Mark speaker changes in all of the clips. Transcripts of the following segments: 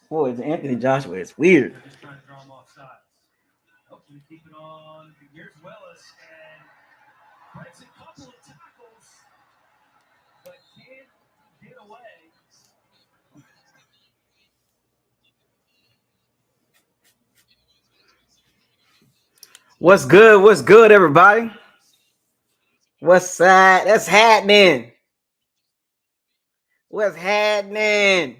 Speaker 1: Boy, it's Anthony Joshua. It's weird. What's good? What's good, everybody? What's that? That's happening. What's happening?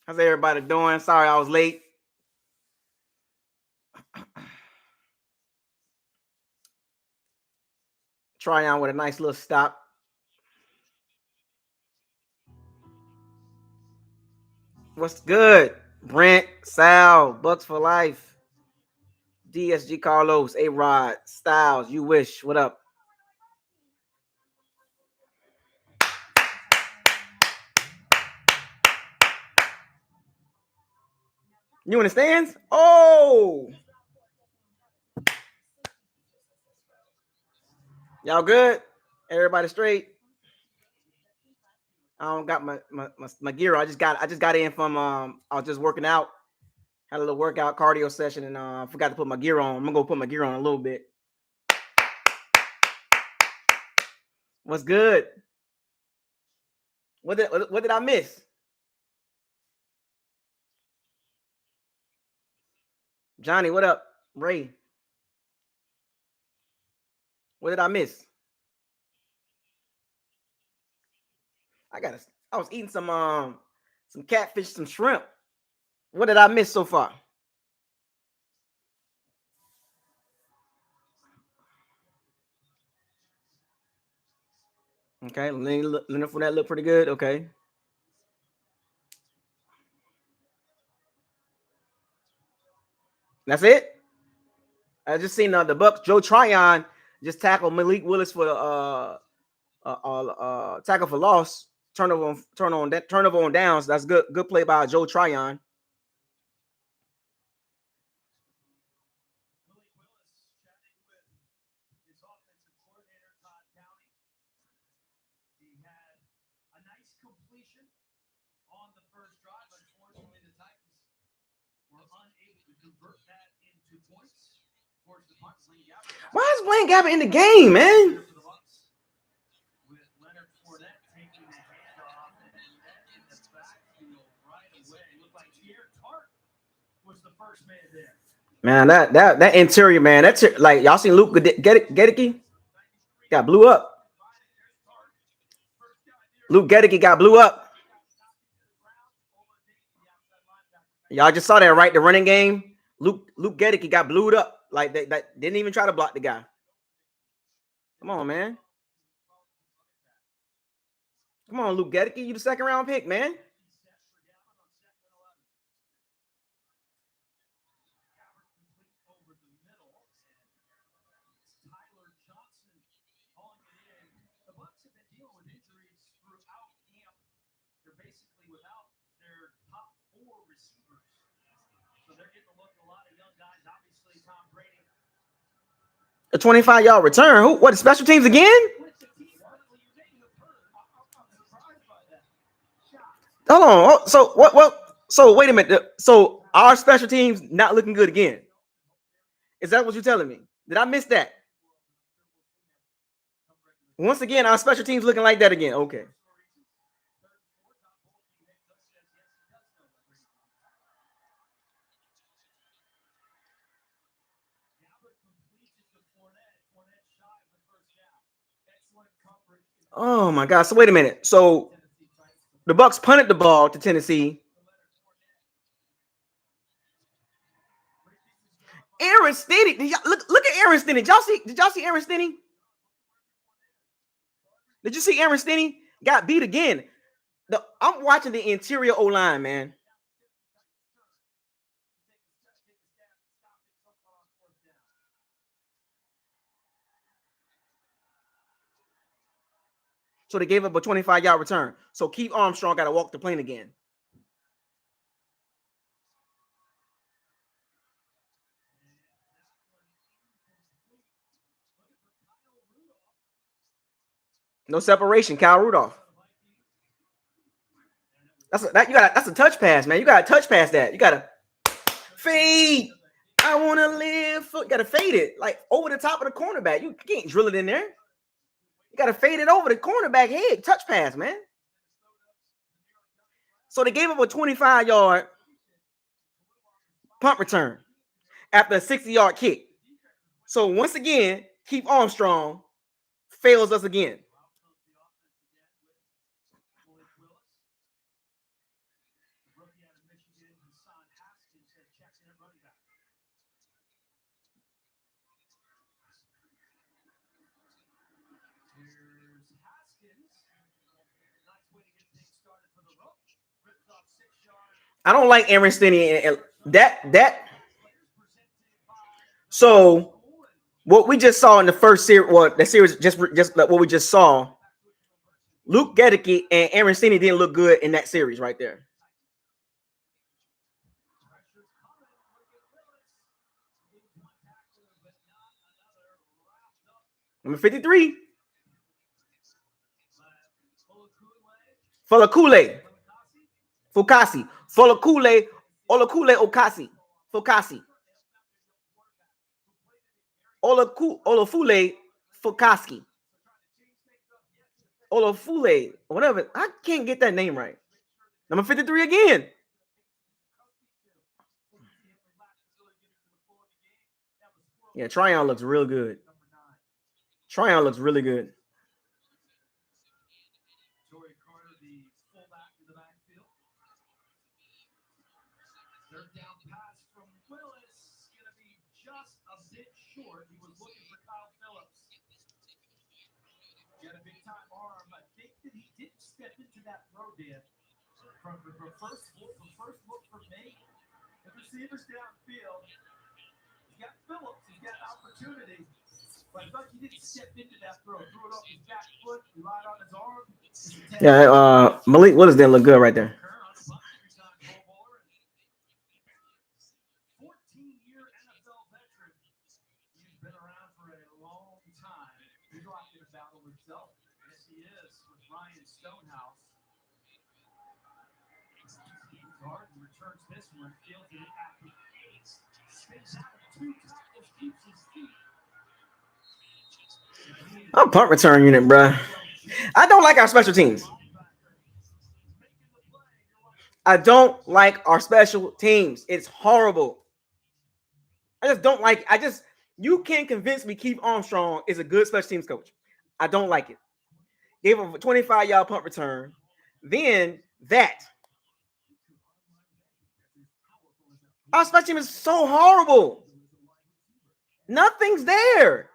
Speaker 1: How's everybody doing? Sorry I was late. Try on with a nice little stop. What's good? Brent, Sal, Bucs for life. DSG Carlos, A-Rod, Styles, you wish. What up? You in the stands? Oh! Y'all good? Everybody straight? I don't got my gear. I just got in from I was just working out. Had a little workout cardio session and forgot to put my gear on. I'm gonna go put my gear on a little bit. What's good? What did I miss? Johnny, what up? Ray. What did I miss? I was eating some catfish, some shrimp. What did I miss so far? Okay, Leonard Fournette look pretty good. Okay. That's it? I just seen the Bucs. Joe Tryon just tackled Malik Willis for the tackle for loss. Turnover on downs. That's good. Good play by Joe Tryon. Why is Blaine Gabbert in the game, man? Man, that interior, man. That's like y'all seen Luke Gedicke got blew up. Luke Gedicke got blew up. Y'all just saw that, right? The running game. Luke Gedicke got blew up. Like that didn't even try to block the guy. Come on, man. Come on, Luke Gedicke. You the second round pick, man. A 25-yard return. Who? What? Special teams again? Hold on. So what? So wait a minute. So our special teams not looking good again? Is that what you're telling me? Did I miss that? Once again, our special teams looking like that again. Okay. Oh my God. So wait a minute. So the Bucs punted the ball to Tennessee. Aaron Stinney. Look at Aaron Stinney. Did y'all see Aaron Stinney? Did you see Aaron Stinney got beat again? I'm watching the interior O-line, man. So they gave up a 25-yard return. So Keith Armstrong got to walk the plane again. No separation, Kyle Rudolph. That's a touch pass, man. You got to touch pass that. You got to fade. I want to live. You got to fade it like over the top of the cornerback. You can't drill it in there. You got to fade it over the cornerback head. Touch pass, man. So they gave up a 25-yard punt return after a 60-yard kick. So once again, Keith Armstrong fails us again. I don't like Aaron Stinney and that. So what we just saw in the first series, the series just like what we just saw, Luke Gedeke and Aaron Stinney didn't look good in that series right there. Number 53. Folakule Okasi. Olafule Fokaski. Olafule, whatever. I can't get that name right. Number 53 again. Yeah, Tryon looks real good. Tryon looks really good. Yeah, Malik Willis didn't look good right there. I'm punt return unit, bro. I don't like our special teams. I don't like our special teams. It's horrible. I just don't like it. You can't convince me Keith Armstrong is a good special teams coach. I don't like it. Gave him a 25-yard punt return. Then that. Our special team is so horrible. Nothing's there.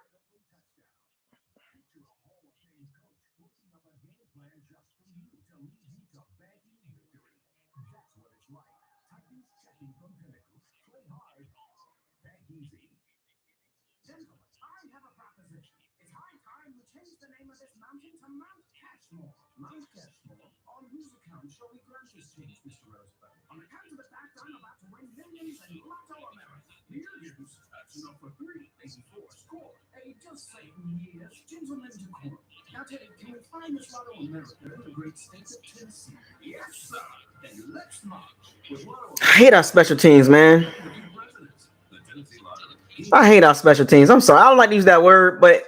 Speaker 1: I hate our special teams, man. I hate our special teams. I'm sorry. I don't like to use that word, but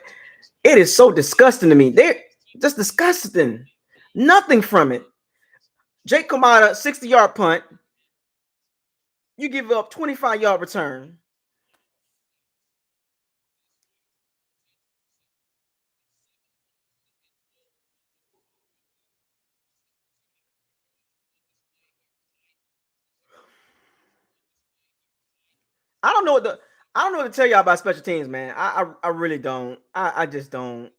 Speaker 1: it is so disgusting to me. They're just disgusting. Nothing from it. Jake Kamada, 60-yard punt. You give up 25-yard return. I don't know what to tell y'all about special teams, man. I really don't. I just don't.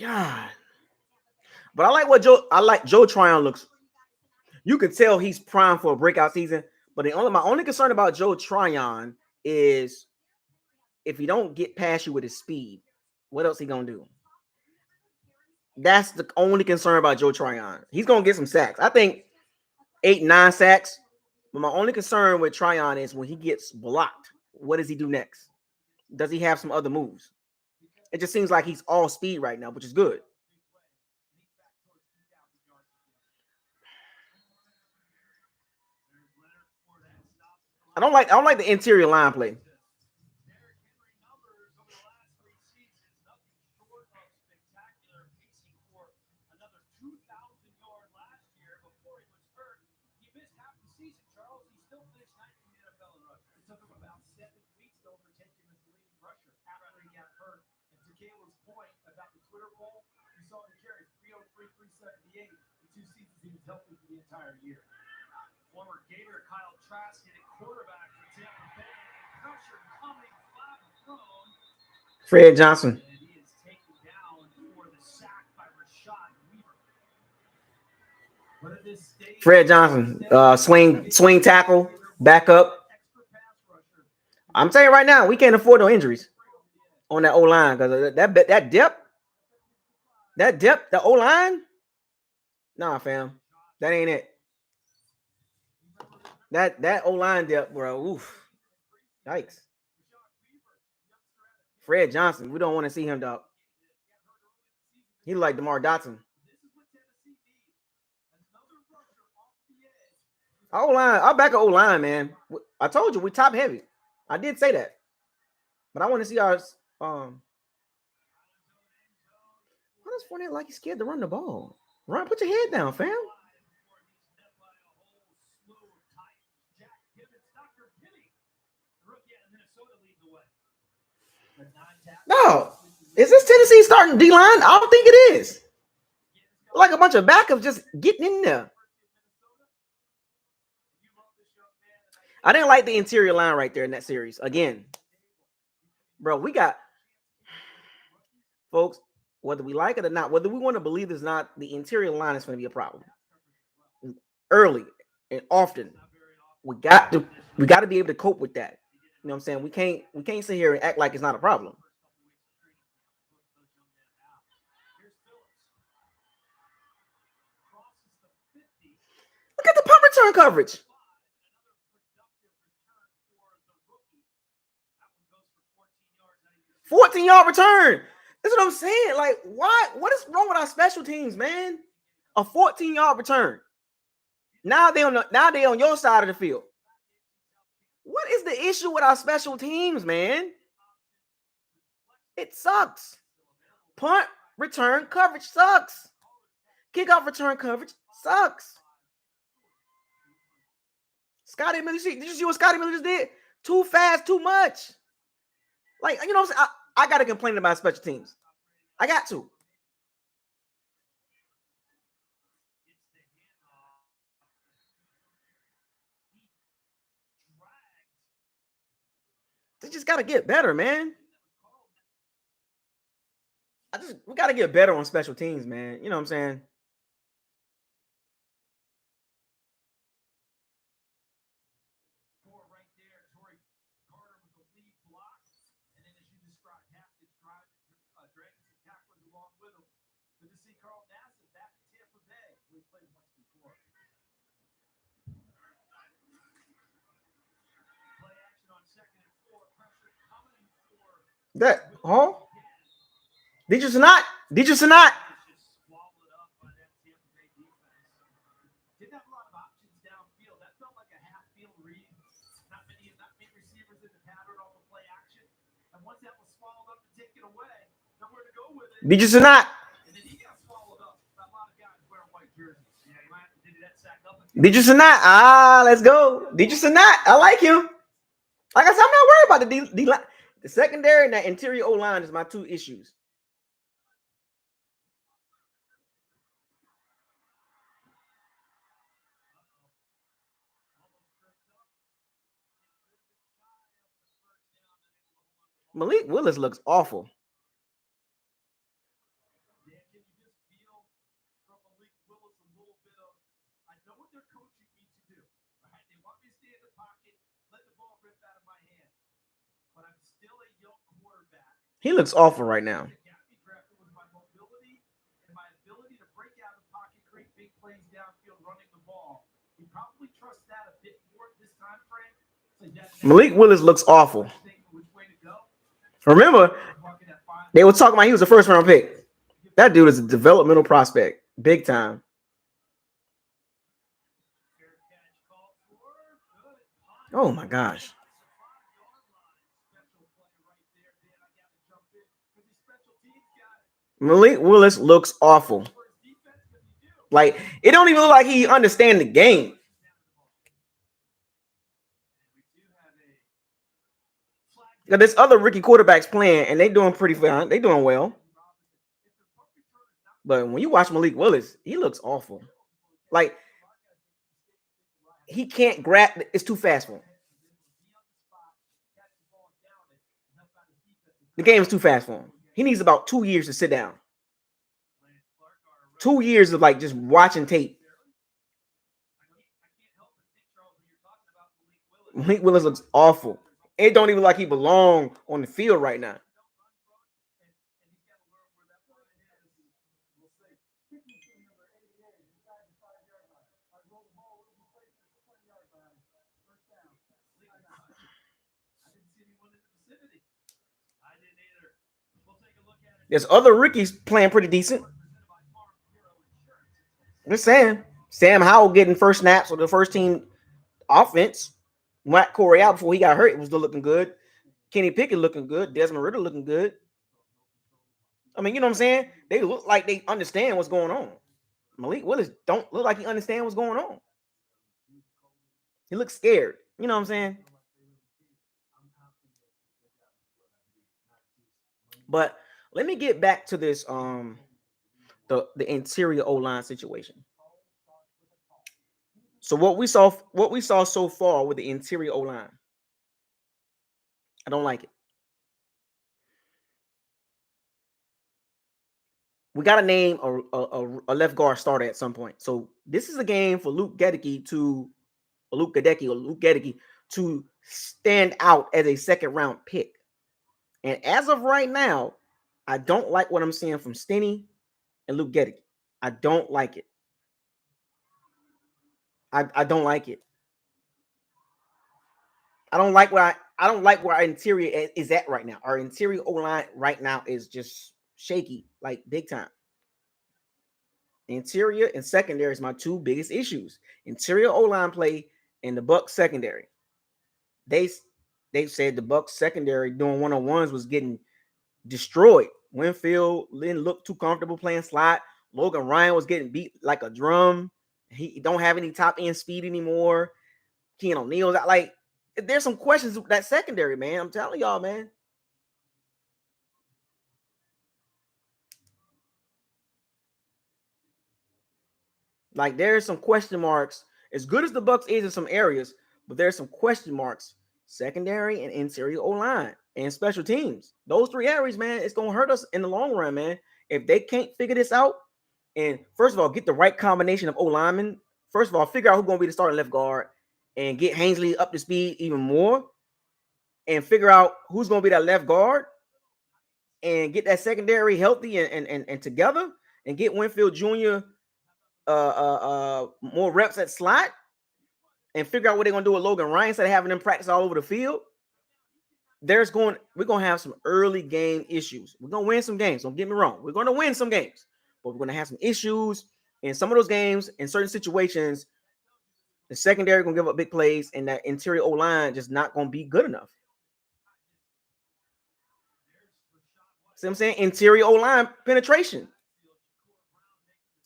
Speaker 1: God. But I like Joe Tryon looks. You can tell he's primed for a breakout season. But my only concern about Joe Tryon is if he don't get past you with his speed, what else he gonna do? That's the only concern about Joe Tryon. He's gonna get some sacks. I think 8, 9 sacks. But my only concern with Tryon is when he gets blocked, what does he do next? Does he have some other moves? It just seems like he's all speed right now, which is good. I don't like the interior line play. Fred Johnson. Fred Johnson, swing tackle, back up. I'm telling you right now, we can't afford no injuries on that O line because that depth, the O line. Nah, fam, that ain't it. That O line depth, bro. Oof, yikes. Fred Johnson, we don't want to see him, dog. He like DeMar Dotson. Our O-line, our back of O-line, man. I told you we top heavy. I did say that. But I want to see our why does Fournette like he's scared to run the ball? Run, put your head down, fam. No. Is this Tennessee starting D-line? I don't think it is. Like a bunch of backups just getting in there. I didn't like the interior line right there in that series. Again, bro, we got folks, whether we like it or not, whether we want to believe it's not, the interior line is going to be a problem. Early and often. We got to be able to cope with that. You know what I'm saying? We can't sit here and act like it's not a problem. Look at the punt return coverage. 14-yard return. That's what I'm saying. Like, why? What is wrong with our special teams, man? A 14-yard return. Now they on your side of the field. What is the issue with our special teams, man? It sucks. Punt return coverage sucks. Kickoff return coverage sucks. Scotty Miller, did you see what Scotty Miller just did? Too fast, too much. Like, you know what I'm saying? I got to complain about special teams. I got to. They just got to get better, man. We got to get better on special teams, man. You know what I'm saying? That, huh? Did you not? Did you not? Did you not? Did you not? Let's go. Did you not? I like him. Like I said, I'm not worried about the D line. The secondary and that interior O line is my two issues. Malik Willis looks awful. He looks awful right now. Malik Willis looks awful. Remember, they were talking about he was a first round pick. That dude is a developmental prospect, big time. Oh my gosh. Malik Willis looks awful. Like, it don't even look like he understands the game. There's other rookie quarterbacks playing, and they doing pretty fine. They doing well. But when you watch Malik Willis, he looks awful. Like, he can't grab. It's too fast for him. The game is too fast for him. He needs about 2 years to sit down. 2 years of like just watching tape. Malik Willis looks awful. It don't even like he belong on the field right now. There's other rookies playing pretty decent. I'm just saying. Sam Howell getting first snaps with the first team offense. Matt Corey out before he got hurt. It was still looking good. Kenny Pickett looking good. Desmond Ridder looking good. I mean, you know what I'm saying? They look like they understand what's going on. Malik Willis don't look like he understands what's going on. He looks scared. You know what I'm saying? But let me get back to this the interior O-line situation. So what we saw so far with the interior O-line, I don't like it. We got to name a left guard starter at some point. So this is a game for Luke Goedeke to stand out as a second round pick. And as of right now, I don't like what I'm seeing from Stinnie and Luke Goedeke. I don't like it. I don't like it. I don't like where our interior is at right now. Our interior O-line right now is just shaky, like big time. Interior and secondary is my two biggest issues. Interior O-line play and the Bucs secondary. They said the Bucs secondary doing one-on-ones was getting destroyed. Winfield didn't look too comfortable playing slot. Logan Ryan was getting beat like a drum. He don't have any top end speed anymore. Keanu O'Neal's out. Like, there's some questions with that secondary, man. I'm telling y'all, man. Like, there's some question marks. As good as the Bucs is in some areas, but there's some question marks. Secondary and interior O-line and special teams. Those three areas, man, it's gonna hurt us in the long run, man. If they can't figure this out, and first of all, get the right combination of O-linemen. First of all, figure out who's gonna be the starting left guard and get Hensley up to speed even more. And figure out who's gonna be that left guard and get that secondary healthy and together and get Winfield Jr. More reps at slot and figure out what they're gonna do with Logan Ryan instead of having them practice all over the field. We're gonna have some early game issues. We're gonna win some games. Don't get me wrong. We're gonna win some games, but we're gonna have some issues in some of those games. In certain situations, the secondary gonna give up big plays, and that interior O-line just not gonna be good enough. See what I'm saying? Interior O-line penetration.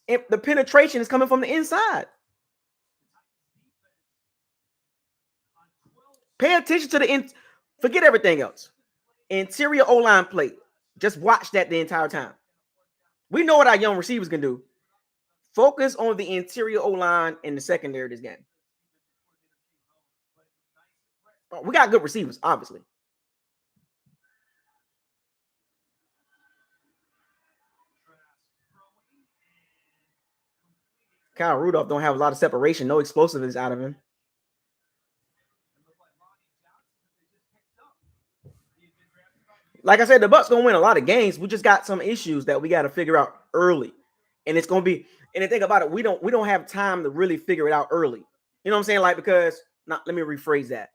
Speaker 1: The penetration is coming from the inside. Pay attention to forget everything else. Interior O-line play. Just watch that the entire time. We know what our young receivers can do. Focus on the interior O-line and the secondary of this game. We got good receivers, obviously. Kyle Rudolph don't have a lot of separation, no explosiveness out of him. Like I said, the Bucs gonna win a lot of games. We just got some issues that we got to figure out early, and it's gonna be. And the thing about it, we don't have time to really figure it out early. You know what I'm saying? Like because let me rephrase that.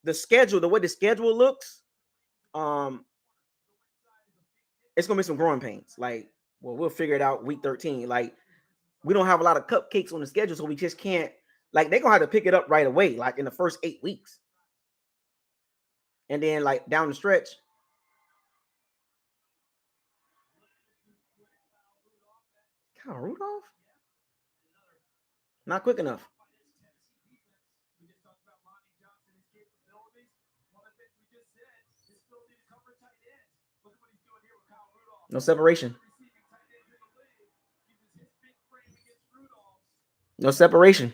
Speaker 1: The way the schedule looks, it's gonna be some growing pains. Like, well, we'll figure it out week 13. Like, we don't have a lot of cupcakes on the schedule, so we just can't. Like, they're gonna have to pick it up right away, like in the first 8 weeks, and then like down the stretch. Kyle Rudolph, not quick enough. No separation. No separation.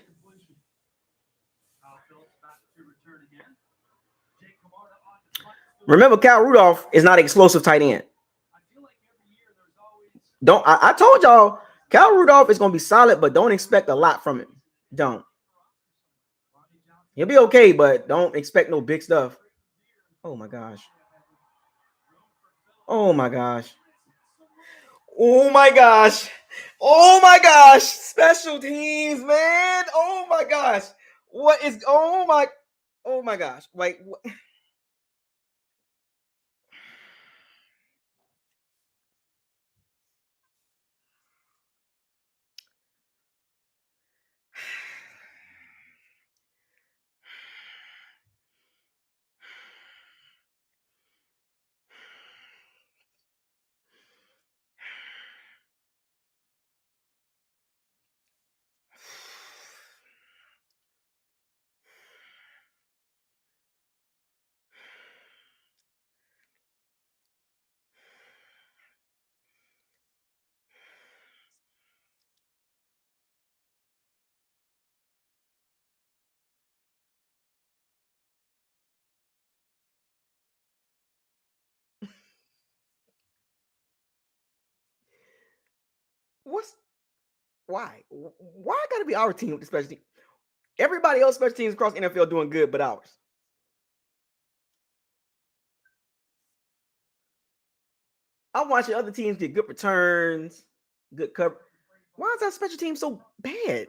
Speaker 1: Remember, Kyle Rudolph is not an explosive tight end. I told y'all, Kyle Rudolph is gonna be solid, but don't expect a lot from him. Don't. He'll be okay, but don't expect no big stuff. Oh my gosh. Oh my gosh. Oh my gosh. Oh my gosh. Special teams, man. Oh my gosh. What is oh my gosh. Wait. What's why? Why gotta be our team with the special team? Everybody else special teams across NFL doing good, but ours. I'm watching other teams get good returns, good cover. Why is our special team so bad?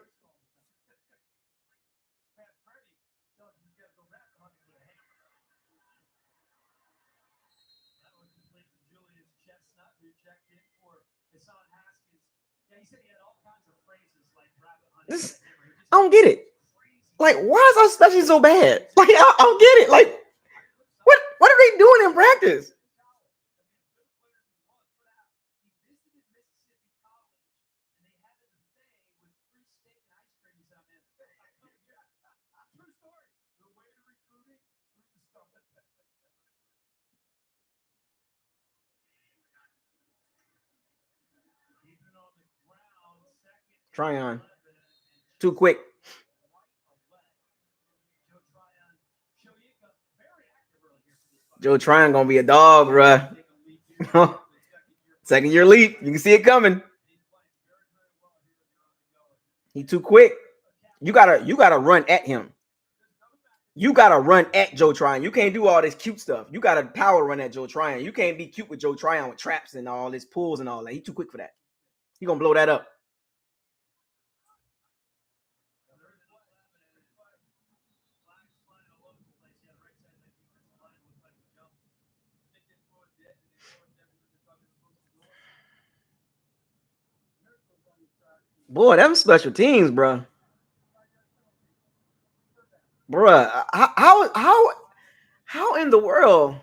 Speaker 1: This, I don't get it. Like, why is our special team so bad? Like, I don't get it. Like, what are they doing in practice? Tryon. Too quick. Joe Tryon gonna be a dog, bruh. Second year leap. You can see it coming. He too quick. You gotta run at him. You gotta run at Joe Tryon. You can't do all this cute stuff. You gotta power run at Joe Tryon. You can't be cute with Joe Tryon with traps and all his pulls and all that. He's too quick for that. He gonna blow that up. Boy, them special teams, bro. Bruh, how in the world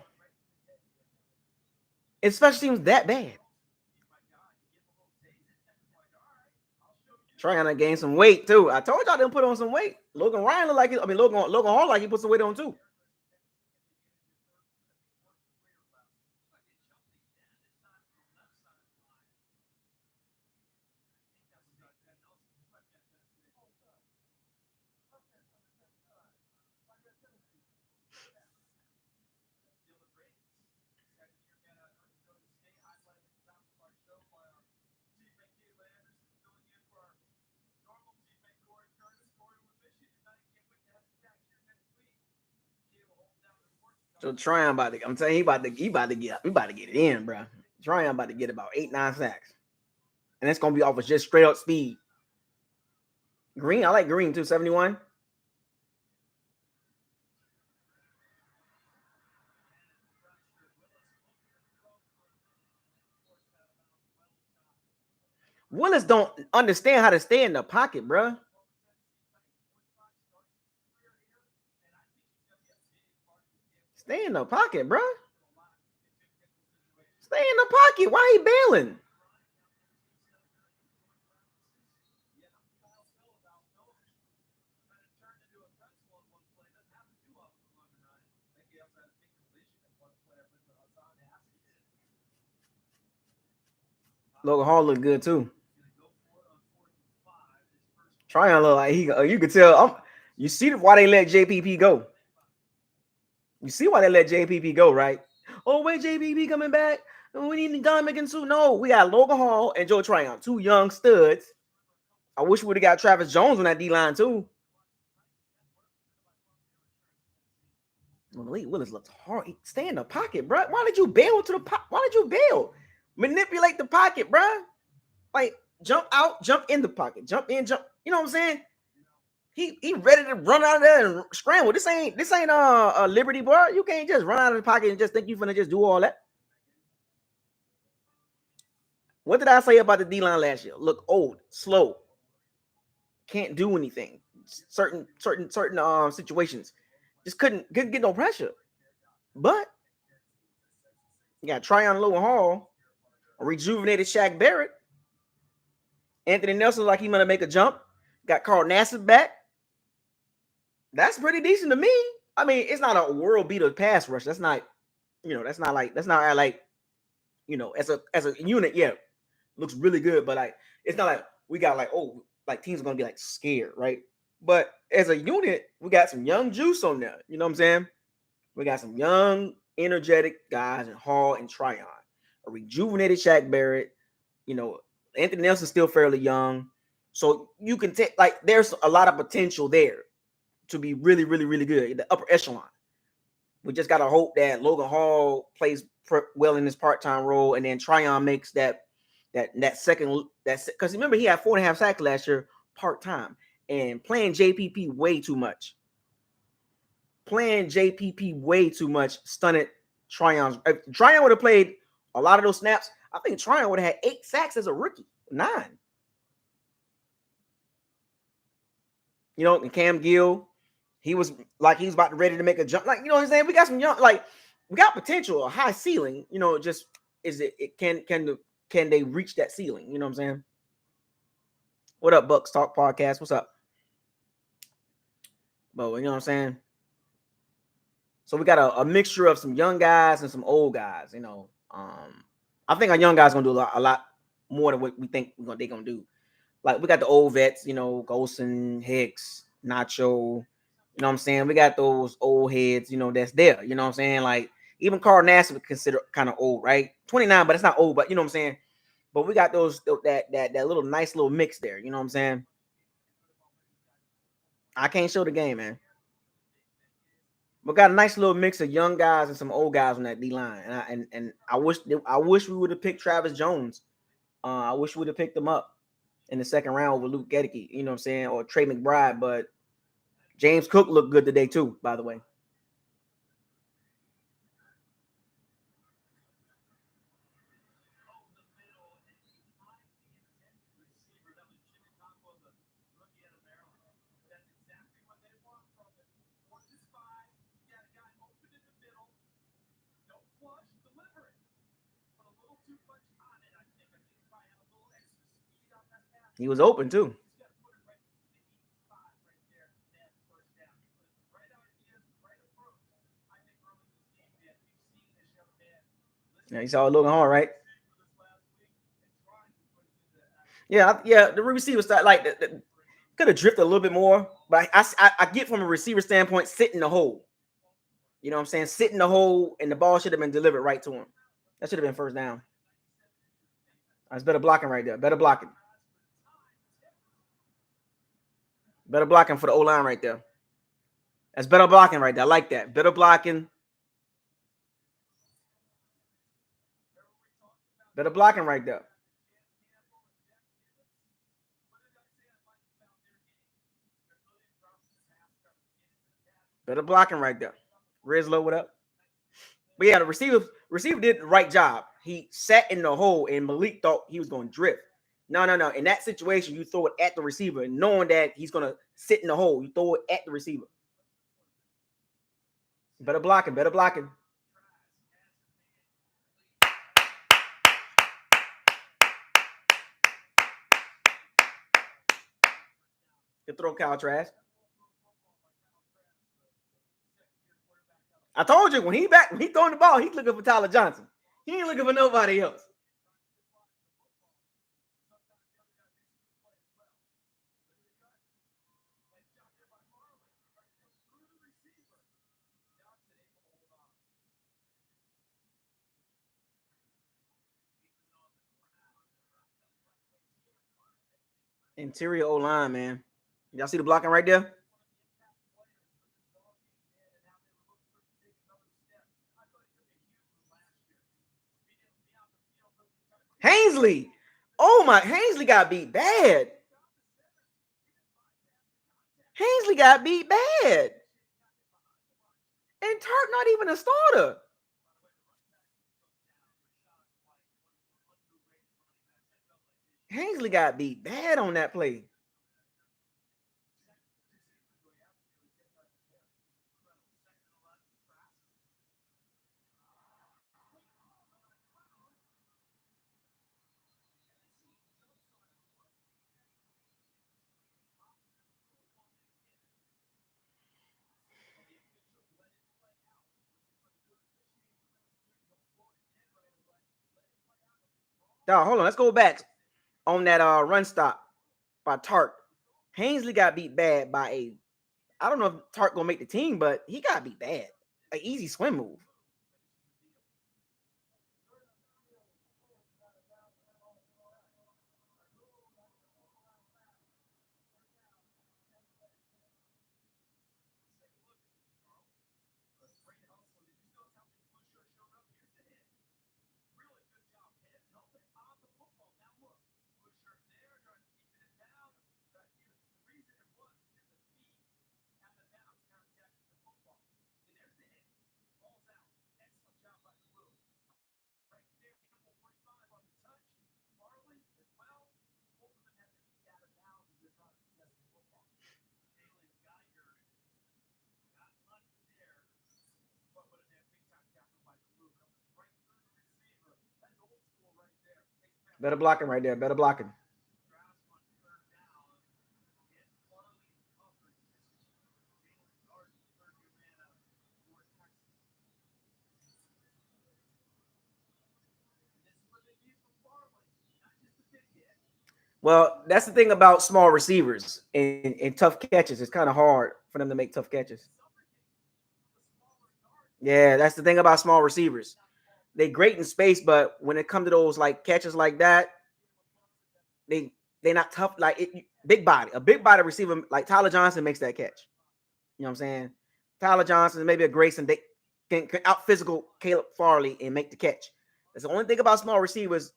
Speaker 1: is special teams that bad? Trying to gain some weight too. I told y'all them put on some weight. Logan Ryan look like Logan Hall like he put some weight on too. So Tryon about to, I'm telling you, he about to get it in, bro. Tryon about to get about 8-9 sacks. And it's gonna be off of just straight up speed. Green, I like Green too, 71. Willis don't understand how to stay in the pocket, bro. Stay in the pocket, bro. Stay in the pocket. Why he bailing? Logan Hall look good too. Tryon look like you could tell. You see why they let JPP go. You see why they let JPP go, right? Oh, wait, JPP coming back. We need Dominican too. No, we got Logan Hall and Joe Tryon, two young studs. I wish we would have got Travis Jones on that D line too. Malik Willis looks hard. Stay in the pocket, bro. Why did you bail to the pocket? Why did you bail? Manipulate the pocket, bro. Like jump out, jump in the pocket, jump in, jump. You know what I'm saying? He ready to run out of there and scramble. This ain't a Liberty, bro. You can't just run out of the pocket and just think you're gonna just do all that. What did I say about the D line last year? Look old, slow, can't do anything. Certain situations just couldn't get no pressure. But you got Tryon Logan Hall, a rejuvenated Shaq Barrett, Anthony Nelson like he gonna make a jump. Got Carl Nassib back. That's pretty decent to me. I mean, it's not a world beater pass rush. That's not, that's not like as a unit, yeah, looks really good. But like, it's not like we got like teams are gonna be like scared, right? But as a unit, we got some young juice on there. You know what I'm saying? We got some young, energetic guys in Hall and Tryon, a rejuvenated Shaq Barrett. Anthony Nelson's still fairly young, so you can take there's a lot of potential there to be really, really, really good in the upper echelon. We just gotta hope that Logan Hall plays well in this part-time role, and then Tryon makes that second because remember he had 4.5 sacks last year part-time, and playing JPP way too much. Playing JPP way too much stunted Tryon's. If Tryon would have played a lot of those snaps, I think Tryon would have had 8 sacks as a rookie, 9. And Cam Gill, he was about ready to make a jump. What I'm saying? We got some young, we got potential, a high ceiling. Just can they reach that ceiling? You know what I'm saying? What up, Bucs Talk Podcast? What's up? But you know what I'm saying? So we got a mixture of some young guys and some old guys. I think our young guys gonna do a lot more than what we think they're gonna do. Like we got the old vets, Golson, Hicks, Nacho. You know what I'm saying? We got those old heads, that's there. You know what I'm saying? Like even Carl Nassib would consider kind of old, right? 29, but it's not old, but you know what I'm saying? But we got that little nice little mix there. You know what I'm saying? I can't show the game, man. We got a nice little mix of young guys and some old guys on that D line, and I wish we would have picked Travis Jones. I wish we would have picked him up in the second round over Luke Gedeke, you know what I'm saying, or Trey McBride. But James Cook looked good today too, by the way. He was open too. Yeah, you saw Logan Hall, right? Yeah. The receiver side, could have drifted a little bit more, but I get from a receiver standpoint, sit in the hole. You know what I'm saying? Sit in the hole, and the ball should have been delivered right to him. That should have been first down. That's better blocking right there. Better blocking. Better blocking for the O-line right there. That's better blocking right there. I like that. Better blocking. Better blocking right there. Better blocking right there. Rizlo, what up? But yeah, the receiver did the right job. He sat in the hole, and Malik thought he was going to drift. No, no, no. In that situation, you throw it at the receiver, knowing that he's going to sit in the hole. You throw it at the receiver. Better blocking. Better blocking. Good throw, Kyle Trask. I told you when he throwing the ball, he's looking for Tyler Johnson. He ain't looking for nobody else. Interior O line, man. Y'all see the blocking right there? Hensley. Oh my, Hensley got beat bad. Hensley got beat bad. And Turk not even a starter. Hensley got beat bad on that play. Dog, hold on. Let's go back on that run stop by Tark. Hensley got beat bad by I don't know if Tark gonna make the team, but he got beat bad. An easy swim move. Better blocking right there. Better blocking. Well, that's the thing about small receivers and tough catches. It's kind of hard for them to make tough catches. Yeah, that's the thing about small receivers. They great in space, but when it comes to those like catches like that, they they not tough. Like big body, a big body receiver like Tyler Johnson makes that catch. You know what I'm saying? Tyler Johnson, maybe a Grayson, they can out physical Caleb Farley and make the catch. That's the only thing about small receivers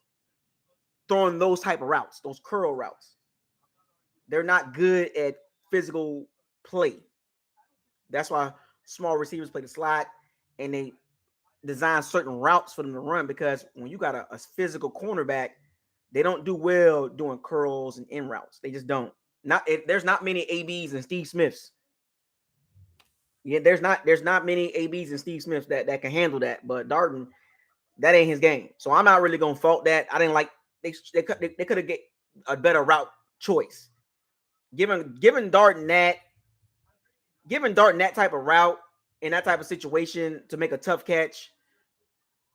Speaker 1: throwing those type of routes, those curl routes. They're not good at physical play. That's why small receivers play the slot and they design certain routes for them to run because when you got a physical cornerback, they don't do well doing curls and in routes. They just don't. There's not many ABs and Steve Smiths. Yeah, there's not many ABs and Steve Smiths that can handle that. But Darden, that ain't his game. So I'm not really gonna fault that. I didn't like they could have get a better route choice. Given Darden that type of route in that type of situation to make a tough catch,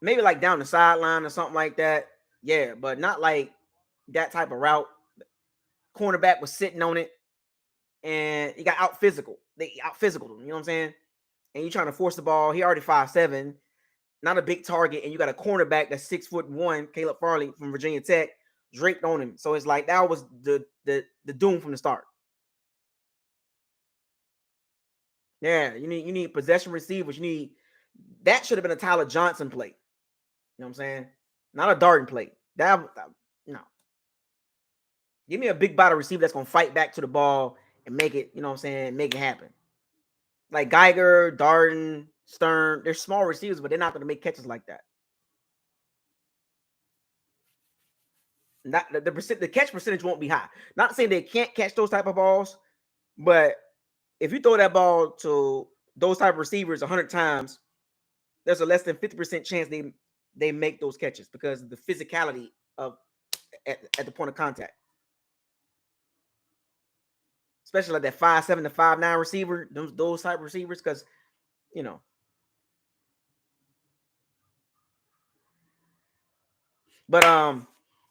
Speaker 1: maybe like down the sideline or something like that. Yeah, but not like that type of route. Cornerback was sitting on it and he got out physical. They out physical him, you know what I'm saying? And you trying to force the ball. He already 5'7", not a big target, and you got a cornerback that's 6'1", Caleb Farley from Virginia Tech, draped on him. So it's like that was the doom from the start. Yeah, you need possession receivers. You need that should have been a Tyler Johnson play. You know what I'm saying? not a darting play. That no. Give me a big body receiver that's gonna fight back to the ball and make it, you know what I'm saying, make it happen. Like Geiger, Darden, Stern, they're small receivers, but they're not gonna make catches like that. Not the catch percentage won't be high. Not saying they can't catch those type of balls, but if you throw that ball to those type of receivers 100 times, there's a less than 50% chance they make those catches because of the physicality of at the point of contact. Especially like that 5'7" to 5'9" receiver, those type of receivers, because you know. But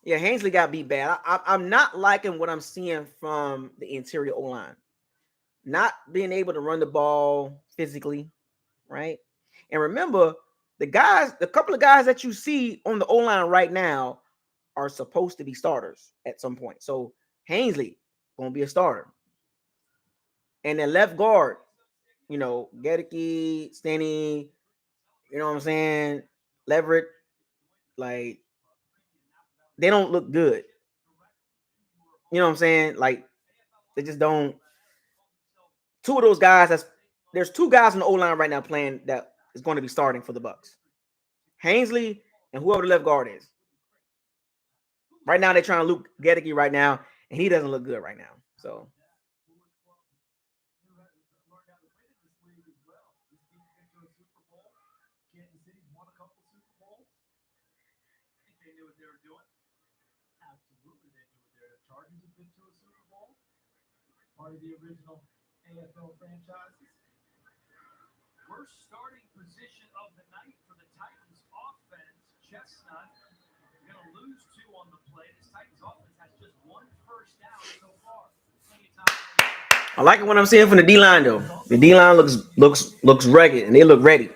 Speaker 1: yeah, Hensley got beat bad. I'm not liking what I'm seeing from the interior O line. Not being able to run the ball physically, right? And remember, the couple of guys that you see on the O line right now are supposed to be starters at some point. So Hensley gonna be a starter, and then left guard, Gedeke, Stenny, you know what I'm saying, Leverett, like they don't look good. You know what I'm saying? Like they just don't. Two of those guys. There's two guys on the O line right now playing that is going to be starting for the Bucs. Hensley and whoever the left guard is. Right now they're trying to loop Gedeke right now, and he doesn't look good right now. So.
Speaker 2: Part of the original AFL franchises. Worst starting position of the night for the Titans offense. Chestnut going to lose two on the play. This Titans offense has just one first down so far.
Speaker 1: I like it when I'm seeing from the D line though. The D line looks rugged and they look ready.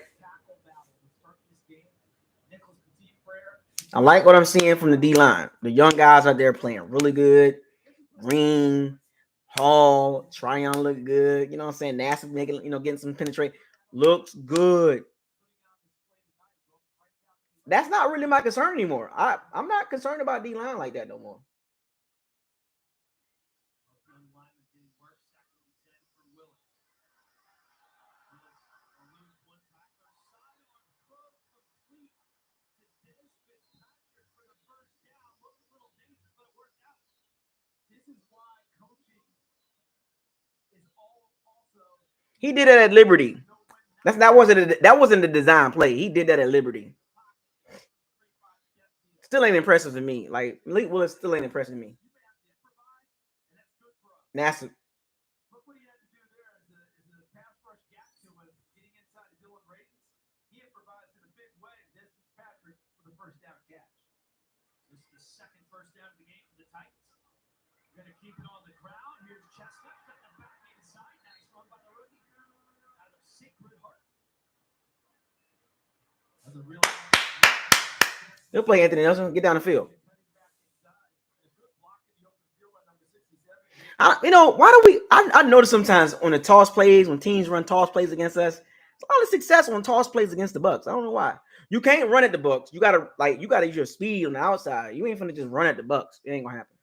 Speaker 1: I like what I'm seeing from the D line. The young guys out there playing really good. Green, Hall, Tryon look good. You know what I'm saying? Nassib making, getting some penetrate. Looks good. That's not really my concern anymore. I'm not concerned about D line like that no more. He did it at Liberty. That wasn't the design play. He did that at Liberty. Still ain't impressive to me. Like Malik Willis still ain't impressive to me. NASA.
Speaker 2: First down of the game for the Titans. Going to keep it on the ground. Here's Chestnut cutting back inside. Nice run by the rookie out of Sacred Heart.
Speaker 1: He'll play Anthony Nelson. Get down the field. Why do we? I notice sometimes on the toss plays, when teams run toss plays against us, it's a lot of success on toss plays against the Bucs. I don't know why. You can't run at the Bucs. You gotta use your speed on the outside. You ain't finna just run at the Bucs. It ain't gonna happen.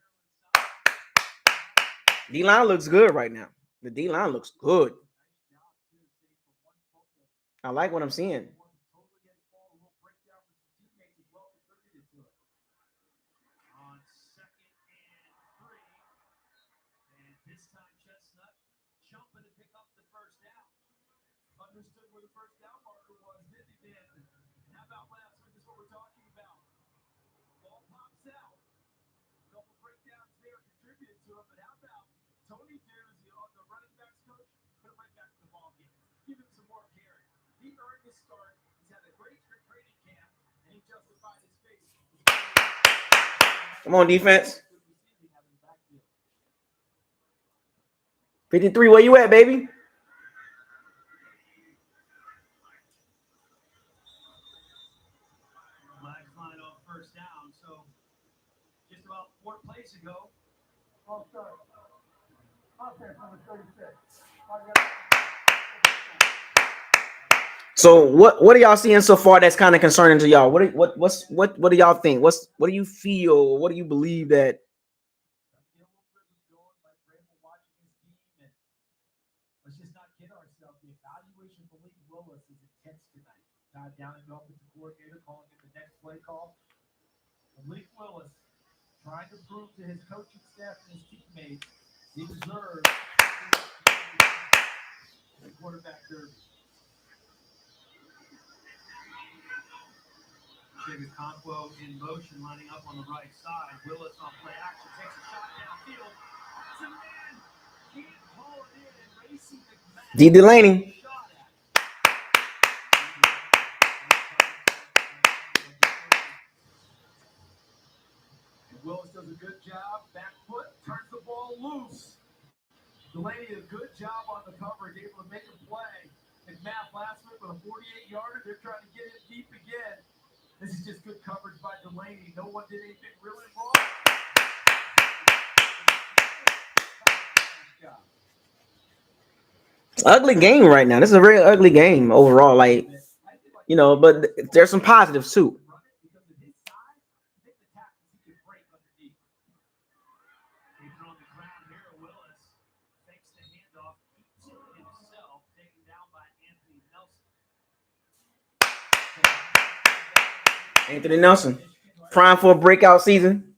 Speaker 1: D line looks good right now. The D line looks good. I like what I'm seeing.
Speaker 2: Understood where the first down marker was, didn't he, Dan? And how about last week is what we're talking about. Ball pops out. A couple breakdowns there contributed to it, but how about Tony Dews, the running backs coach, put him right back to the ball game. Give him some more carry. He earned his start. He's had a great training camp, and he justified his face.
Speaker 1: Come on, defense. 53, where you at, baby?
Speaker 2: Line off first down, so just about 4 plays ago.
Speaker 1: So what are y'all seeing so far that's kind of concerning to y'all? What do y'all think? What do you feel? What do you believe that?
Speaker 2: Let's just not kid ourselves. The evaluation for Malik Willis is intense tonight. Todd Downing, the offensive coordinator, calling it the next play call. Malik Willis trying to prove to his coaching staff and his teammates he deserves the quarterback derby. David Conquo in motion, lining up on the right side. Willis on play action, takes a shot downfield. Has a man, can't call it in, and racing McMahon.
Speaker 1: D. Delaney.
Speaker 2: Willis does a good job. Back foot turns the ball loose. Delaney did a good job on the coverage, able to make a play. McMath last week with a 48-yarder. They're trying to get it deep again. This is just good coverage by Delaney. No one did anything really wrong.
Speaker 1: Ugly game right now. This is a very ugly game overall. Like, but there's some positives too. Anthony Nelson, prime for a breakout season.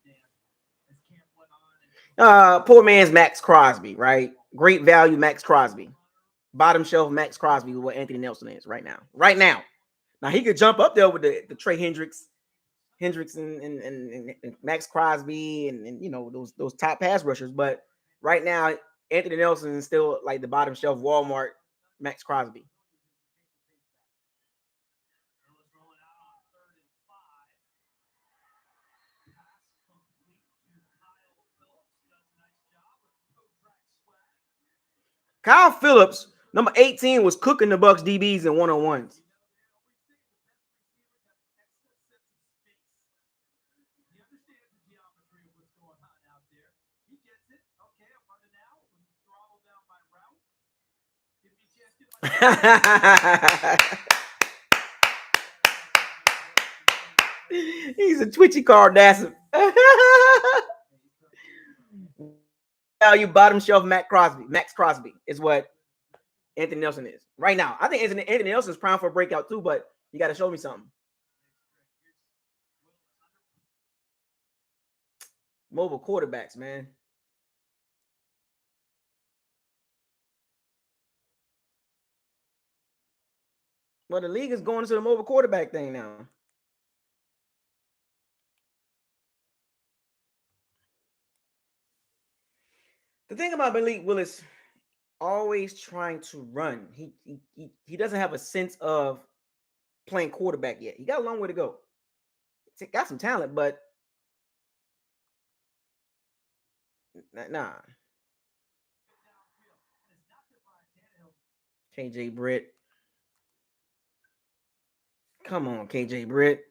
Speaker 1: Poor man's Max Crosby, right? Great value Max Crosby. Bottom shelf Max Crosby is what Anthony Nelson is right now. Right now. Now he could jump up there with the Trey Hendricks and Max Crosby and those top pass rushers, but right now Anthony Nelson is still like the bottom shelf Walmart Max Crosby. Kyle Phillips, number 18, was cooking the Bucs DBs in one-on-ones. He's a twitchy Kardashian. You bottom shelf Max Crosby is what Anthony Nelson is right now. I think Anthony Nelson is prime for a breakout too, but you got to show me something. Mobile quarterbacks, man. Well, the league is going to the mobile quarterback thing now. The thing about Malik Willis, always trying to run. He doesn't have a sense of playing quarterback yet. He got a long way to go. He got some talent, but nah. KJ Britt. Come on, KJ Britt.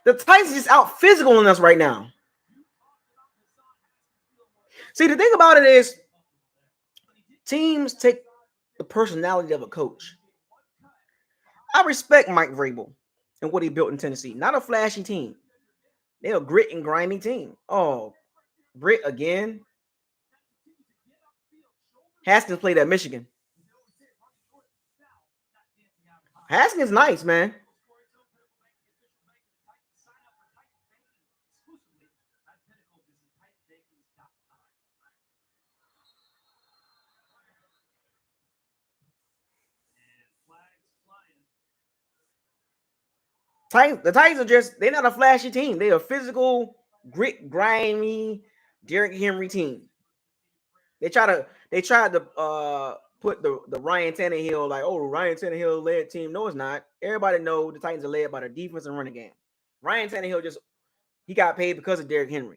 Speaker 1: The Titans just out physical on us right now. See, the thing about it is teams take the personality of a coach. I respect Mike Vrabel and what he built in Tennessee. Not a flashy team. They're a grit and grimy team. Oh, Britt again. Haskins played at Michigan. Haskins nice, man. The Titans are they're not a flashy team. They're a physical, grit, grimy, Derrick Henry team. They tried to put the Ryan Tannehill, like, oh, Ryan Tannehill led team. No, it's not. Everybody know the Titans are led by the defense and running game. Ryan Tannehill he got paid because of Derrick Henry.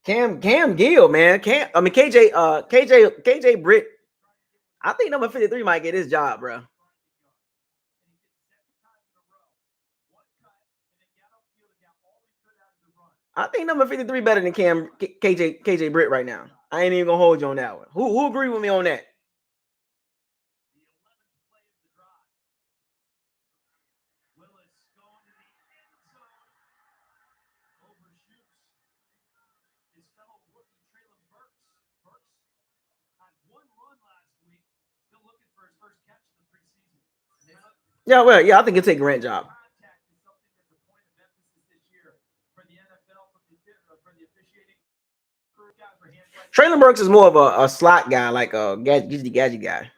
Speaker 1: Cam Gill, man. KJ Britt. I think number 53 might get his job, bro. I think number 53 better than KJ Britt right now. I ain't even gonna hold you on that one. Who agree with me on that? Yeah, well, yeah, I think it's a Grant job. Traylon Burks is more of a slot guy, like a gadget guy.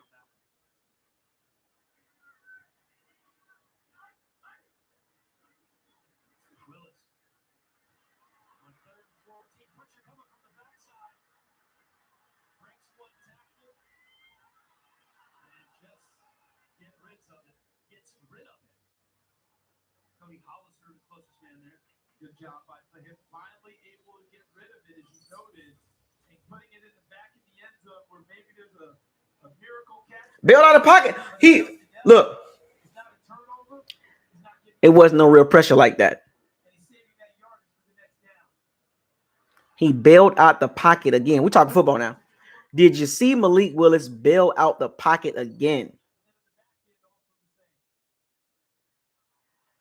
Speaker 2: Good job by him finally able to get rid of it, as you noted, and putting it in the back of the end zone where maybe there's a miracle catch.
Speaker 1: Bailed out of pocket. Look. It wasn't no real pressure like that. He bailed out the pocket again. We're talking football now. Did you see Malik Willis bail out the pocket again?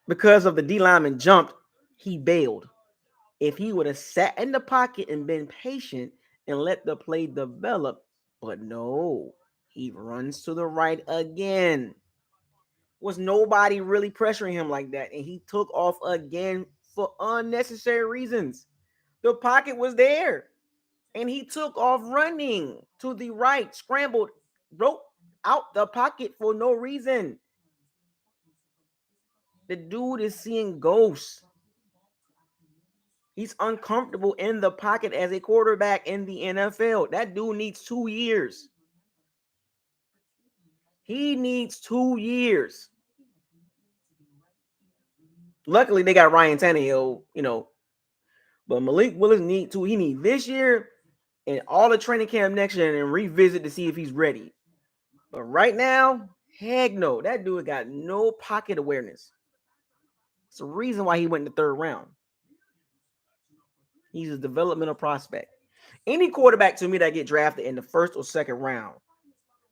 Speaker 1: Because of the D lineman jumped, he bailed. If he would have sat in the pocket and been patient and let the play develop, but no, he runs to the right again. Was nobody really pressuring him like that, and he took off again for unnecessary reasons. The pocket was there, and he took off running to the right, scrambled, broke out the pocket for no reason. The dude is seeing ghosts. He's uncomfortable in the pocket as a quarterback in the NFL. That dude needs 2 years. He needs 2 years. Luckily, they got Ryan Tannehill, But Malik Willis needs to. He needs this year and all the training camp next year and revisit to see if he's ready. But right now, heck no. That dude got no pocket awareness. It's the reason why he went in the 3rd round. He's a developmental prospect. Any quarterback to me that get drafted in the 1st or 2nd round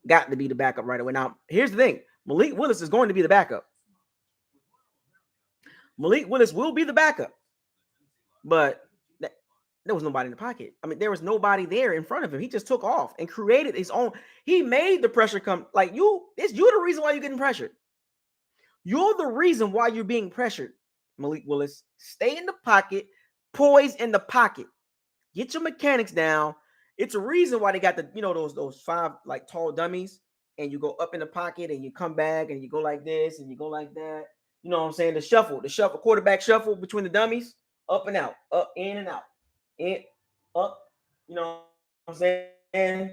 Speaker 1: got to be the backup right away. Now, here's the thing. Malik Willis is going to be the backup. Malik Willis will be the backup. But there was nobody in the pocket. I mean, there was nobody there in front of him. He just took off and created his own. He made the pressure come. Like you're the reason why you're getting pressured. You're the reason why you're being pressured, Malik Willis. Stay in the pocket, poise in the pocket. Get your mechanics down. It's a reason why they got the, those 5 like tall dummies, and you go up in the pocket and you come back and you go like this and you go like that. You know what I'm saying? The shuffle, quarterback shuffle between the dummies, up and out, up, in and out, in, up. You know what I'm saying?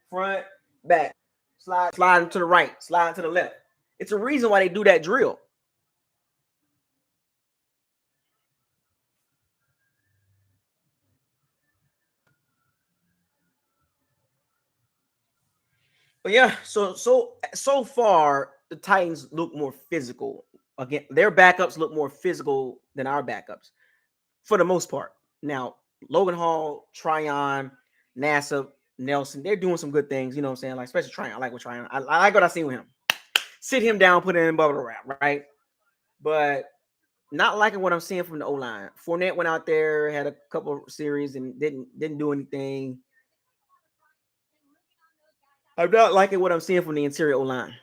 Speaker 1: Front, back, sliding to the right, sliding to the left. It's a reason why they do that drill. But yeah, so far the Titans look more physical. Again, their backups look more physical than our backups for the most part. Now, Logan Hall, Tryon, Nassib, Nelson, they're doing some good things. You know what I'm saying? Like, especially Tryon. I like what Tryon. I like what I see with him. Sit him down, put it in bubble wrap, right? But not liking what I'm seeing from the O-line. Fournette went out there, had a couple series, and didn't do anything. I'm not liking what I'm seeing from the interior O-line.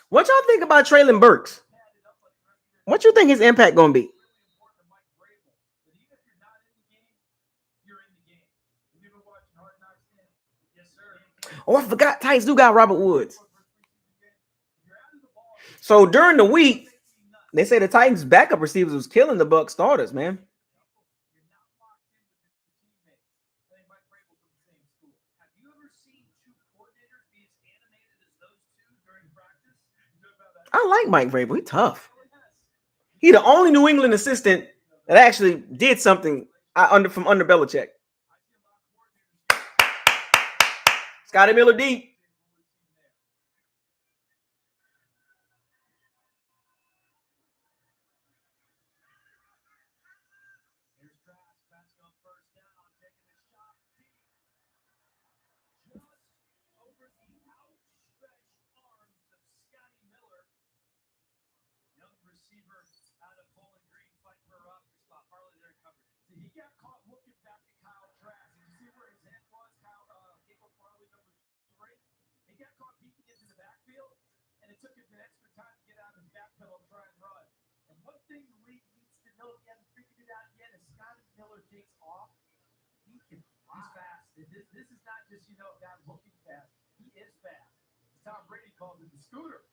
Speaker 1: What y'all think about Traylon Burks? What you think his impact gonna be? Oh, I forgot Titans do got Robert Woods. So during the week, they say the Titans' backup receivers was killing the Bucs starters, man.
Speaker 2: you ever seen two coordinators be as animated as those two during practice?
Speaker 1: I like Mike Vrabel. He's tough. He's the only New England assistant that actually did something from under Belichick. Scotty Miller deep.
Speaker 2: Here's Trask passing on first down, taking a shot deep. Just over the outstretched arms of Scotty Miller. Young receiver out of Bowling Green fighting for a roster spot. Harley there in coverage. See, he got caught looking back at Kyle Trask. Did you see where his head was? Gabriel Farley, number 3. He got caught peeking into the backfield, and it took him an extra time to get out of his back pedal and try and run. And one thing the league needs to know, if you haven't figured it out yet, is Scotty Miller takes off. He can fly. He's fast. This is not just, a guy looking fast. He is fast. As Tom Brady calls it, the scooter.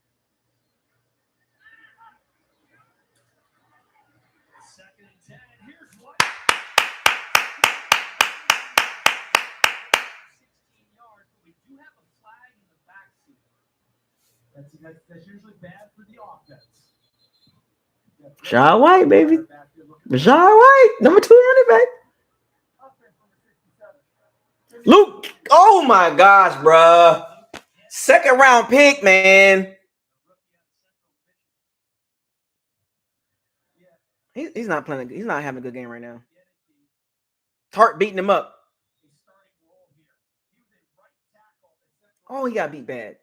Speaker 2: Second and 10. Here's what. 16 yards, but we do have a flag in the backseat. That's usually bad for the offense.
Speaker 1: Rashad White, baby. Rashad White, number 2 running back. Luke, oh my gosh, bruh. Second round pick, man. He's not playing. He's not having a good game right now. Tart beating him up. Oh, he got beat bad.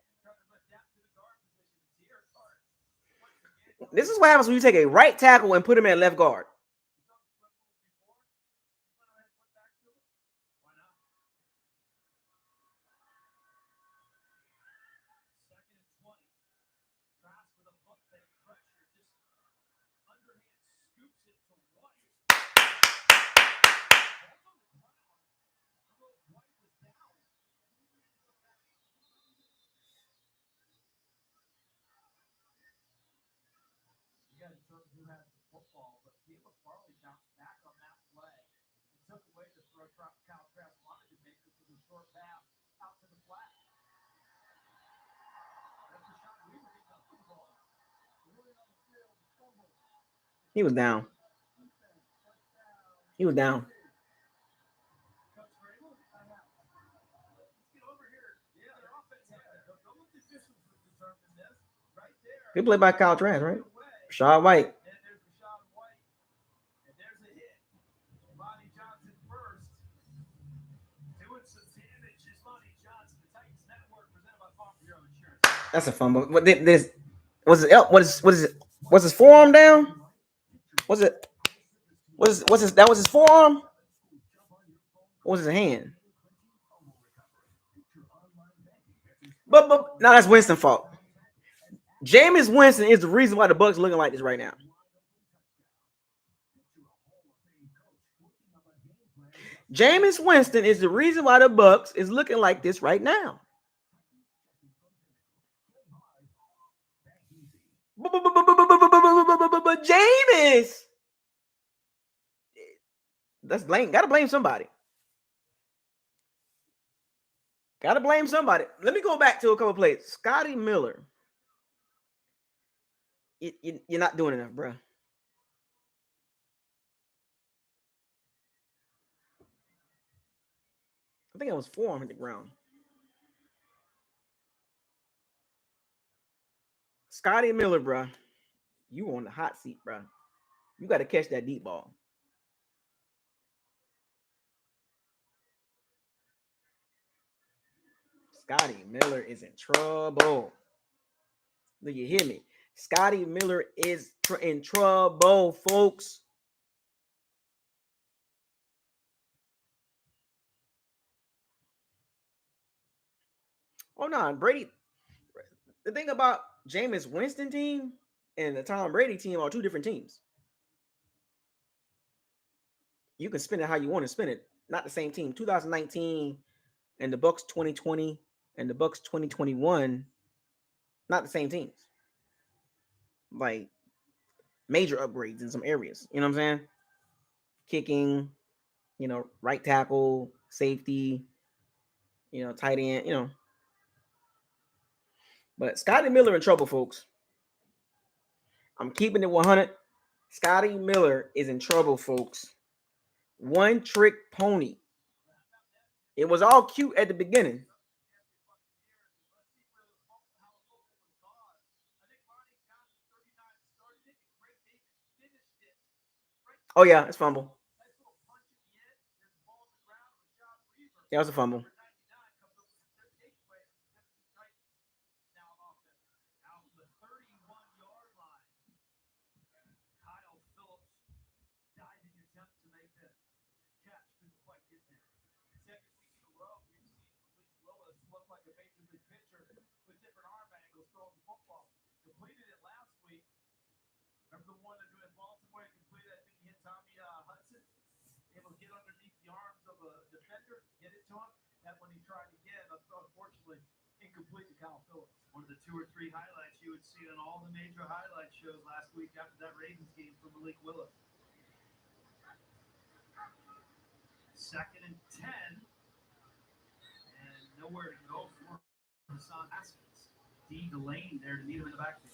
Speaker 1: This is what happens when you take a right tackle and put him at left guard.
Speaker 2: Who has the football, but Gabriel Farley bounced back on that play and took away the throw Kyle Trask wanted to make, which was a short pass out to the flat. That's a shot we were getting up the ball.
Speaker 1: He was down. He was down. Good play by Kyle Trask, right? Rashad White. That's a fumble. What this was it? What is it? Was his forearm down? Was it? Was his that was his forearm? Or was his hand? But no, that's Winston's fault. Jameis Winston is the reason why the Bucs looking like this right now. Jameis Winston is the reason why the Bucs is looking like this right now. But Jameis, that's blame. Gotta blame somebody. Gotta blame somebody. Let me go back to a couple plays. Scotty Miller. You're not doing enough, bro. I think it was forearm hit the ground. Scotty Miller, bro. You on the hot seat, bro. You got to catch that deep ball. Scotty Miller is in trouble. Do you hear me? Scotty Miller is in trouble, folks. Oh, no, Brady. The thing about Jameis Winston team and the Tom Brady team are two different teams. You can spin it how you want to spin it. Not the same team. 2019 and the Bucs 2020 and the Bucs 2021, not the same teams. Like major upgrades in some areas. You know what I'm saying? Kicking, right tackle, safety. tight end. But Scotty Miller in trouble, folks. I'm keeping it 100. Scotty Miller is in trouble, folks. One trick pony. It was all cute at the beginning. Oh yeah, it's fumble. Yeah, it was a fumble.
Speaker 2: Remember the one that in Baltimore completed? I think he hit Tommy Hudson, able to get underneath the arms of a defender, get it to him. That when he tried again, unfortunately, incomplete to Kyle Phillips. One of the 2 or 3 highlights you would see on all the major highlight shows last week after that Ravens game from Malik Willis. 2nd and 10, and nowhere to go for Hassan Haskins. D. Delane there to meet him in the backfield.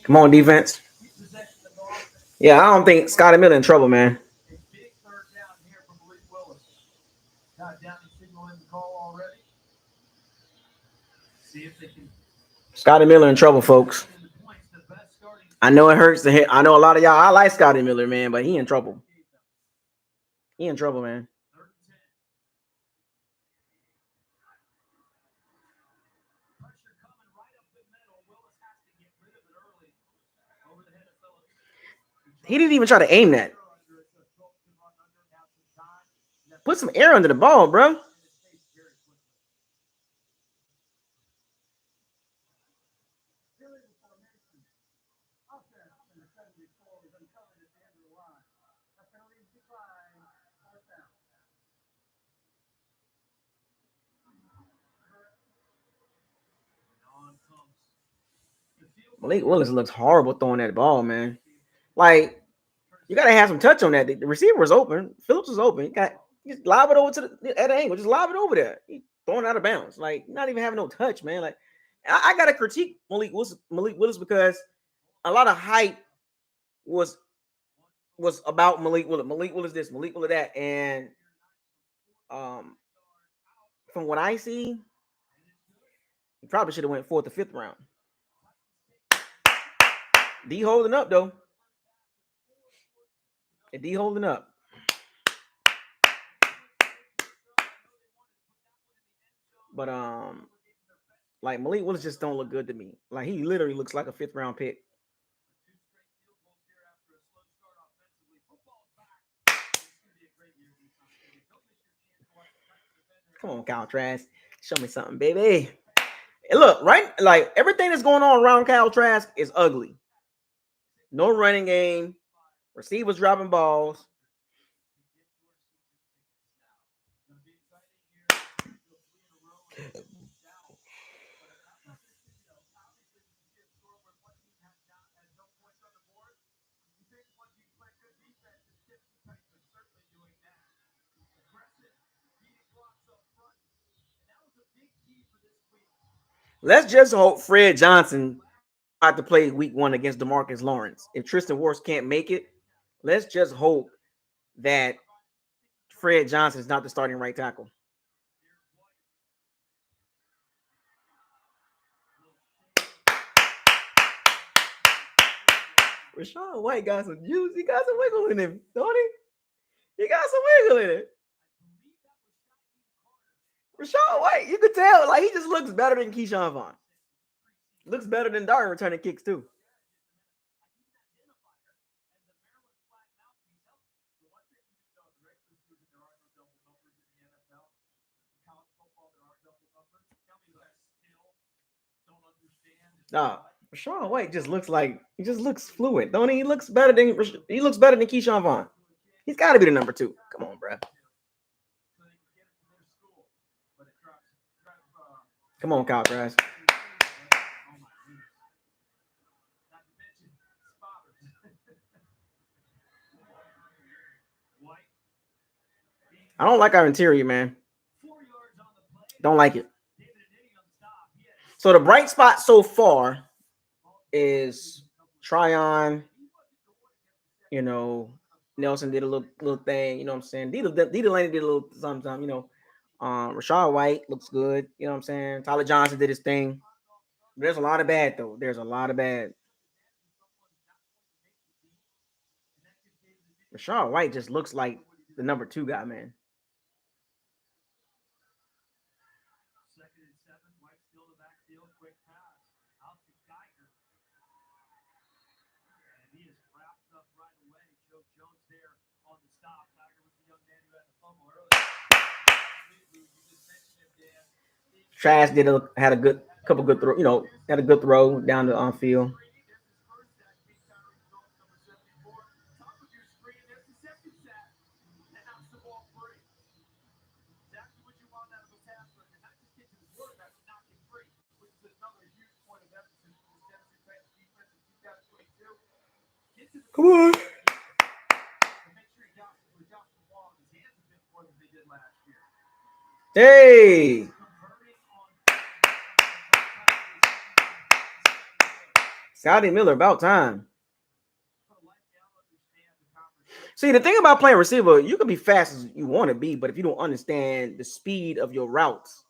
Speaker 1: Come on, defense. Yeah, I don't think Scotty Miller in trouble, man.
Speaker 2: A big 3rd down here from Malik Willis. Got down and signal in the call already. See if they can.
Speaker 1: Scotty Miller in trouble, folks. I know it hurts to hit. I know a lot of y'all. I like Scotty Miller, man, but he in trouble. He in trouble, man. He didn't even try to aim that. Put some air under the ball, bro. Malik Willis looks horrible throwing that ball, man. Like, you gotta have some touch on that. The receiver was open. Phillips was open. Just lob it over to the at an angle. Just lob it over there. He throwing out of bounds. Like, not even having no touch, man. Like, I gotta critique Malik Willis because a lot of hype was about Malik Willis. Malik Willis this, Malik Willis that, and from what I see, he probably should have went 4th or 5th round. D holding up though. D holding up. But like Malik Willis just don't look good to me. Like he literally looks like a 5th round pick. Come on, Kyle Trask. Show me something, baby. And look, right? Like everything that's going on around Kyle Trask is ugly. No running game. Receivers dropping balls. Let's just hope Fred Johnson had to play week 1 against DeMarcus Lawrence. If Tristan Wirfs can't make it, let's just hope that Fred Johnson is not the starting right tackle. Rachaad White got some juice. He got some wiggle in him, don't he? He got some wiggle in it. Rachaad White, you could tell, like he just looks better than Keyshawn Vaughn. Looks better than Darwin returning kicks too. Nah, Rachaad White just looks like he just looks fluid, don't he? He looks better than Keyshawn Vaughn. He's got to be the number 2. Come on, bro. Come on, Kyle Trask. I don't like our interior, man. Don't like it. So the bright spot so far is Tryon. You know, Nelson did a little thing. You know what I'm saying? Dita Laney did a little something. You know, Rashad White looks good. You know what I'm saying? Tyler Johnson did his thing. There's a lot of bad though. There's a lot of bad. Rashad White just looks like the number 2 guy, man. Trash had a good couple good throw. You know, had a good throw down the field. Come on. Hey. Scotty Miller, about time. See, the thing about playing receiver, you can be fast as you want to be, but if you don't understand the speed of your routes,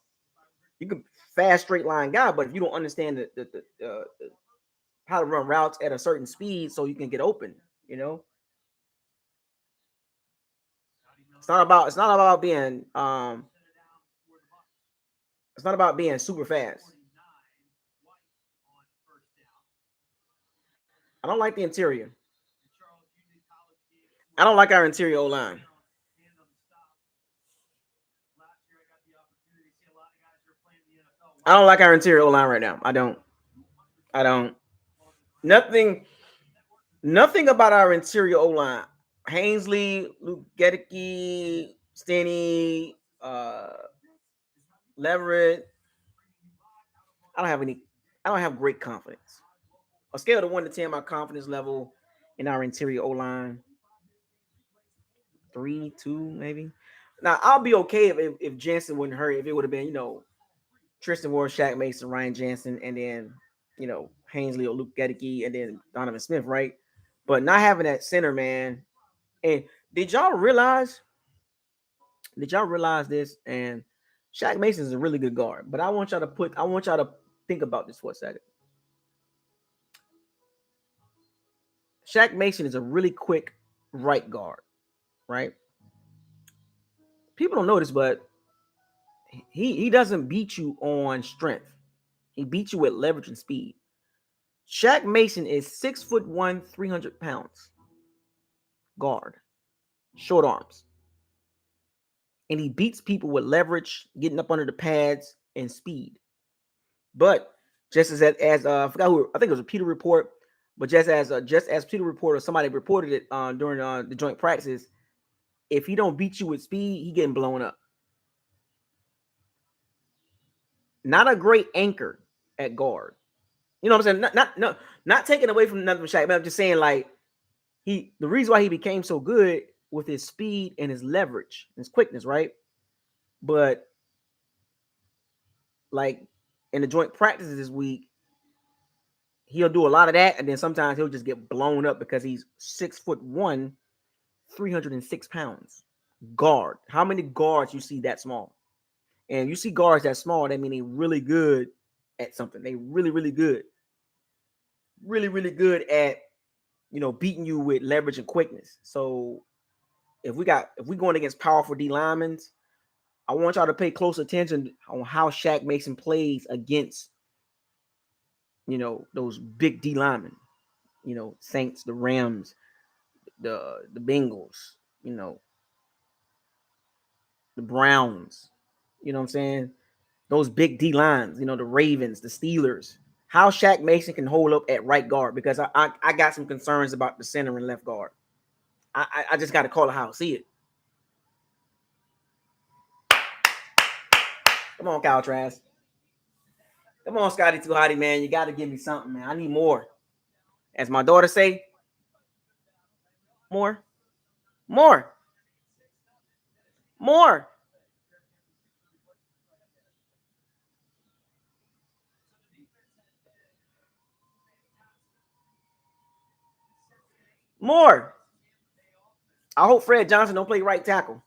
Speaker 1: you can fast straight line guy, but if you don't understand how to run routes at a certain speed so you can get open, you know, it's not about being super fast. I don't like the interior. I don't like our interior O line. I don't like our interior O line right now. I don't. Nothing about our interior O line. Hensley, Luke Gedeke, Stenny, Leverett. I don't have great confidence. A scale of 1 to 10, my confidence level in our interior O line 3, 2, maybe. Now I'll be okay if Jensen wouldn't hurt. If it would have been, you know, Tristian Ward, Shaq Mason, Ryan Jensen, and then, you know, Hensley or Luke Gedeke, and then Donovan Smith, right? But not having that center, man. And did y'all realize this? And Shaq Mason is a really good guard, but I want y'all to think about this for a second. Shaq Mason is a really quick right guard, right? People don't notice, but he doesn't beat you on strength. He beats you with leverage and speed. Shaq Mason is 6'1", 300 pounds. Guard, short arms, and he beats people with leverage, getting up under the pads, and speed. But just as I forgot who, I think it was a Peter report, but just as Peter report or somebody reported it during the joint practices, if he don't beat you with speed, he getting blown up. Not a great anchor at guard. You know what I'm saying? Not taking away from nothing from Shaq, but I'm just saying, like, the reason why he became so good with his speed and his leverage and his quickness, right? But like in the joint practices this week, he'll do a lot of that, and then sometimes he'll just get blown up because he's 6'1", 306 pounds. Guard. How many guards you see that small? And you see guards that small, that mean they really good at something. They really, really good. Really, really good at, you know, beating you with leverage and quickness. So if we going against powerful D linemen, I want y'all to pay close attention on how Shaq Mason plays against, you know, those big D linemen. You know, Saints, the Rams, the Bengals, you know, the Browns. You know what I'm saying? Those big D lines, you know, the Ravens, the Steelers. How Shaq Mason can hold up at right guard, because I got some concerns about the center and left guard. I just got to call it how I see it. Come on, Kyle Trask. Come on, Scotty Too Hotty, man. You got to give me something, man. I need more. As my daughter say, more. More. More. I hope Fred Johnson don't play right tackle.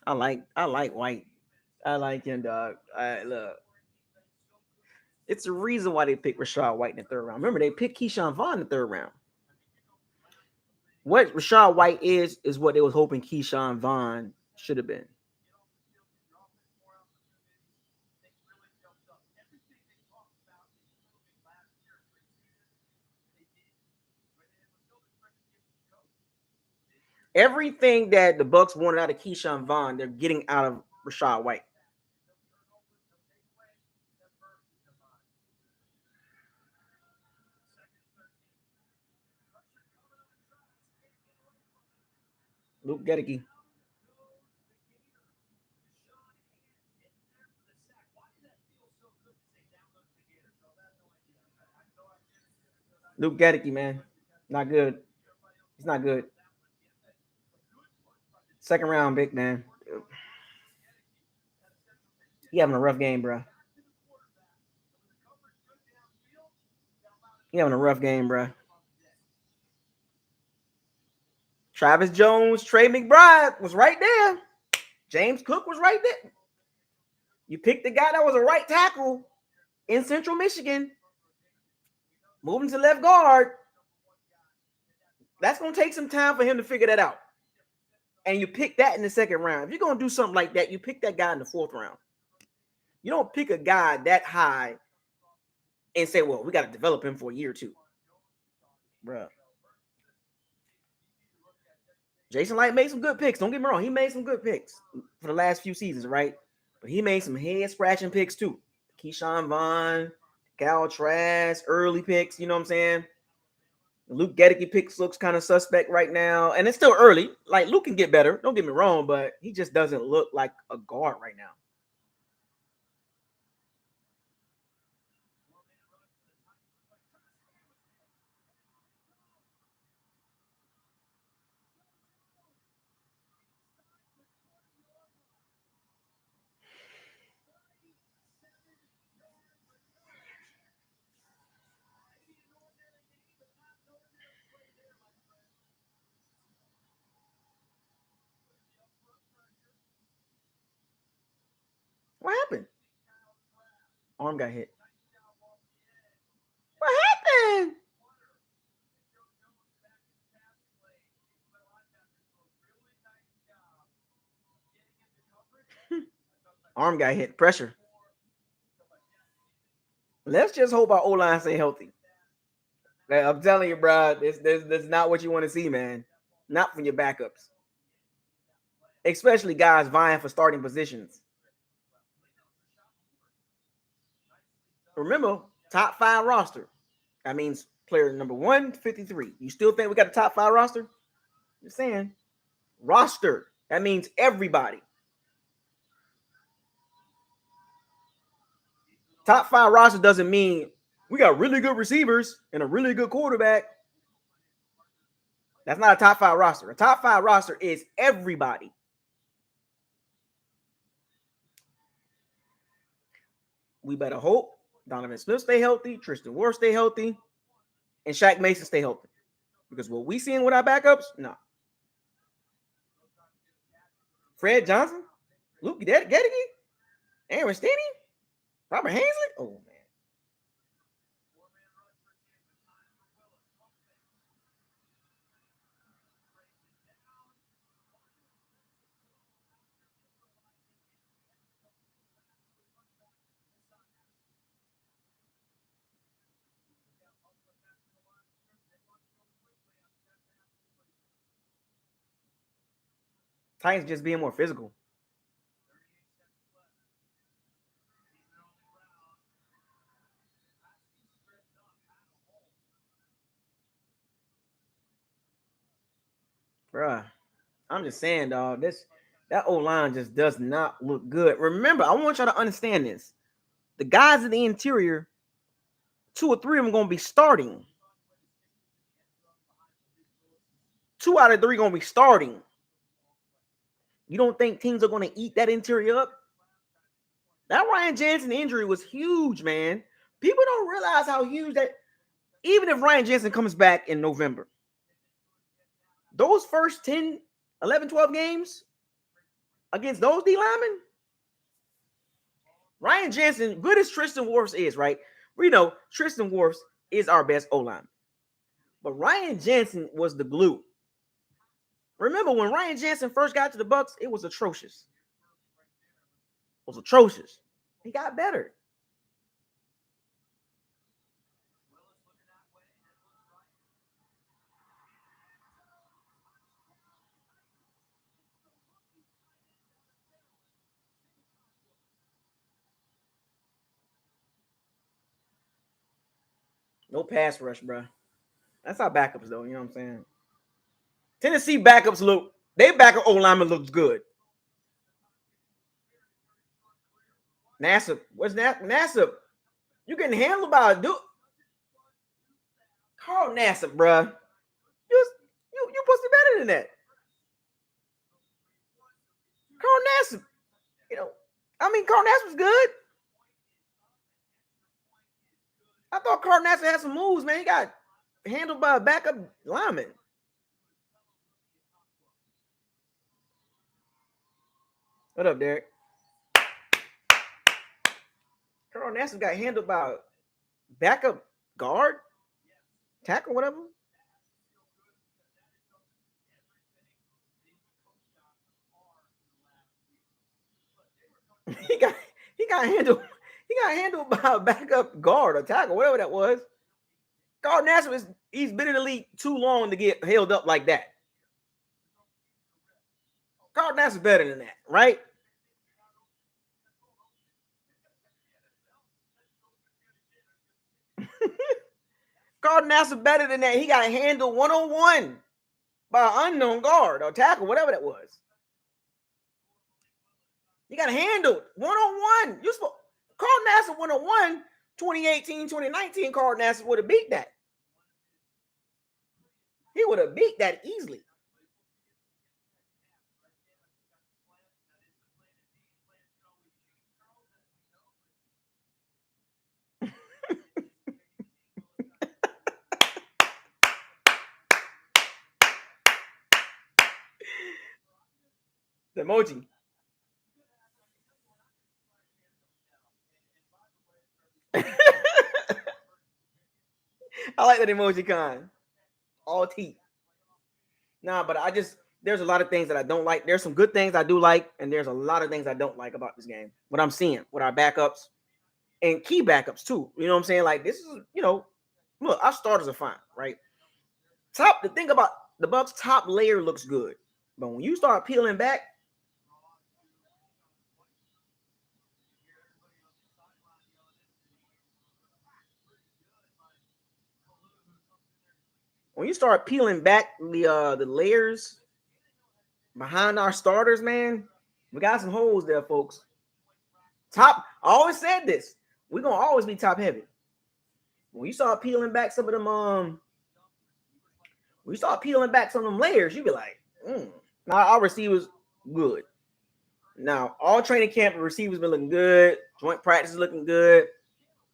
Speaker 1: I like White. I like him, dog. Look, it's the reason why they picked Rashad White in the third round. Remember, they picked Keyshawn Vaughn in the third round. What Rashad White is what they was hoping Keyshawn Vaughn should have been. Everything that the Bucs wanted out of Keyshawn Vaughn, they're getting out of Rashad White. Luke Gedeke. Luke Gedeke, man. Not good. He's not good. Second round, big man. He having a rough game, bro. He having a rough game, bro. Travis Jones, Trey McBride was right there. James Cook was right there. You picked the guy that was a right tackle in Central Michigan, moving to left guard. That's going to take some time for him to figure that out. And you pick that in the second round. If you're going to do something like that, you pick that guy in the fourth round. You don't pick a guy that high and say, well, we got to develop him for a year or two. Bruh. Jason Light made some good picks. Don't get me wrong. He made some good picks for the last few seasons, right? But he made some head-scratching picks, too. Keyshawn Vaughn, Cal Trask, early picks, you know what I'm saying? Luke Gedeke picks looks kind of suspect right now. And it's still early. Like, Luke can get better. Don't get me wrong, but he just doesn't look like a guard right now. What happened? Arm got hit. What happened? Arm got hit. Pressure. Let's just hope our O-line stay healthy. Like, I'm telling you, bro, this not what you want to see, man. Not from your backups. Especially guys vying for starting positions. Remember, top 5 roster. That means player number 153. You still think we got a top 5 roster? Just saying. Roster. That means everybody. Top 5 roster doesn't mean we got really good receivers and a really good quarterback. That's not a top 5 roster. A top 5 roster is everybody. We better hope Donovan Smith stay healthy, Tristian Wirfs stay healthy, and Shaq Mason stay healthy. Because what we seeing with our backups, no. Fred Johnson, Luke Gedeke, Aaron Stinney, Robert Hensley. Oh man. Titans just being more physical. Bruh, I'm just saying, dog. That O line just does not look good. Remember, I want y'all to understand this. The guys in the interior, 2 or 3 of them gonna be starting. 2 out of 3 gonna be starting. You don't think teams are gonna eat that interior up? That Ryan Jensen injury was huge, man. People don't realize how huge that. Even if Ryan Jensen comes back in November, those first 10, 11, 12 games against those D linemen, Ryan Jensen, good as Tristian Wrifs is, right? We know Tristian Wrifs is our best O-line. But Ryan Jensen was the glue. Remember when Ryan Jensen first got to the Bucs, it was atrocious. It was atrocious. He got better. No pass rush, bro. That's our backups, though. You know what I'm saying? Tennessee backups look. They backup O lineman looks good. Nassib, what's that? Nassib, you getting handled by a dude. Carl Nassib, bro. You supposed to be better than that. Carl Nassib, Carl Nassib was good. I thought Carl Nassib had some moves, man. He got handled by a backup lineman. What up, Derek? Carl Nassib got handled by a backup guard, tackle, whatever. He got handled by a backup guard or tackle, whatever that was. Carl Nassib he's been in the league too long to get held up like that. Carl Nassib better than that, right? Carl Nassib better than that. He got handled 1-on-1 by an unknown guard or tackle, whatever that was. He got handled 1-on-1. Carl Nassib 1-on-1, 2018, 2019, Carl Nassib would have beat that. He would have beat that easily. The emoji. I like that emoji con. All teeth. Nah, but there's a lot of things that I don't like. There's some good things I do like, and there's a lot of things I don't like about this game. What I'm seeing with our backups and key backups too. You know what I'm saying? Like this is, look, our starters are fine, right? The thing about the Bucs top layer looks good. But when you start peeling back, the layers behind our starters, man, we got some holes there, folks. I always said this. We're gonna always be top heavy. When you start peeling back some of them, layers, you be like, Now our receivers good. Now all training camp receivers been looking good. Joint practice is looking good.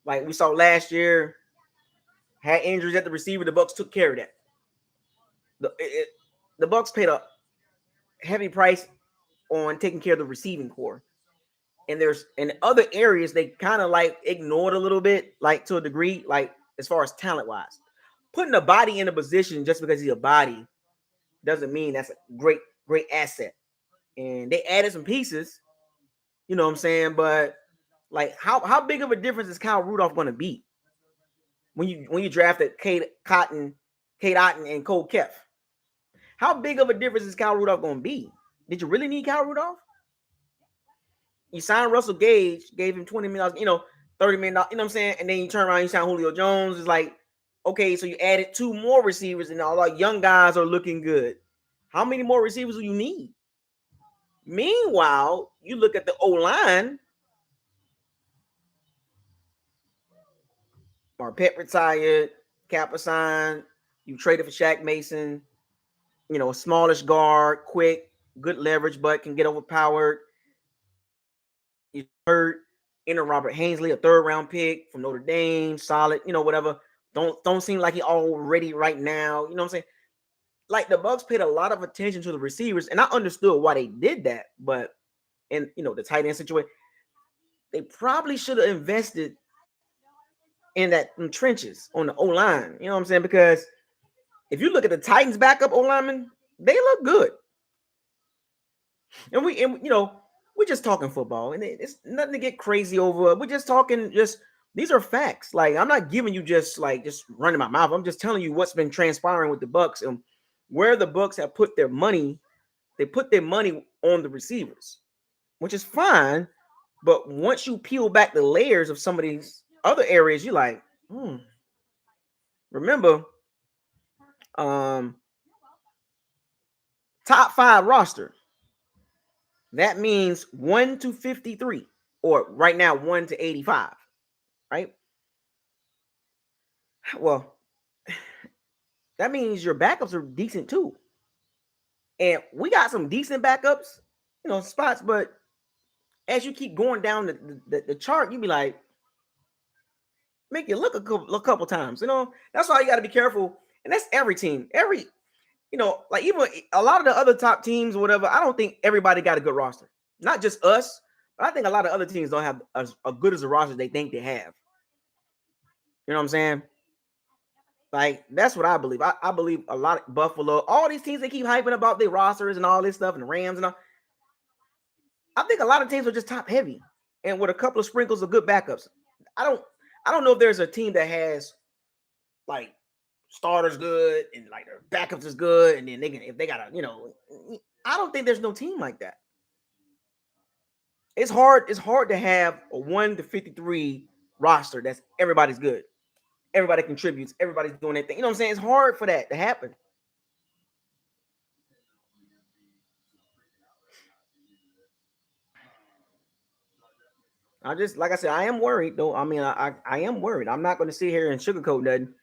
Speaker 1: Like we saw last year, had injuries at the receiver. The Bucs took care of that. The Bucs paid a heavy price on taking care of the receiving core. And there's in other areas they kind of like ignored a little bit, like to a degree, like as far as talent wise. Putting a body in a position just because he's a body doesn't mean that's a great asset. And they added some pieces, you know what I'm saying? But like how big of a difference is Kyle Rudolph going to be when you drafted Kate Otten, and Cole Kef? How big of a difference is Kyle Rudolph going to be? Did you really need Kyle Rudolph? You signed Russell Gage, gave him $20 million, $30 million, you know what I'm saying? And then you turn around, you sign Julio Jones. It's like, okay, so you added 2 more receivers, and all our young guys are looking good. How many more receivers do you need? Meanwhile, you look at the O-line. Marpet retired, Kappa signed. You traded for Shaq Mason, a smallish guard, quick, good leverage, but can get overpowered. You hurt. Enter Robert Hensley, a 3rd-round pick from Notre Dame, solid, whatever. Don't seem like he all ready right now. You know what I'm saying? Like the Bucs paid a lot of attention to the receivers, and I understood why they did that. But in the tight end situation, they probably should have invested in in trenches on the O line. You know what I'm saying? Because if you look at the Titans' backup O linemen, they look good. And we're just talking football, and it's nothing to get crazy over. We're just talking. These are facts. Like, I'm not giving you just running my mouth. I'm just telling you what's been transpiring with the Bucs and where the Bucs have put their money. They put their money on the receivers, which is fine. But once you peel back the layers of some of these other areas, you're like, remember, top 5 roster. That means 1 to 53, or right now 1 to 85, right? Well, that means your backups are decent too. And we got some decent backups, spots, but as you keep going down the chart, you be like, make you look a couple times. That's why you got to be careful. And that's every team. Like even a lot of the other top teams or whatever, I don't think everybody got a good roster. Not just us, but I think a lot of other teams don't have as good as a roster they think they have. You know what I'm saying? Like, that's what I believe. I believe a lot of Buffalo, all these teams they keep hyping about their rosters and all this stuff, and the Rams and all. I think a lot of teams are just top heavy and with a couple of sprinkles of good backups. I don't know if there's a team that has like starters good and like their backups is good, and then they can, if they got I don't think there's no team like that. It's hard to have a 1 to 53 roster that's everybody's good. Everybody contributes, everybody's doing their thing. You know what I'm saying? It's hard for that to happen. Like I said, I am worried though. I mean, I am worried. I'm not going to sit here and sugarcoat nothing.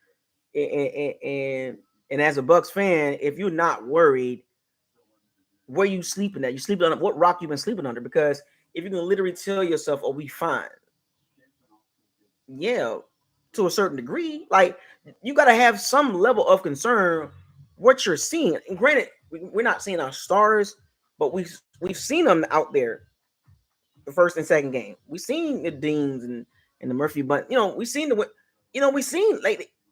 Speaker 1: And as a Bucs fan, if you're not worried, where you sleeping at? You sleeping on what rock you been sleeping under? Because if you can literally tell yourself, "Oh, we fine," yeah, to a certain degree, like you got to have some level of concern what you're seeing. And granted, we're not seeing our stars, but we've seen them out there the first and second game. We've seen the Deans and the Murphy, but we've seen we've seen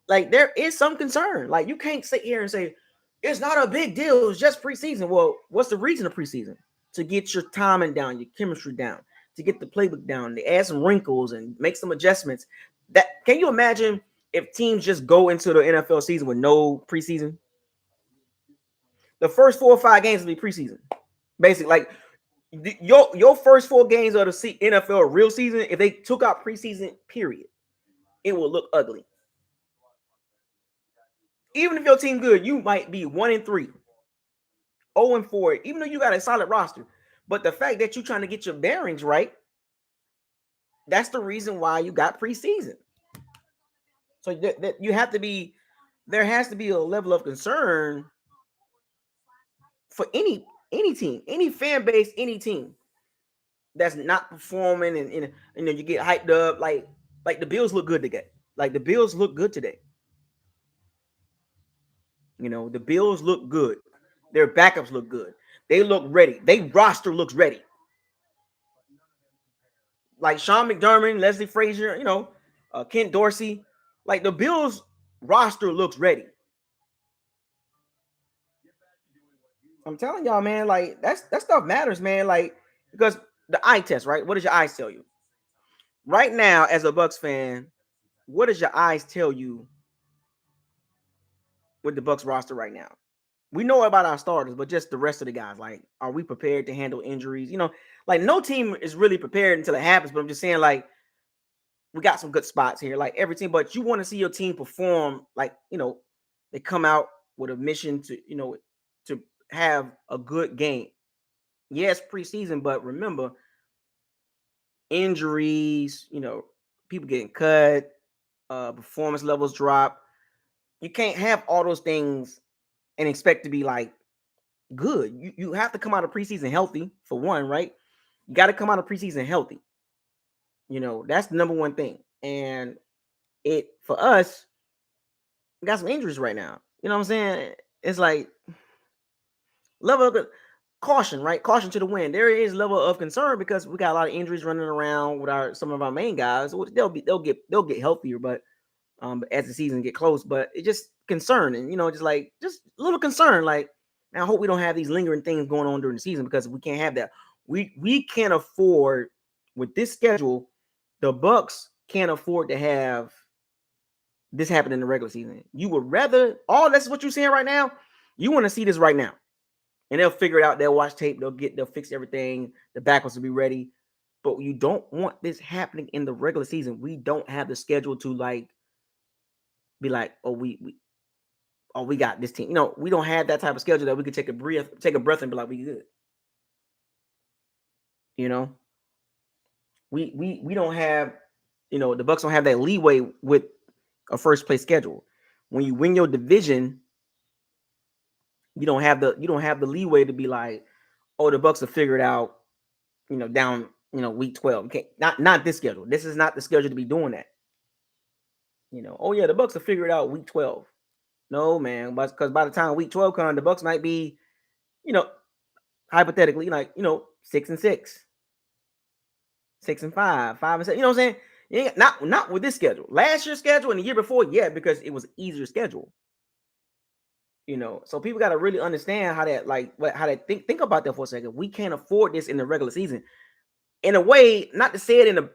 Speaker 1: like there is some concern. Like, you can't sit here and say it's not a big deal. It's just preseason. Well, what's the reason of preseason? To get your timing down, your chemistry down, to get the playbook down, to add some wrinkles and make some adjustments. That, can you imagine if teams just go into the NFL season with no preseason? The first 4 or 5 games will be preseason, basically. Like, your first 4 games of the NFL real season, if they took out preseason, period, it will look ugly. Even if your team good, you might be 1-3, 0-4, even though you got a solid roster. But the fact that you're trying to get your bearings right, that's the reason why you got preseason. So that you have to be, there has to be a level of concern for any team, any fan base, any team that's not performing, and then you get hyped up. Like the Bills look good today. Like the Bills look good today. The Bills look good. Their backups look good. They look ready. They roster looks ready. Like Sean McDermott, Leslie Frazier, Kent Dorsey. Like the Bills roster looks ready. I'm telling y'all, man. Like that stuff matters, man. Like, because the eye test, right? What does your eyes tell you? Right now, as a Bucs fan, what does your eyes tell you with the Bucs roster right now? we know about our starters, but just the rest of the guys. Like, are we prepared to handle injuries? Like no team is really prepared until it happens. But I'm just saying, like, we got some good spots here, like every team. But you want to see your team perform, like they come out with a mission to to have a good game. Yes, preseason, but remember injuries. People getting cut, performance levels drop. You can't have all those things and expect to be like good. You have to come out of preseason healthy for one, right? You got to come out of preseason healthy. That's the number one thing. And it for us, we got some injuries right now. You know what I'm saying? It's like level of caution, right? Caution to the wind. There is level of concern because we got a lot of injuries running around with some of our main guys. They'll get healthier, but as the season get close. But it's just concern, and just a little concern. Like, man, I hope we don't have these lingering things going on during the season because we can't have that. We can't afford with this schedule. The Bucs can't afford to have this happen in the regular season. You would rather that's what you're saying right now. You want to see this right now, and they'll figure it out. They'll watch tape. They'll fix everything. The backwards will be ready. But you don't want this happening in the regular season. We don't have the schedule to be like, oh, we got this team. We don't have that type of schedule that we could take a breath and be like, we good. You know, we don't have, the Bucs don't have that leeway with a first place schedule. When you win your division, you don't have the leeway to be like, oh, the Bucs have figured out, down, week 12. Okay, not this schedule. This is not the schedule to be doing that. Oh yeah, the Bucs have figured out week 12. No, man, but because by the time week 12 comes, the Bucs might be, you know, hypothetically, like 6-6, 6-5, 5-7. You know what I'm saying? Yeah, not with this schedule. Last year's schedule and the year before, yeah, because it was an easier schedule. So people got to really understand how that, how they think about that for a second. We can't afford this in the regular season. In a way, not to say it in a,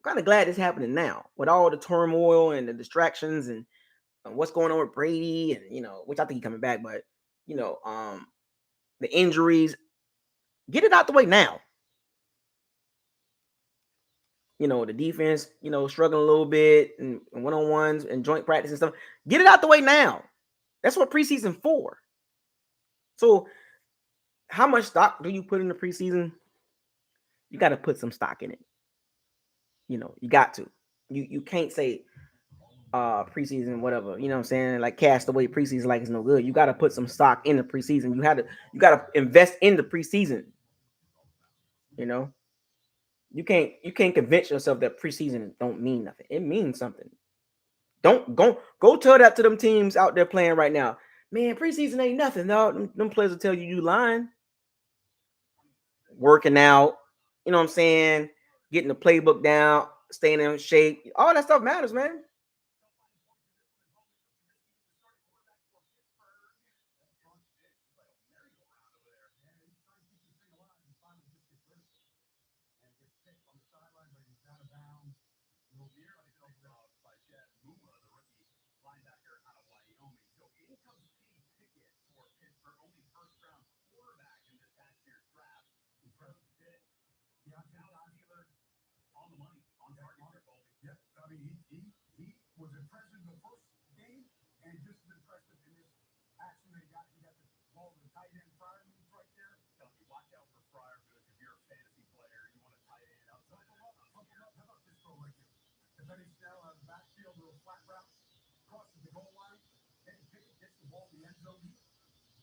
Speaker 1: kind of glad it's happening now with all the turmoil and the distractions and what's going on with Brady and which I think he's coming back, but the injuries, get it out the way now. The defense, struggling a little bit and one-on-ones and joint practice and stuff. Get it out the way now. That's what preseason for. So how much stock do you put in the preseason? You got to put some stock in it. You got to. You can't say preseason, whatever. You know what I'm saying? Like cast away preseason like it's no good. You got to put some stock in the preseason. You got to invest in the preseason. You can't convince yourself that preseason don't mean nothing. It means something. Don't go tell that to them teams out there playing right now. Man, preseason ain't nothing. No, them players will tell you lying. Working out, you know what I'm saying? Getting the playbook down, staying in shape. All that stuff matters, man.
Speaker 2: Was impressive in the first game and just as impressive in this action that he got. He got the ball to the tight end. Fryer moves right there. Tell me, watch out for Fryer because if you're a fantasy player, you want a tight end outside. How about this throw right here? And then he's now on the backfield, little flat route, crosses the goal line, and Pickett gets the ball in the end zone.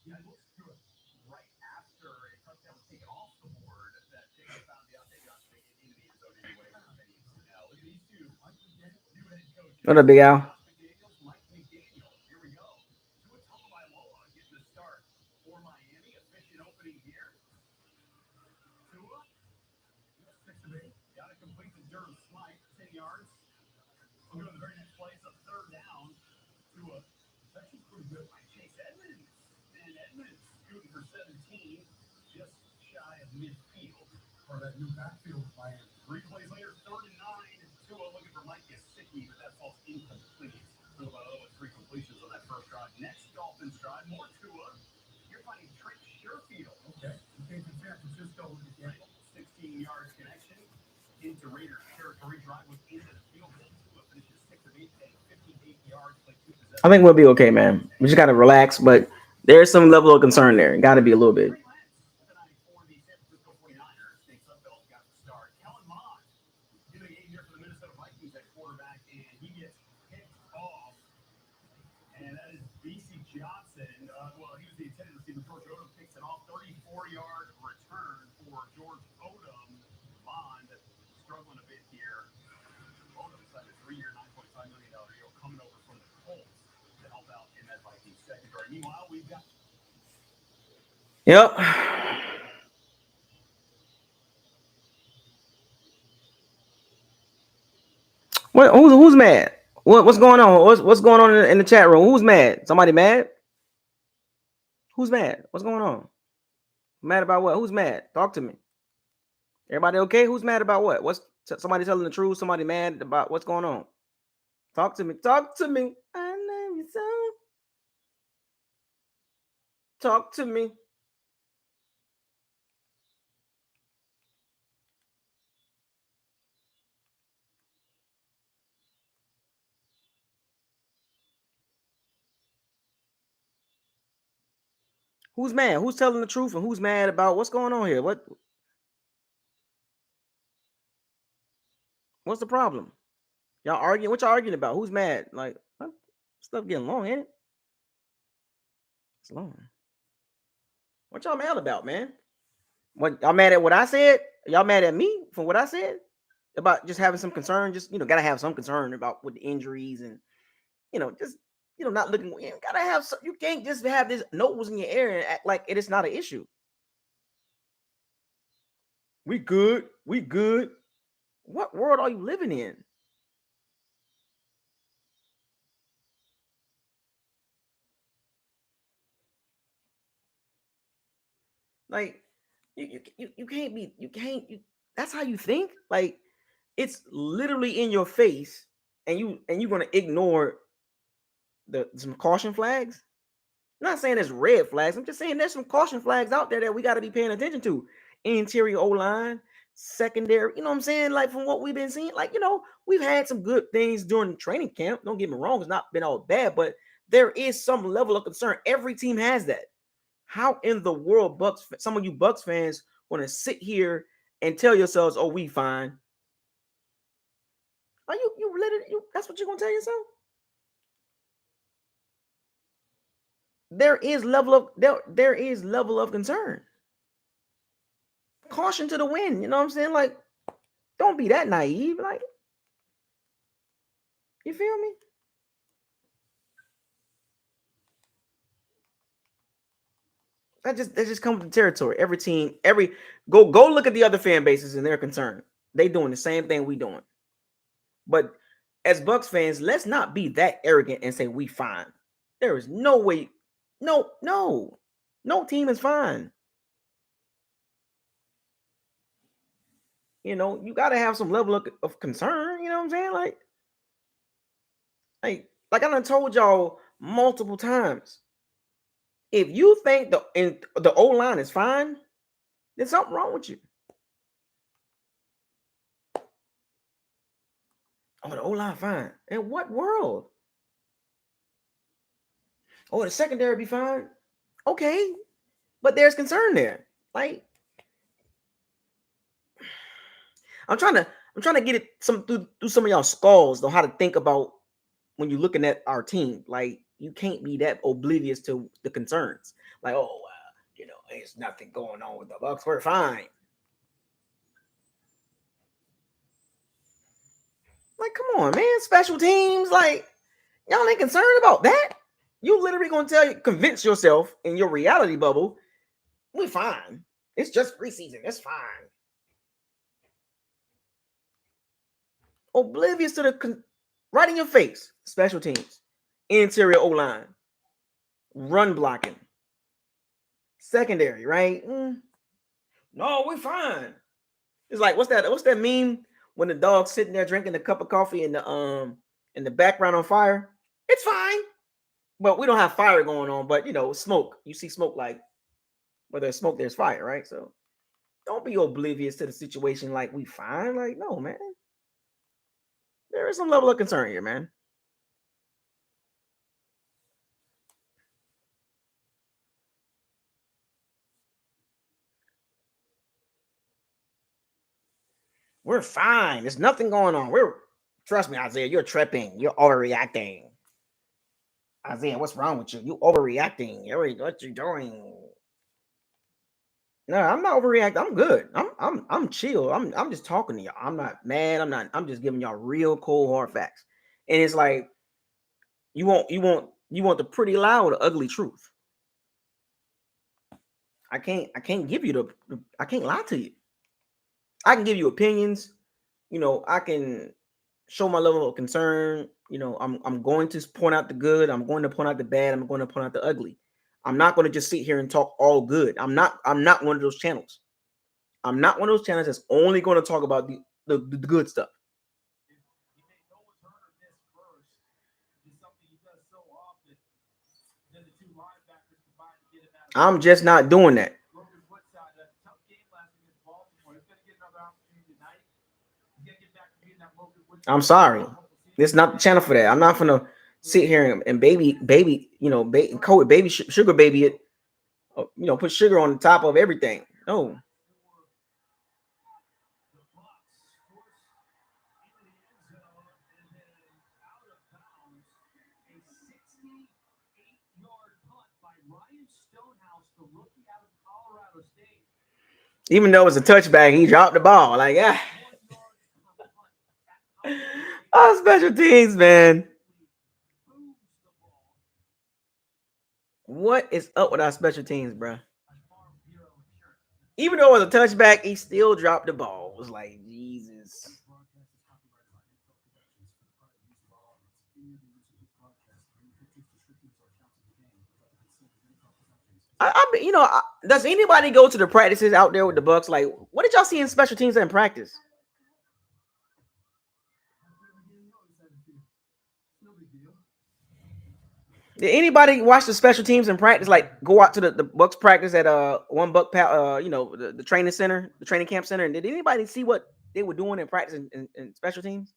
Speaker 2: He looks good. Right after a touchdown was taken off the board, that Pickett found the outside got to make it into the end zone anyway. Now, look at these two.
Speaker 1: What up, Big Al?
Speaker 2: Got to complete the Durham slide, 10 yards. We'll go to the very next play. It's a third down to it's actually pretty good by Chase Edmonds. And Edmonds shooting for 17, just shy of midfield. For that new backfield plan. 3 plays later, 3rd and 9. Tua looking for Mike Gesicki, but that falls incomplete. Tua with 3 completions on that first drive. Next Dolphins drive, more Tua.
Speaker 1: I think we'll be okay, man. We just gotta relax, but there's some level of concern there. Got to be a little bit.
Speaker 2: Well, he was the intended receiver. George Odom picks it off. 34-yard return for George Odom. Bond struggling a bit here. Odom signed a 3-year, $9.5 million deal coming over from the Colts to help out in that Vikings secondary. Meanwhile, we've got.
Speaker 1: Yep. Who's mad? What's going on? What's going on in the chat room? Who's mad? Somebody mad? Who's mad? What's going on? Mad about what? Who's mad? Talk to me. Everybody okay? Who's mad about what? What's somebody telling the truth? Somebody mad about what's going on? Talk to me. Talk to me. I love you so. Talk to me. Who's mad? Who's telling the truth and who's mad about what's going on here? What's the problem? Y'all arguing? What y'all arguing about? Who's mad? Like, huh? Stuff getting long, ain't it? It's long. What y'all mad about, man? What y'all mad at what I said? Y'all mad at me for what I said? About just having some concern, just gotta have some concern about with the injuries and just not looking. You gotta have some, you can't just have this nose in your ear and act like it is not an issue. We good. We good. What world are you living in? Like you can't be that's how you think. Like it's literally in your face, and you're gonna ignore some caution flags. I'm not saying there's red flags. I'm just saying there's some caution flags out there that we got to be paying attention to. Interior O line, secondary. You know what I'm saying? Like from what we've been seeing, like we've had some good things during training camp. Don't get me wrong; it's not been all bad, but there is some level of concern. Every team has that. How in the world, some of you Bucs fans want to sit here and tell yourselves, "Oh, we fine"? Are you literally? That's what you're gonna tell yourself? There is level of concern. Caution to the wind. You know what I'm saying? Like, don't be that naive. Like, you feel me? That just comes with the territory. Every team, go look at the other fan bases and they're concerned. They doing the same thing we doing. But as Bucs fans, let's not be that arrogant and say we fine. There is no way. No team is fine. You got to have some level of concern. You know what I'm saying? Like I done told y'all multiple times. If you think the O line is fine, there's something wrong with you. Oh, the O line fine. In what world? Oh, the secondary be fine. Okay, but there's concern there. Like, I'm trying to get it through some of y'all skulls on how to think about when you're looking at our team. Like, you can't be that oblivious to the concerns. Like, oh, there's nothing going on with the Bucs. We're fine. Like, come on, man. Special teams, like, y'all ain't concerned about that. You literally gonna convince yourself in your reality bubble, we're fine. It's just preseason. It's fine. Oblivious to right in your face. Special teams, interior O line, run blocking, secondary, right? No, we're fine. It's like what's that meme when the dog's sitting there drinking a cup of coffee and the background on fire? It's fine, but we don't have fire going on. But smoke. You see smoke, like where there's smoke, there's fire, right? So don't be oblivious to the situation. Like we fine. Like no, man. There is some level of concern here, man. We're fine. There's nothing going on. Trust me, Isaiah, you're tripping. You're overreacting. Isaiah, what's wrong with you? You overreacting. What you doing? No, I'm not overreacting. I'm good. I'm chill. I'm just talking to y'all. I'm not mad. I'm just giving y'all real cold hard facts. And it's like you want the pretty loud or ugly truth. I can't give you I can't lie to you. I can give you opinions. I can show my level of concern. I'm going to point out the good. I'm going to point out the bad. I'm going to point out the ugly. I'm not going to just sit here and talk all good. I'm not one of those channels. I'm not one of those channels that's only going to talk about the good stuff.
Speaker 2: He may know what's hurt or miss first, which is something he does so often. Then the two linebackers combine to get him out of
Speaker 1: I'm just not doing that.
Speaker 2: Broken foot side. A tough game last week against Baltimore. He's going to get another opportunity tonight. He's going to get back to being that broken foot side.
Speaker 1: I'm sorry. This is not the channel for that. I'm not gonna sit here and baby, sugar baby it. Put sugar on the top of everything. No.
Speaker 2: The Bucs force into the end zone and then out of bounds. A 68-yard punt by Ryan Stonehouse, the rookie out of Colorado State.
Speaker 1: Even though it was a touchback, he dropped the ball. Like, ah. Oh, special teams, man. What is up with our special teams, bro? Even though it was a touchback, he still dropped the ball. It was like, Jesus. Does anybody go to the practices out there with the Bucs? Like, what did y'all see in special teams in practice? Did anybody watch the special teams in practice? Like, go out to the Bucs practice at one Buck, the training center, the training camp center. And did anybody see what they were doing in practice in special teams?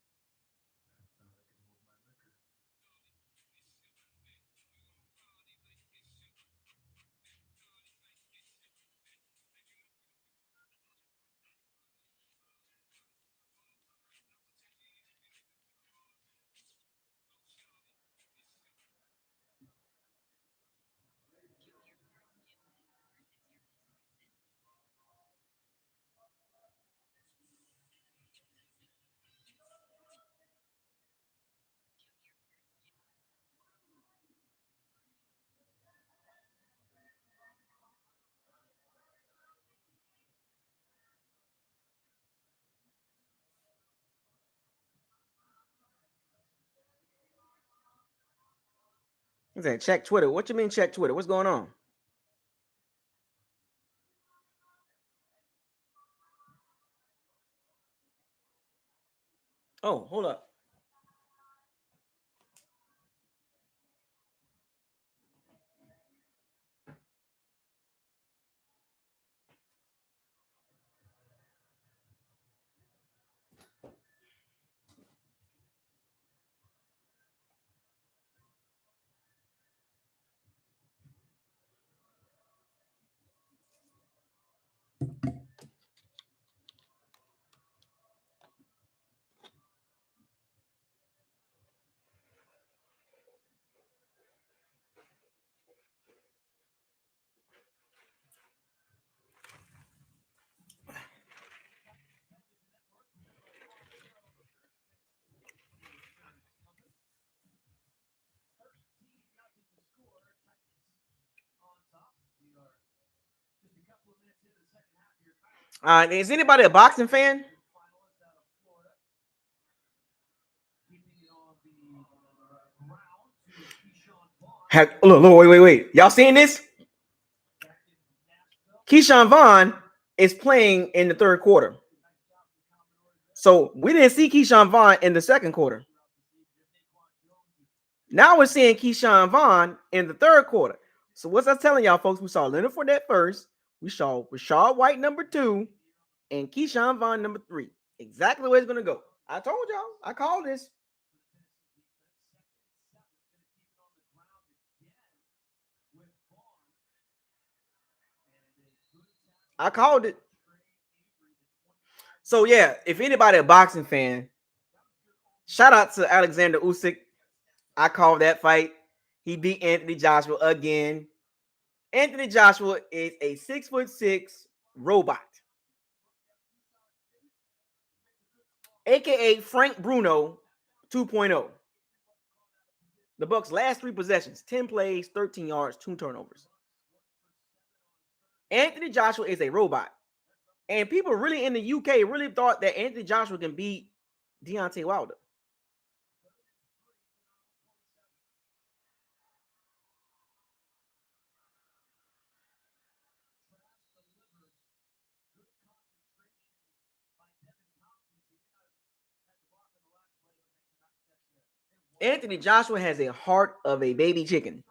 Speaker 1: He said, check Twitter. What you mean check Twitter? What's going on? Oh, hold up. Is anybody a boxing fan? Look, wait. Y'all seeing this? Keyshawn Vaughn is playing in the third quarter. So we didn't see Keyshawn Vaughn in the second quarter. Now we're seeing Keyshawn Vaughn in the third quarter. So what's I telling y'all, folks? We saw Leonard Fournette first. We saw Rashad White number 2 and Keyshawn Vaughn number 3. Exactly where it's going to go. I told y'all. I called this. I called it. So yeah, if anybody a boxing fan, shout out to Alexander Usyk. I called that fight. He beat Anthony Joshua again. Anthony Joshua is a 6'6" robot, aka Frank Bruno 2.0. The Bucs' last 3 possessions: 10 plays, 13 yards, 2 turnovers. Anthony Joshua is a robot. And people really in the UK really thought that Anthony Joshua can beat Deontay Wilder. Anthony Joshua has a heart of a baby chicken.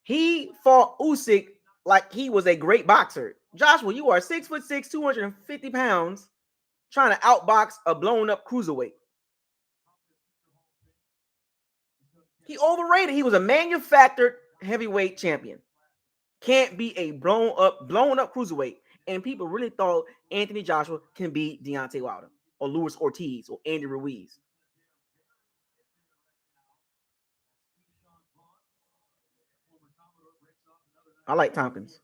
Speaker 1: He fought Usyk like he was a great boxer. Joshua, you are 6'6", 250 pounds, trying to outbox a blown up cruiserweight. He overrated. He was a manufactured heavyweight champion. Can't be a blown up cruiserweight. And people really thought Anthony Joshua can beat Deontay Wilder or Luis Ortiz or Andy Ruiz. I like Tompkins.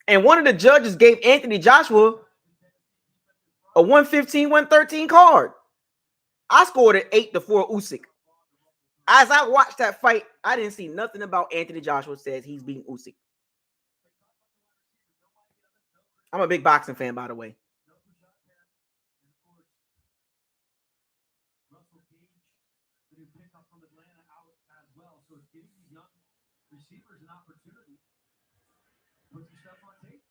Speaker 1: And one of the judges gave Anthony Joshua a 115, 113 card. I scored it 8-4 Usyk. As I watched that fight, I didn't see nothing about Anthony Joshua says he's beating Usyk. I'm a big boxing fan, by the way.
Speaker 2: Receivers an opportunity. Put some stuff on tape.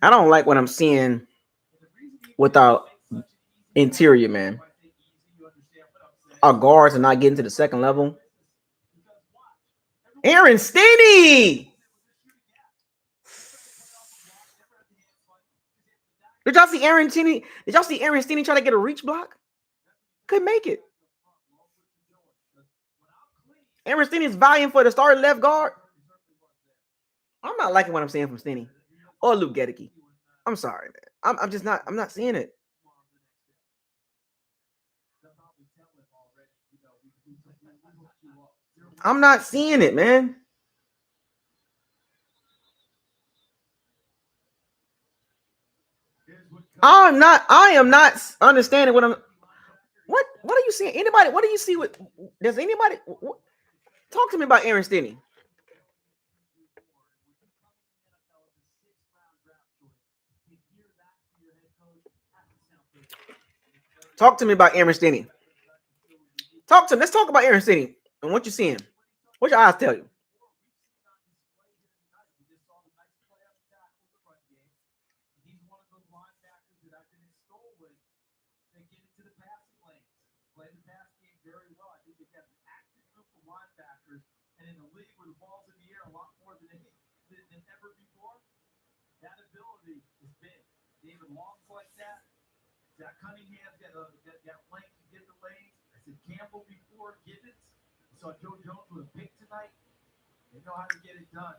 Speaker 1: I don't like what I'm seeing without interior, man. Our guards are not getting to the second level. Aaron Stinney! Did y'all see Aaron Stinney? Did y'all see Aaron Stinney try to get a reach block? Couldn't make it. Aaron Stinney's vying for the starting left guard. I'm not liking what I'm seeing from Stinney or Luke Gedeke. I'm sorry, man. I'm just not. I'm not seeing it. I'm not seeing it, man. I am not understanding what I'm. What are you seeing? Anybody? What do you see? Does anybody talk to me about Aaron Stinney? Talk to me about Aaron Stinney. Let's talk about Aaron Stinney and what you seeing. What your eyes tell you?
Speaker 2: And in the league where the ball's in the air a lot more than ever before, that ability is big. David Long's like that. Zach Cunningham's got length to get the lanes. I said Campbell before, Gibbons. I saw Joe Jones with a pick tonight. They know how to get it done.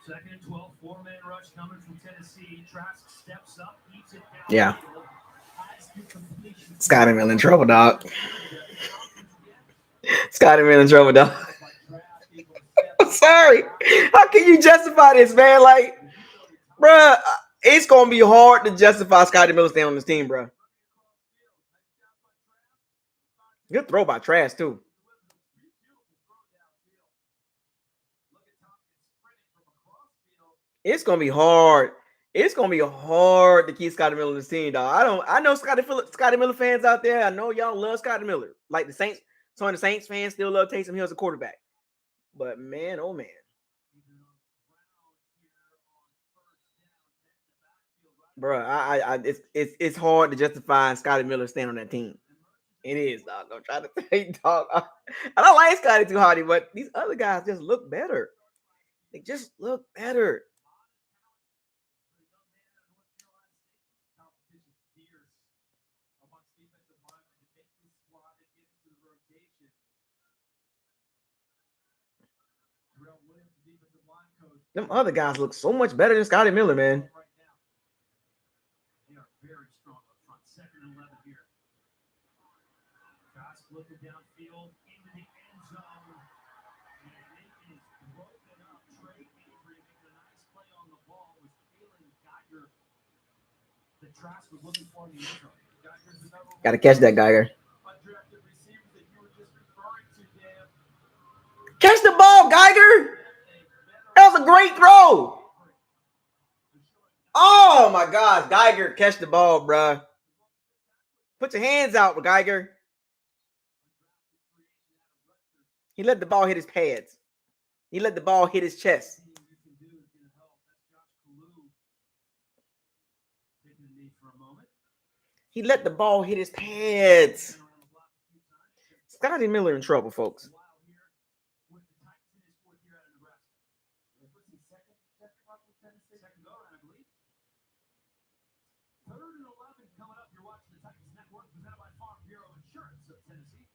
Speaker 2: Second and 12, 4-man rush coming from Tennessee. Trask steps up, eats it down.
Speaker 1: Yeah. Scotty Miller in trouble, dog. Scotty Miller in trouble, dog. I'm sorry. How can you justify this, man? Like, bruh, it's gonna be hard to justify Scotty Miller staying on this team, bruh. Good throw by Trask, too. It's gonna be hard. It's gonna be hard to keep Scotty Miller on this team, dog. I know Scotty Miller fans out there. I know y'all love Scotty Miller. Like the Saints, some of the Saints fans still love Taysom Hill as a quarterback. But man, oh man. Bro, it's hard to justify Scotty Miller staying on that team. It is, dog. I'm trying to think, dog. I don't like Scotty too hardy, but these other guys just look better. They just look better.
Speaker 2: Competition fierce amongst defensive linemen to take this squad and get into the rotation. Terrell Williams, the defensive line coach.
Speaker 1: Them other guys look so much better than Scotty Miller, man.
Speaker 2: Right now, they are very strong up front. 2nd and 11 here. Josh looking downfield into the end zone. And it is broken up. Trey Avery making a nice play on the ball. Was Kalen Geiger. The Trask was looking for in the end zone. Geiger's the number
Speaker 1: Got to catch that, Geiger.
Speaker 2: undrafted receiver that you were just referring to, Dan.
Speaker 1: Catch the ball, Geiger. That was a great throw. Oh, my God. Geiger, catch the ball, bruh. Put your hands out, Geiger. He let the ball hit his pads. He let the ball hit his chest. He let the ball hit his pads. Scotty Miller in trouble, folks.
Speaker 2: Third and 11 coming up. You're watching the Titans Network presented by Farm Bureau Insurance of Tennessee.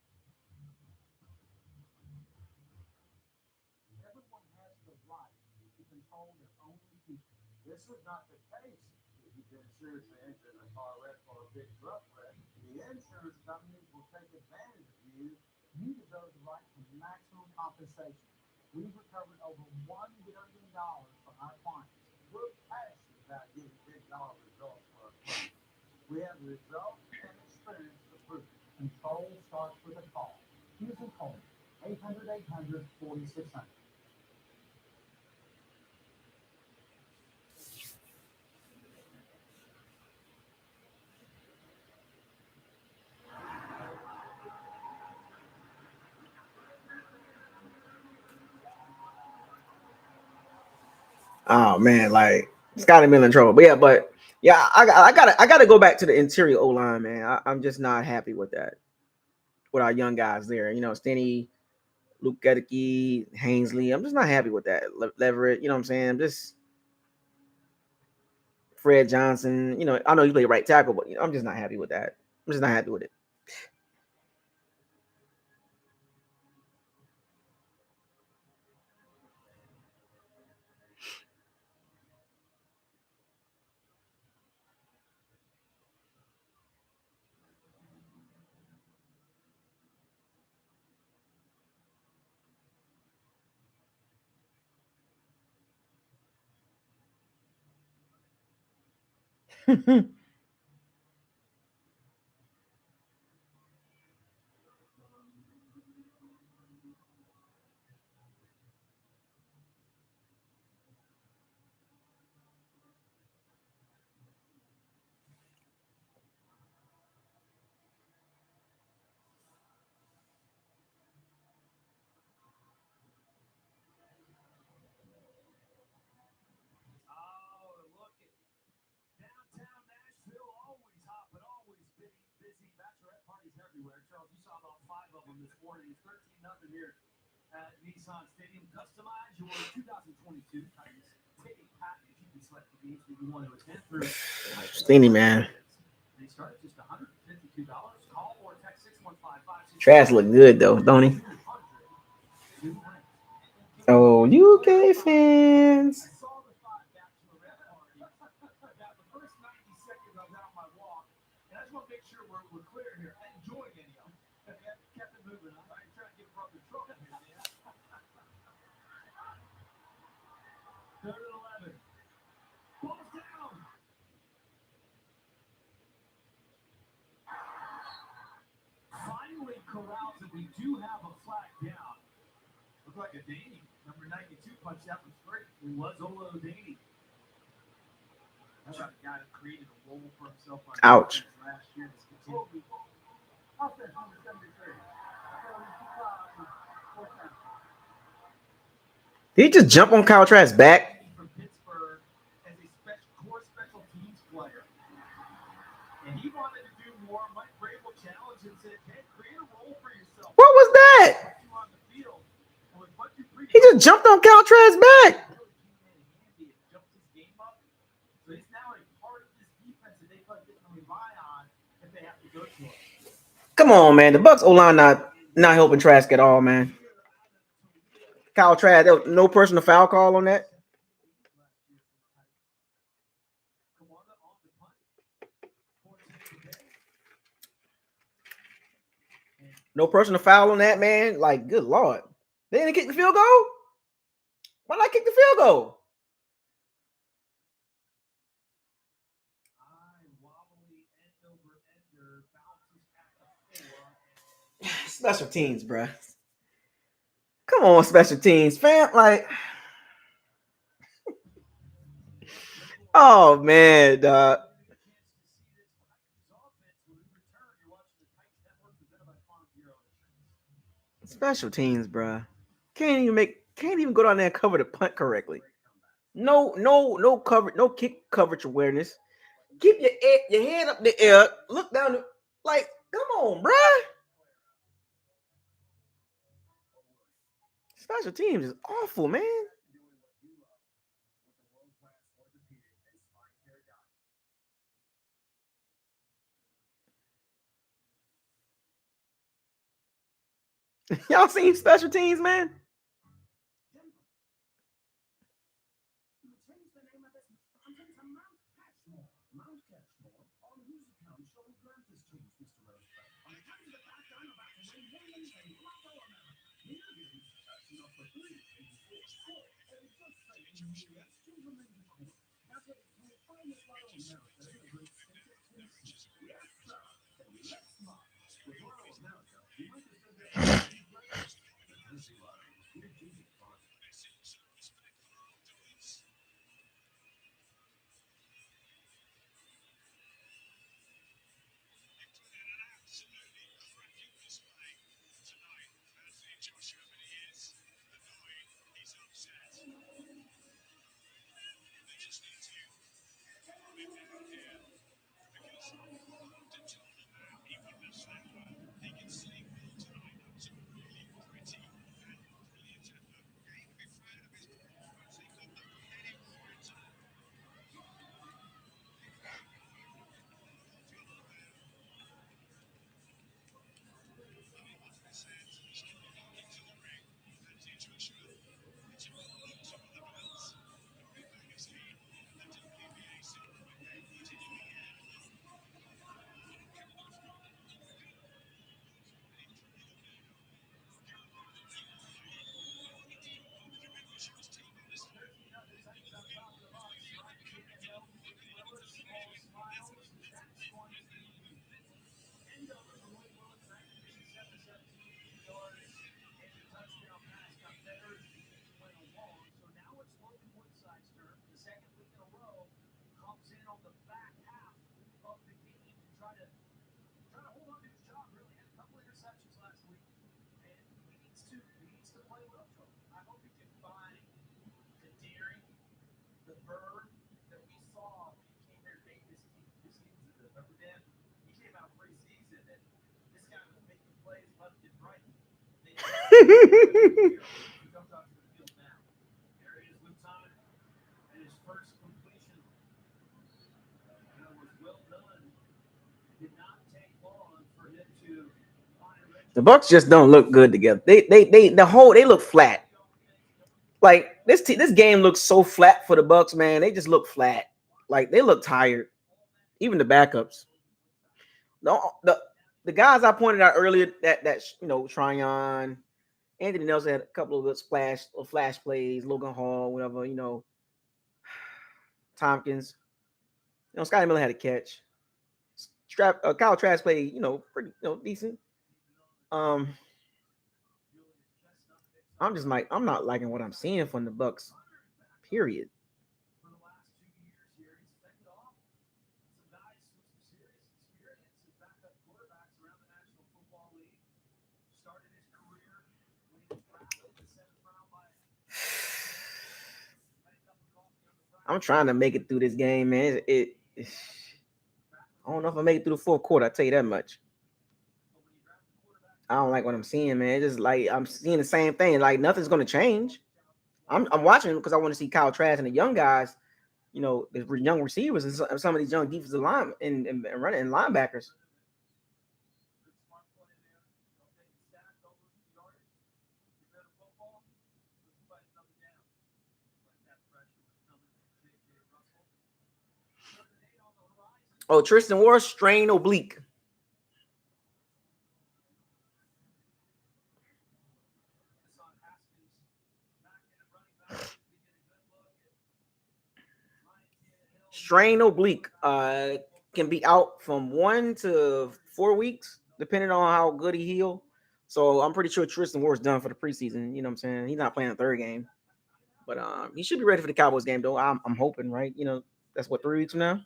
Speaker 2: Everyone has the right to control their own future. This is not the case if you've been seriously injured in a car wreck or a big truck wreck. The insurance companies will take advantage of you. You deserve the right to maximum compensation. We've recovered over $1 billion from our clients. We're passionate about giving big dollar results for our clients. We have the results and experience to prove it. Control starts with a call. Hughes and Coleman, 800-800-4600.
Speaker 1: Oh man, like Scotty Miller in trouble. But yeah, I gotta go back to the interior O line, man. I'm just not happy with that. With our young guys there, Stenny, Luke Gedeke, Hensley. I'm just not happy with that. Leverett, you know what I'm saying? I'm just Fred Johnson. I know you play right tackle, but I'm just not happy with that. I'm just not happy with it.
Speaker 2: Downtown Nashville, always hopping, always busy. Bachelorette parties everywhere. Charles, you saw about 5 of them this morning. It's 13-0 here at Nissan Stadium. Customize your 2022 Titans ticket package. You can select the games that you want to attend through.
Speaker 1: Stenny, man.
Speaker 2: They start at just $152. Call or text 615-566.
Speaker 1: Trash look good though, don't he? Oh, UK fans.
Speaker 2: Make sure we're clear here. I enjoyed any of them. Kept it moving. I'm trying to get from the truck here, man. Third and 11. Ball's down. Finally corrals it. We do have a flag down. Looked like a Daney. Number 92 punched out from straight. It was Olo Daney. That's a guy that created a role for himself on
Speaker 1: Ouch.
Speaker 2: Last year.
Speaker 1: Did he just jump on Kyle Trask back?
Speaker 2: From Pittsburgh as a special teams player. And he wanted to do more. Mike Vrabel challenged and said, hey,
Speaker 1: that? He just jumped on Caltra's back. Come on, man. The Bucs O-line not helping Trask at all, man. Caltra's, there was no personal foul call on that. No personal foul on that, man. Like, good Lord. They didn't kick the field goal? Why not kick the field goal? Special teams, bruh. Come on, special teams, fam. Like, oh, man, dog. Special teams, bruh. Can't even go down there and cover the punt correctly. No coverage, no kick coverage awareness. Keep your head up the air. Look down. Like, come on, bruh. Special teams is awful, man. Y'all seen special teams, man? The Bucs just don't look good together. They look flat. Like this game looks so flat for the Bucs, man. They just look flat. Like they look tired. Even the backups. The guys I pointed out earlier that Tryon, Anthony Nelson had a couple of good flash plays, Logan Hall, whatever, Tompkins. Scotty Miller had a catch. Kyle Trask played, pretty, decent. I'm not liking what I'm seeing from the Bucs. Period. I'm trying to make it through this game, man. I don't know if I make it through the fourth quarter. I tell you that much. I don't like what I'm seeing, man. It's just like I'm seeing the same thing. Like nothing's gonna change. I'm watching because I want to see Kyle Trask and the young guys, the young receivers and some of these young defensive line and running and linebackers. Oh, Tristan Wirfs strain oblique. Strain oblique can be out from 1 to 4 weeks, depending on how good he heal. So I'm pretty sure Tristan Wirfs done for the preseason. You know what I'm saying? He's not playing the third game, but he should be ready for the Cowboys game though. I'm hoping, right? That's what 3 weeks from now.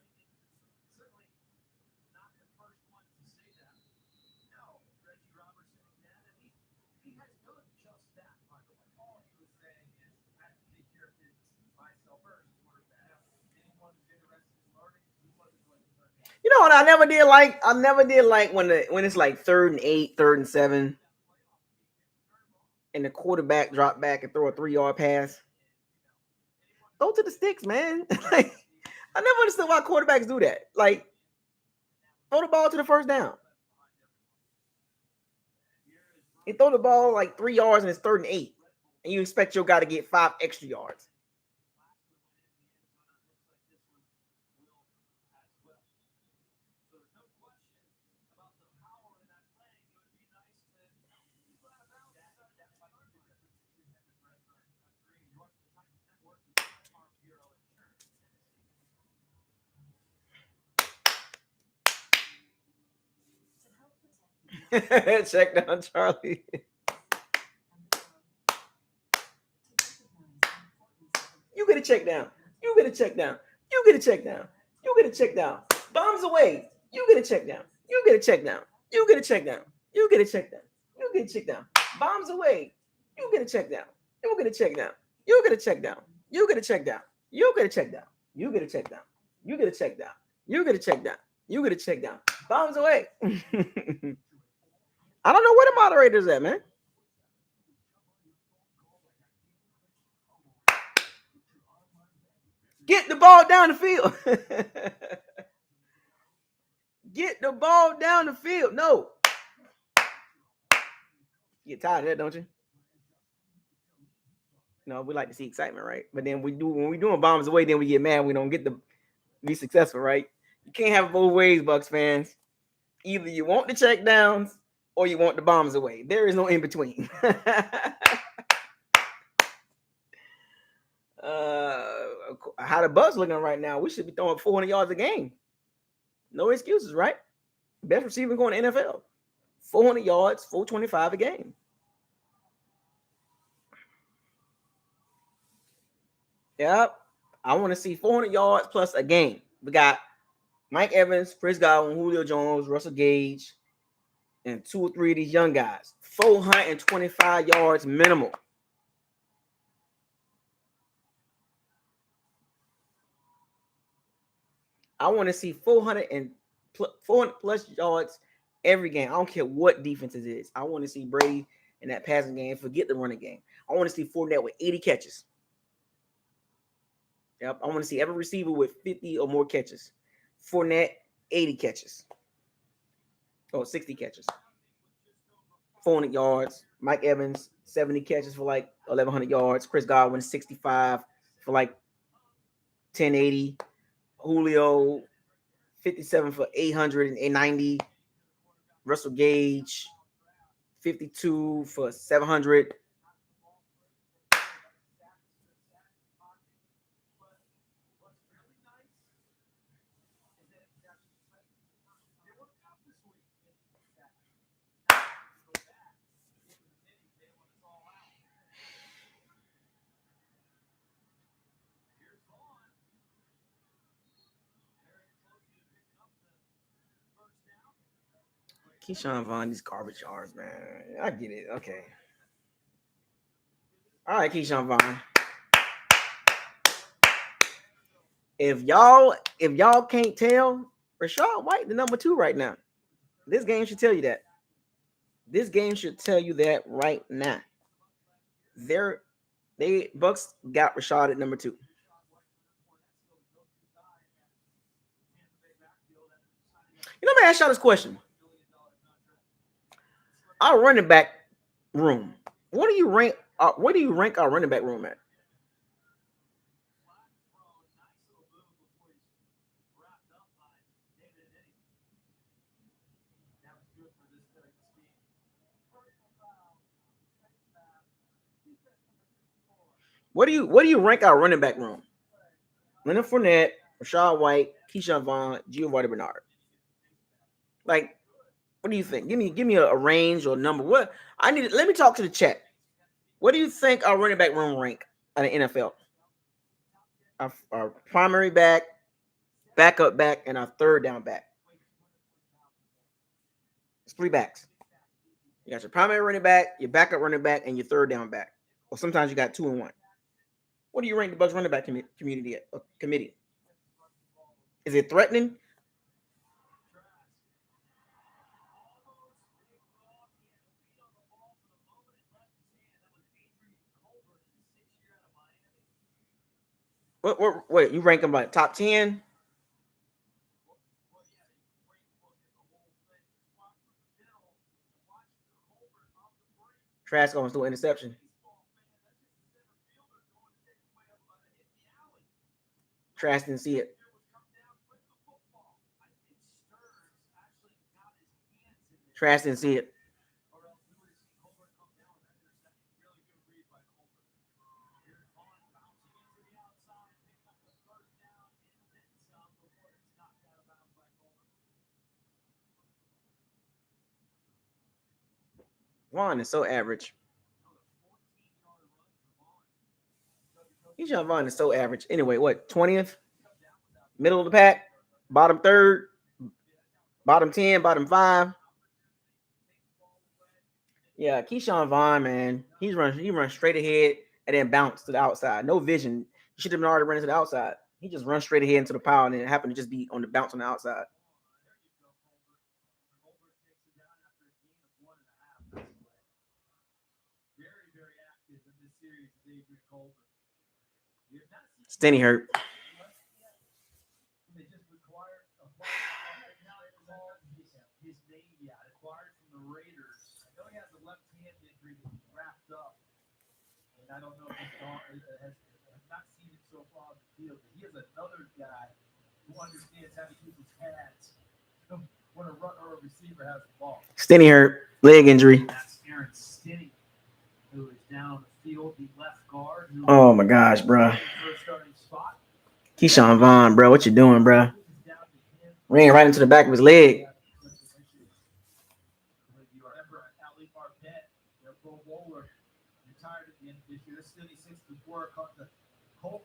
Speaker 1: What I never did like? I never did like when it's like 3rd and 8, 3rd and 7, and the quarterback drop back and throw a 3-yard pass. Throw to the sticks, man. Like I never understood why quarterbacks do that. Like throw the ball to the first down. You throw the ball like 3 yards and it's 3rd and 8, and you expect your guy to get 5 extra yards. Check down, Charlie. You get a check down. You get a check down. You get a check down. You get a check down. Bombs away. You get a check down. You get a check down. You get a check down. You get a check down. You get a check down. Bombs away. You get a check down. You get a check down. You get a check down. You get a check down. You get a check down. You get a check down. You get a check down. You get a check down. You get a check down. Bombs away. I don't know where the moderator's at, man. Get the ball down the field. Get the ball down the field. No. You get tired of that, don't you? No, we like to see excitement, right? But then when we're doing bombs away, then we get mad. We don't get to be successful, right? You can't have it both ways, Bucs fans. Either you want the check downs or you want the bombs away. There is no in between. How the Bucs looking right now? We should be throwing 400 yards a game. No excuses, right? Best receiver going to NFL. 400 yards, 425 a game. Yep. I want to see 400 yards plus a game. We got Mike Evans, Chris Godwin, Julio Jones, Russell Gage, and 2 or 3 of these young guys. 425 yards minimal. I want to see 400 plus yards every game. I don't care what defense it is. I want to see Brady in that passing game. Forget the running game. I want to see Fournette with 80 catches. Yep. I want to see every receiver with 50 or more catches. Fournette, 80 catches. 60 catches. 400 yards. Mike Evans, 70 catches for like 1,100 yards. Chris Godwin, 65 for like 1080. Julio, 57 for 890. Russell Gage, 52 for 700. Keyshawn Vaughn, these garbage yards, man. I get it. Okay. All right, Keyshawn Vaughn. If y'all can't tell, Rachaad White the number 2 right now. This game should tell you that. This game should tell you that right now. They Bucks got Rashad at number 2. Let me ask y'all this question. Our running back room. What do you rank? Where do you rank our running back room at? What do you rank our running back room? Leonard Fournette, Rashad White, Keyshawn Vaughn, Giovanni Bernard. Like, what do you think? Give me a range or number. What I need. Let me talk to the chat. What do you think our running back room rank at the NFL? Our primary back, backup back, and our third down back. It's 3 backs. You got your primary running back, your backup running back, and your third down back. Or sometimes you got 2 and 1. What do you rank the Bucs running back community at? Committee? Is it threatening? Wait, you rank them like top 10? Trask almost threw an interception. Trask didn't see it. Trask didn't see it. Vaughn is so average. Keyshawn Vaughn is so average. Anyway, what? 20th? Middle of the pack? Bottom third? Bottom 10? Bottom 5? Yeah, Keyshawn Vaughn, man. He runs straight ahead and then bounce to the outside. No vision. He should have been already running to the outside. He just runs straight ahead into the pile and it happened to just be on the bounce on the outside. Stenny hurt.
Speaker 2: I don't know if has not seen it so far on the field, but he is another guy who understands how to use his hands when a runner or a receiver has the ball.
Speaker 1: Stenny hurt. Leg injury.
Speaker 2: That's Aaron Stinney, who is down on the field, the left guard.
Speaker 1: Oh my gosh, bro. Keyshawn Vaughn, bro. What you doing, bro? Ran right into the back of his leg.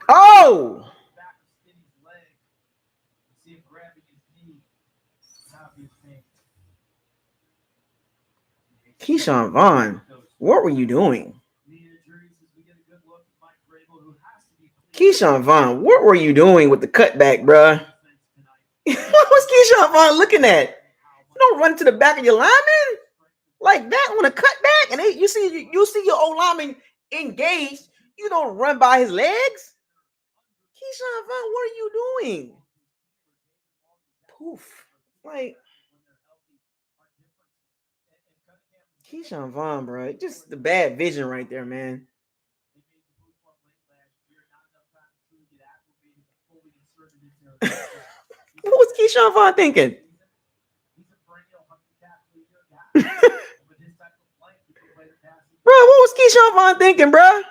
Speaker 1: Oh! Keyshawn Vaughn, what were you doing? Keyshawn Vaughn, what were you doing with the cutback, bro? What was Keyshawn Vaughn looking at? You don't run to the back of your lineman like that on a cutback, and you see your old lineman engaged. You don't run by his legs. Keyshawn Vaughn, what are you doing? Poof. Like Keyshawn Vaughn, bro. Just the bad vision right there, man. What was Keyshawn Vaughn thinking? Bro, what was Keyshawn Vaughn thinking, bro?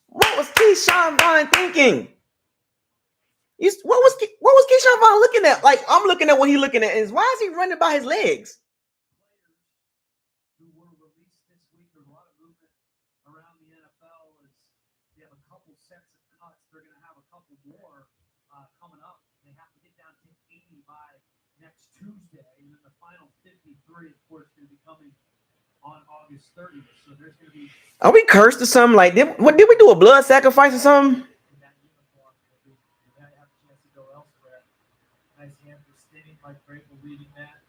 Speaker 1: What was Keyshawn Vaughn thinking? What was Keyshawn Vaughn looking at? Like, I'm looking at what he's looking at. Is why is he running by his legs?
Speaker 2: Who were released this week? There's a lot of movement around the NFL. They have a couple sets of cuts. They're going to have a couple more coming up. They have to get down to 80 by next Tuesday, and then the final 53, of course, is going to be coming on August 30th. So there's going to be.
Speaker 1: Are we cursed or something? Like, did we do a blood sacrifice or something?
Speaker 2: Mike Vrabel leading that.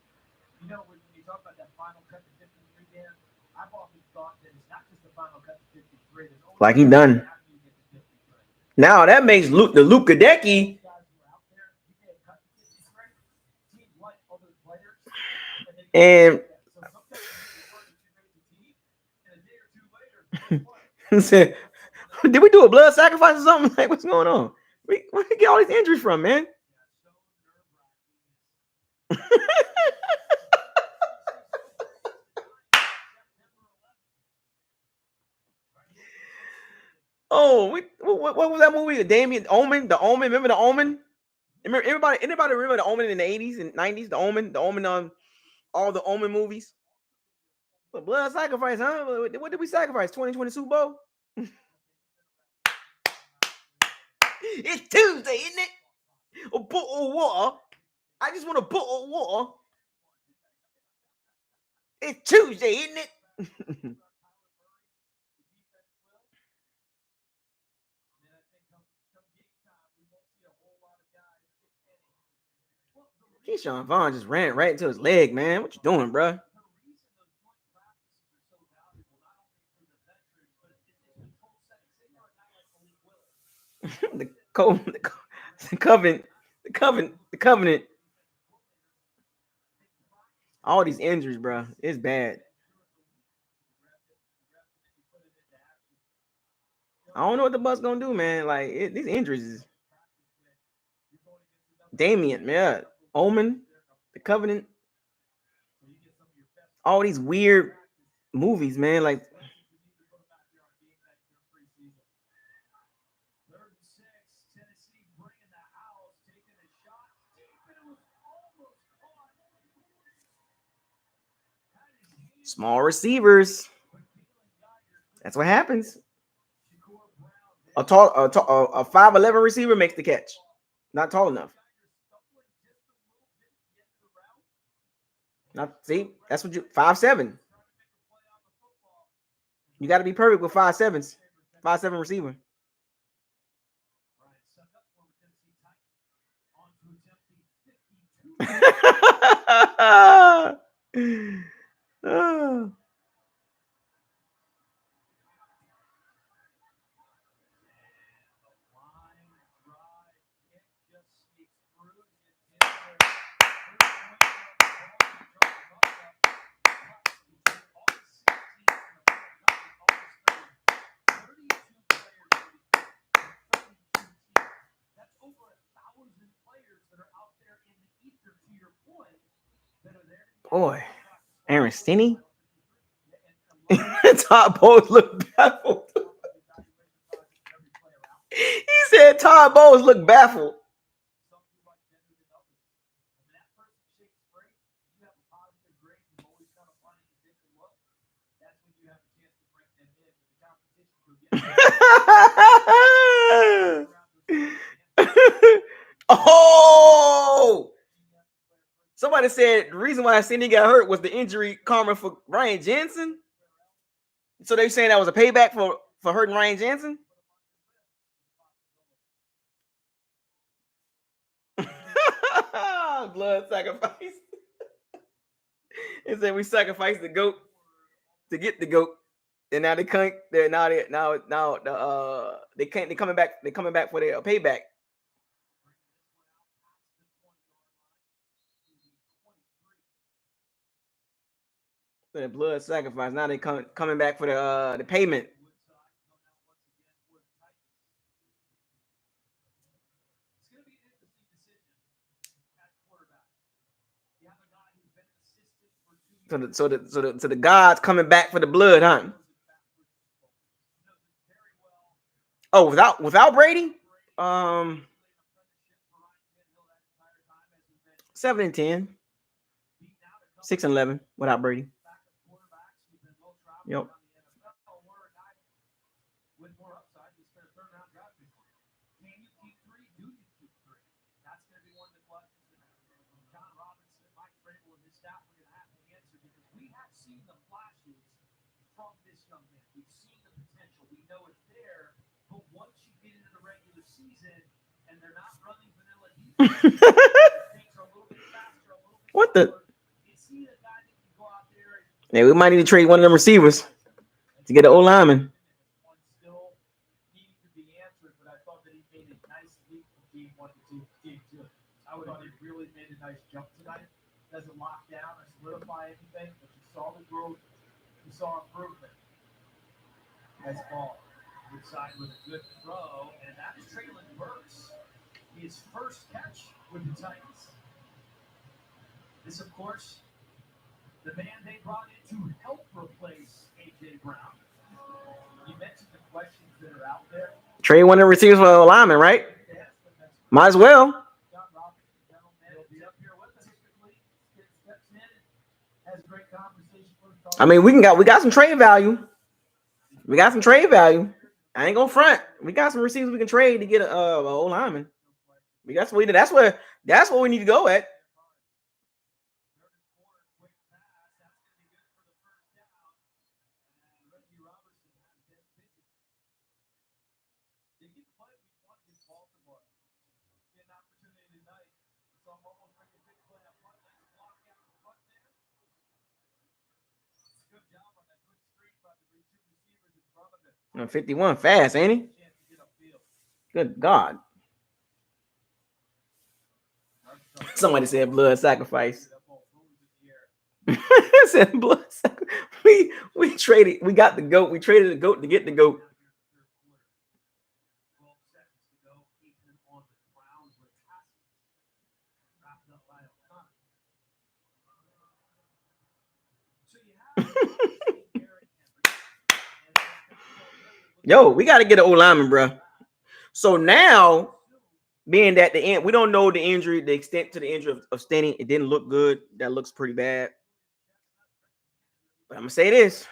Speaker 2: You know, when you talk about that final cut to 53, Dan, I've often thought that it's not just the final cut to 53. There's always
Speaker 1: Like he done.
Speaker 2: after you get to 53.
Speaker 1: Now that makes the Luka Decky.
Speaker 2: Guys who are out there, you may have cut to 53. Teams like other players,
Speaker 1: And
Speaker 2: so sometimes you need to work that you made the team, and a day or two later, guess what?
Speaker 1: said, did we do a blood sacrifice or something? Like, what's going on? Where did we get all these injuries from, man? Oh, what was that movie? The Omen. Remember The Omen? Anybody remember The Omen in the 80s and 90s? The Omen on all the Omen movies. But blood sacrifice, huh? What did we sacrifice? 2020 Super Bowl? It's Tuesday, isn't it? A bottle of water. I just want a bottle of water. It's Tuesday, isn't it? Keyshawn Vaughn just ran right into his leg, man. What you doing, bro? the covenant. All these injuries, bro. It's bad. I don't know what the Bucs gonna do, man. Like these injuries is Damien, yeah. Omen, the Covenant, all these weird movies, man. Like small receivers. That's what happens. A 5'11" receiver makes the catch. Not tall enough. That's what you 5'7". You got to be perfect with 5'7". 5'7" receiver. Boy, Aaron Stinney. Todd Bowles look baffled. He said Todd Bowles look baffled. Oh! Somebody said the reason why Cindy got hurt was the injury karma for Ryan Jensen. So they're saying that was a payback for hurting Ryan Jensen? Blood sacrifice. It said we sacrificed the goat to get the goat. And now they can't. They're coming back. They're coming back for their payback. The blood sacrifice. Now they coming back for the payment. So the gods coming back for the blood, huh? Oh, without Brady, 7-10, 6-11 without Brady. Yep. What the?
Speaker 2: Is he the guy that can go out there and
Speaker 1: Yeah, we might need to trade one of them receivers to get an O lineman.
Speaker 2: one still needing to be answered? But I thought that he made a nice leap from game one to game two. I would thought he really made a nice jump tonight. Doesn't lock down or solidify anything, but you saw the growth, you saw improvement. As ball inside with a good throw, and that's Traylon Burks. His first catch with the Titans. This, of course, the man they brought in to help replace A.J. Brown. You mentioned the questions that are out there.
Speaker 1: Trade one of the receivers for an O lineman, right?
Speaker 2: Yes, but that's
Speaker 1: Might as well.
Speaker 2: John Roberts, the general manager, will be up here with us. Typically, steps in and has a great conversation with us.
Speaker 1: I mean, we got some trade value. We got some trade value. I ain't gonna front. We got some receivers we can trade to get a O lineman. That's what we need to go at. No, 51 fast, ain't he? Good God. Somebody said blood sacrifice. Said blood sacrifice. We traded. We got the goat. We traded the goat to get the goat. Yo, we got to get an O lineman, bro. So now, being that the end, we don't know the injury, the extent to the injury of Stenny. It didn't look good. That looks pretty bad. But I'm gonna say this.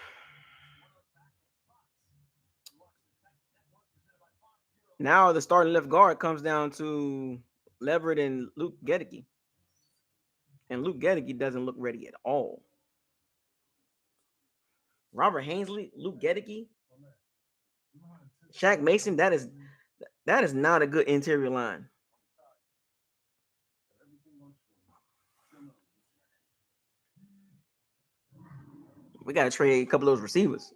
Speaker 1: Now the starting left guard comes down to Leverett and Luke Gedeke. And Luke Gedeke doesn't look ready at all. Robert Hensley, Luke Gedeke, Shaq Mason, that is not a good interior line. We got to trade a couple of those receivers.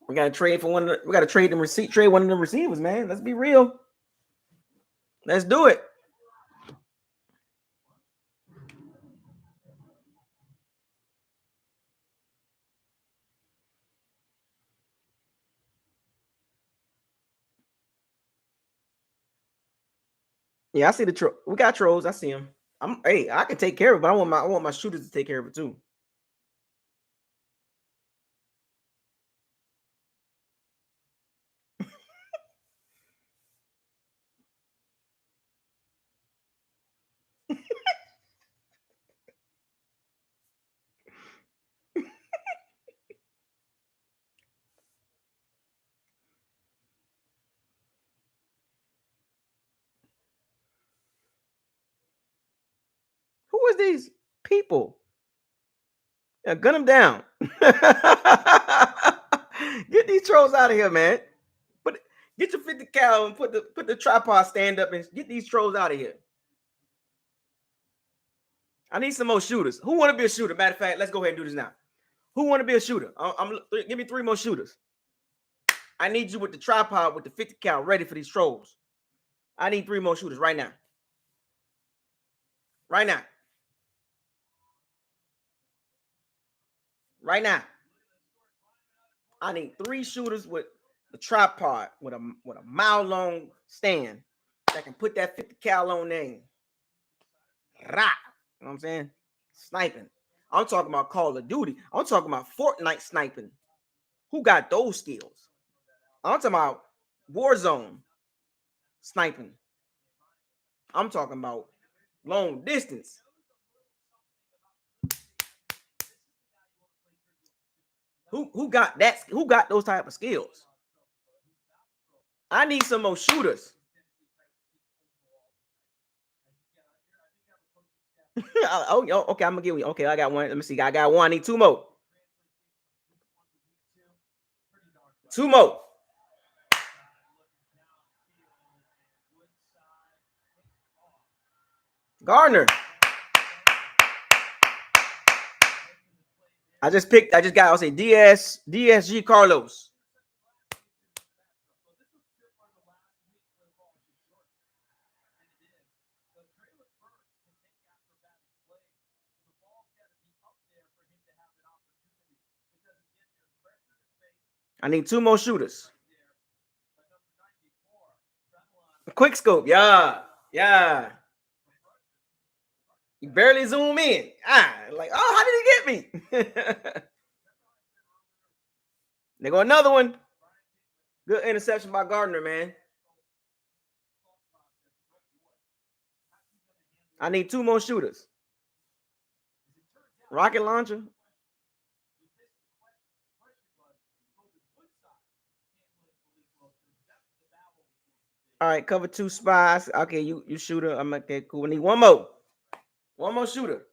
Speaker 1: We got to trade for one. We got to trade them trade one of the receivers, man. Let's be real. Let's do it. Yeah, I see the troll. We got trolls. I see him. I can take care of it, but I want my shooters to take care of it too. Who is these people? Yeah, gun them down. Get these trolls out of here, man. Get your 50 cal and put the tripod stand up and get these trolls out of here. I need some more shooters. Who want to be a shooter? Matter of fact, let's go ahead and do this now. Who want to be a shooter? Give me 3 more shooters. I need you with the tripod with the 50 cal ready for these trolls. I need 3 more shooters right now. Right now. Right now. I need 3 shooters with the tripod with a mile long stand that can put that 50 cal on there. Rah. You know what I'm saying? Sniping. I'm talking about Call of Duty. I'm talking about Fortnite sniping. Who got those skills? I'm talking about Warzone sniping. I'm talking about long distance. Who got that? Who got those type of skills? I need some more shooters. Oh, okay. I'm gonna give you. Okay, I got one. Let me see. I got one. I need 2 more. 2 more. Gardner. I just got, I'll say DSG Carlos. I need 2 more shooters. Quick scope, yeah. You barely zoom in. Like, oh, how did he get me? There go another one. Good interception by Gardner, man. I need 2 more shooters. Rocket launcher. All right, cover 2 spies. Okay, you shooter. I'm okay, cool. I need one more. One more shooter.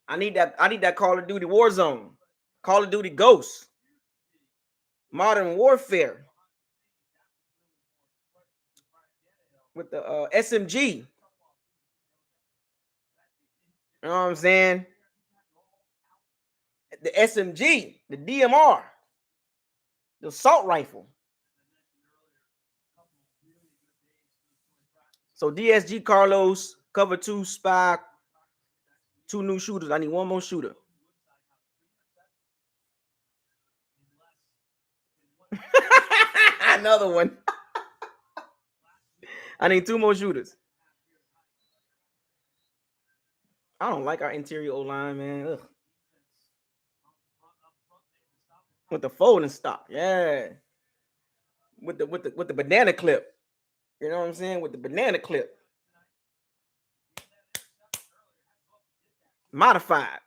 Speaker 1: I need that Call of Duty Warzone. Call of Duty Ghost. Modern Warfare. With the SMG. You know what I'm saying? The SMG, the DMR, the assault rifle. So DSG Carlos, cover 2 spy, 2 new shooters. I need one more shooter. Another one. I need 2 more shooters. I don't like our interior O-line, man. Ugh. With the folding stop, yeah. With the banana clip. You know what I'm saying? With the banana clip. Modified.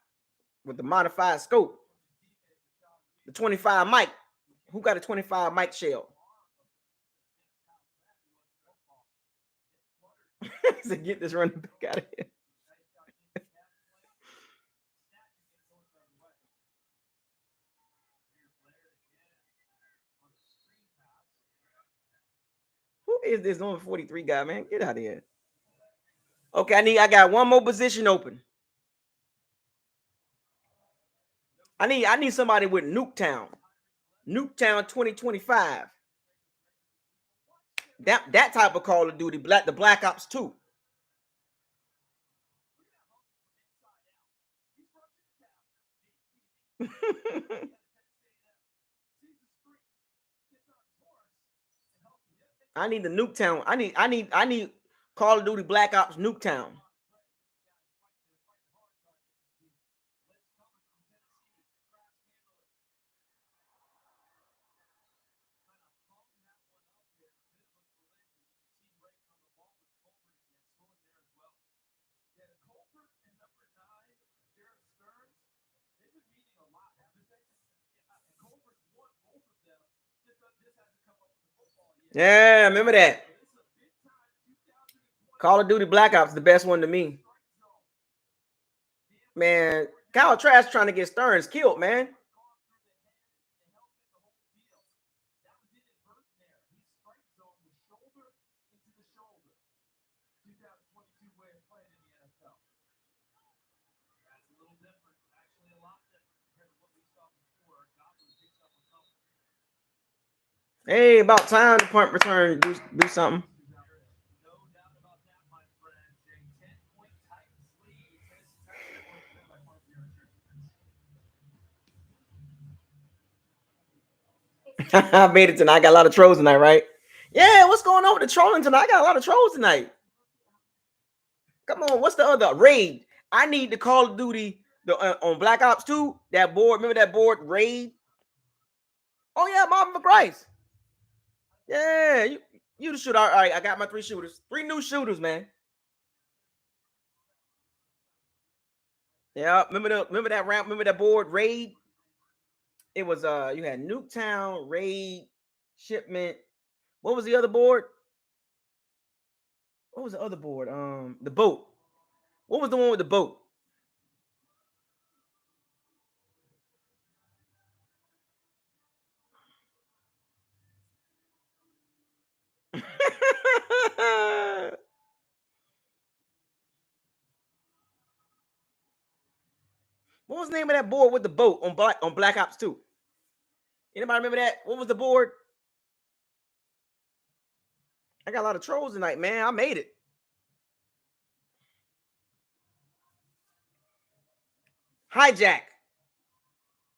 Speaker 1: With the modified scope. The 25 mic. Who got a 25 mic shell? To get this running back out of here. Who is this number 43 guy, man? Get out of here. Okay, I got one more position open. I need somebody with Nuketown. Nuketown 2025. That type of Call of Duty, the Black Ops 2. I need the Nuketown. I need Call of Duty Black Ops Nuketown. Yeah, remember that. Call of Duty Black Ops, the best one to me. Man, Kyle Trask trying to get Stearns killed, man. Hey, about time to punt return. Do something. I made it tonight. I got a lot of trolls tonight, right? Yeah, what's going on with the trolling tonight? I got a lot of trolls tonight. Come on, what's the other raid? I need the Call of Duty on Black Ops 2. That board, remember that board raid? Oh yeah, Marvin McGrice. Yeah, you the shooter. All right, I got my 3 shooters. 3 new shooters, man. Yeah, remember that round? Remember that board raid? It was you had Nuketown, raid, shipment. What was the other board? What was the other board? The boat. What was the one with the boat? What was the name of that board with the boat on Black Ops 2? Anybody remember that? What was the board? I got a lot of trolls tonight, man. I made it. Hijack.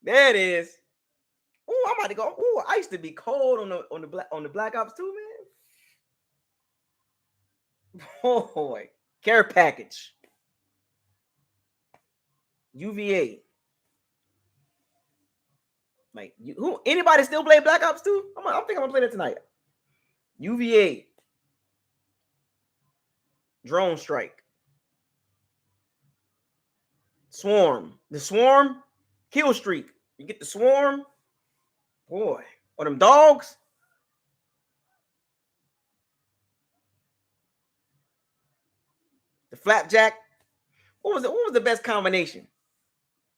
Speaker 1: There it is. Oh, I'm about to go. Oh, I used to be cold on the Black Ops 2, man. Oh boy. Care package. UVA. Like anybody still play Black Ops 2? I think I'm gonna play that tonight. UVA. Drone strike. Swarm. The swarm. Kill streak. You get the swarm. Boy. Or them dogs. The flapjack. What was the best combination?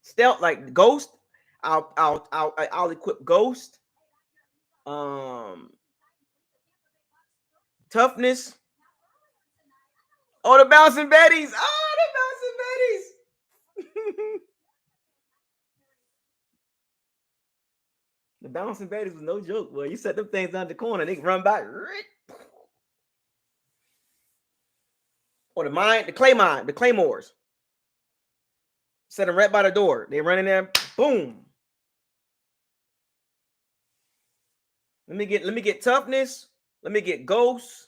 Speaker 1: Stealth, like Ghost. I'll equip Ghost. Toughness. Oh, the bouncing betties. Oh, the bouncing betties. The bouncing betties was no joke, boy. You set them things down the corner, they can run back. Or the claymores. Set them right by the door. They run in there, boom. Let me get toughness. Let me get ghost.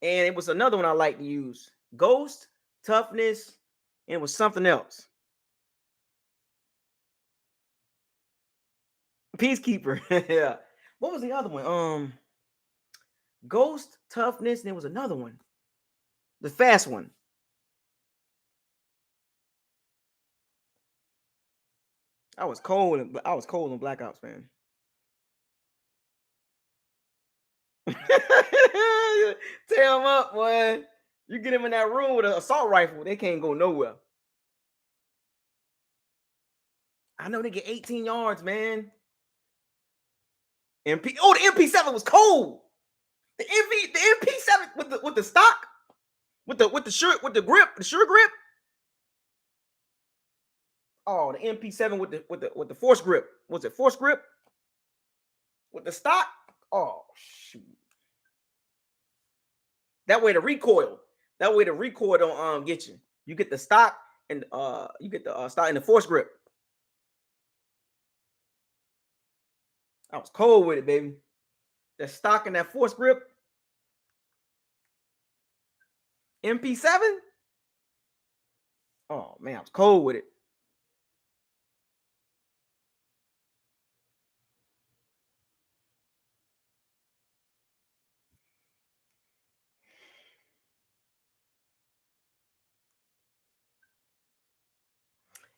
Speaker 1: And it was another one I like to use. Ghost, toughness, and it was something else. Peacekeeper. Yeah. What was the other one? Ghost, toughness, and there was another one. The fast one. I was cold on Black Ops, man. Tear them up, boy. You get them in that room with an assault rifle, they can't go nowhere. I know they get 18 yards, man. The MP7 was cold. The MP7 with the stock, with the grip, the sure grip. Oh, the MP7 with the force grip. Was it force grip? With the stock? Oh shoot. That way the recoil don't get you. You get the stock and you get the stock and the force grip. I was cold with it, baby. That stock and that force grip. MP7? Oh man, I was cold with it.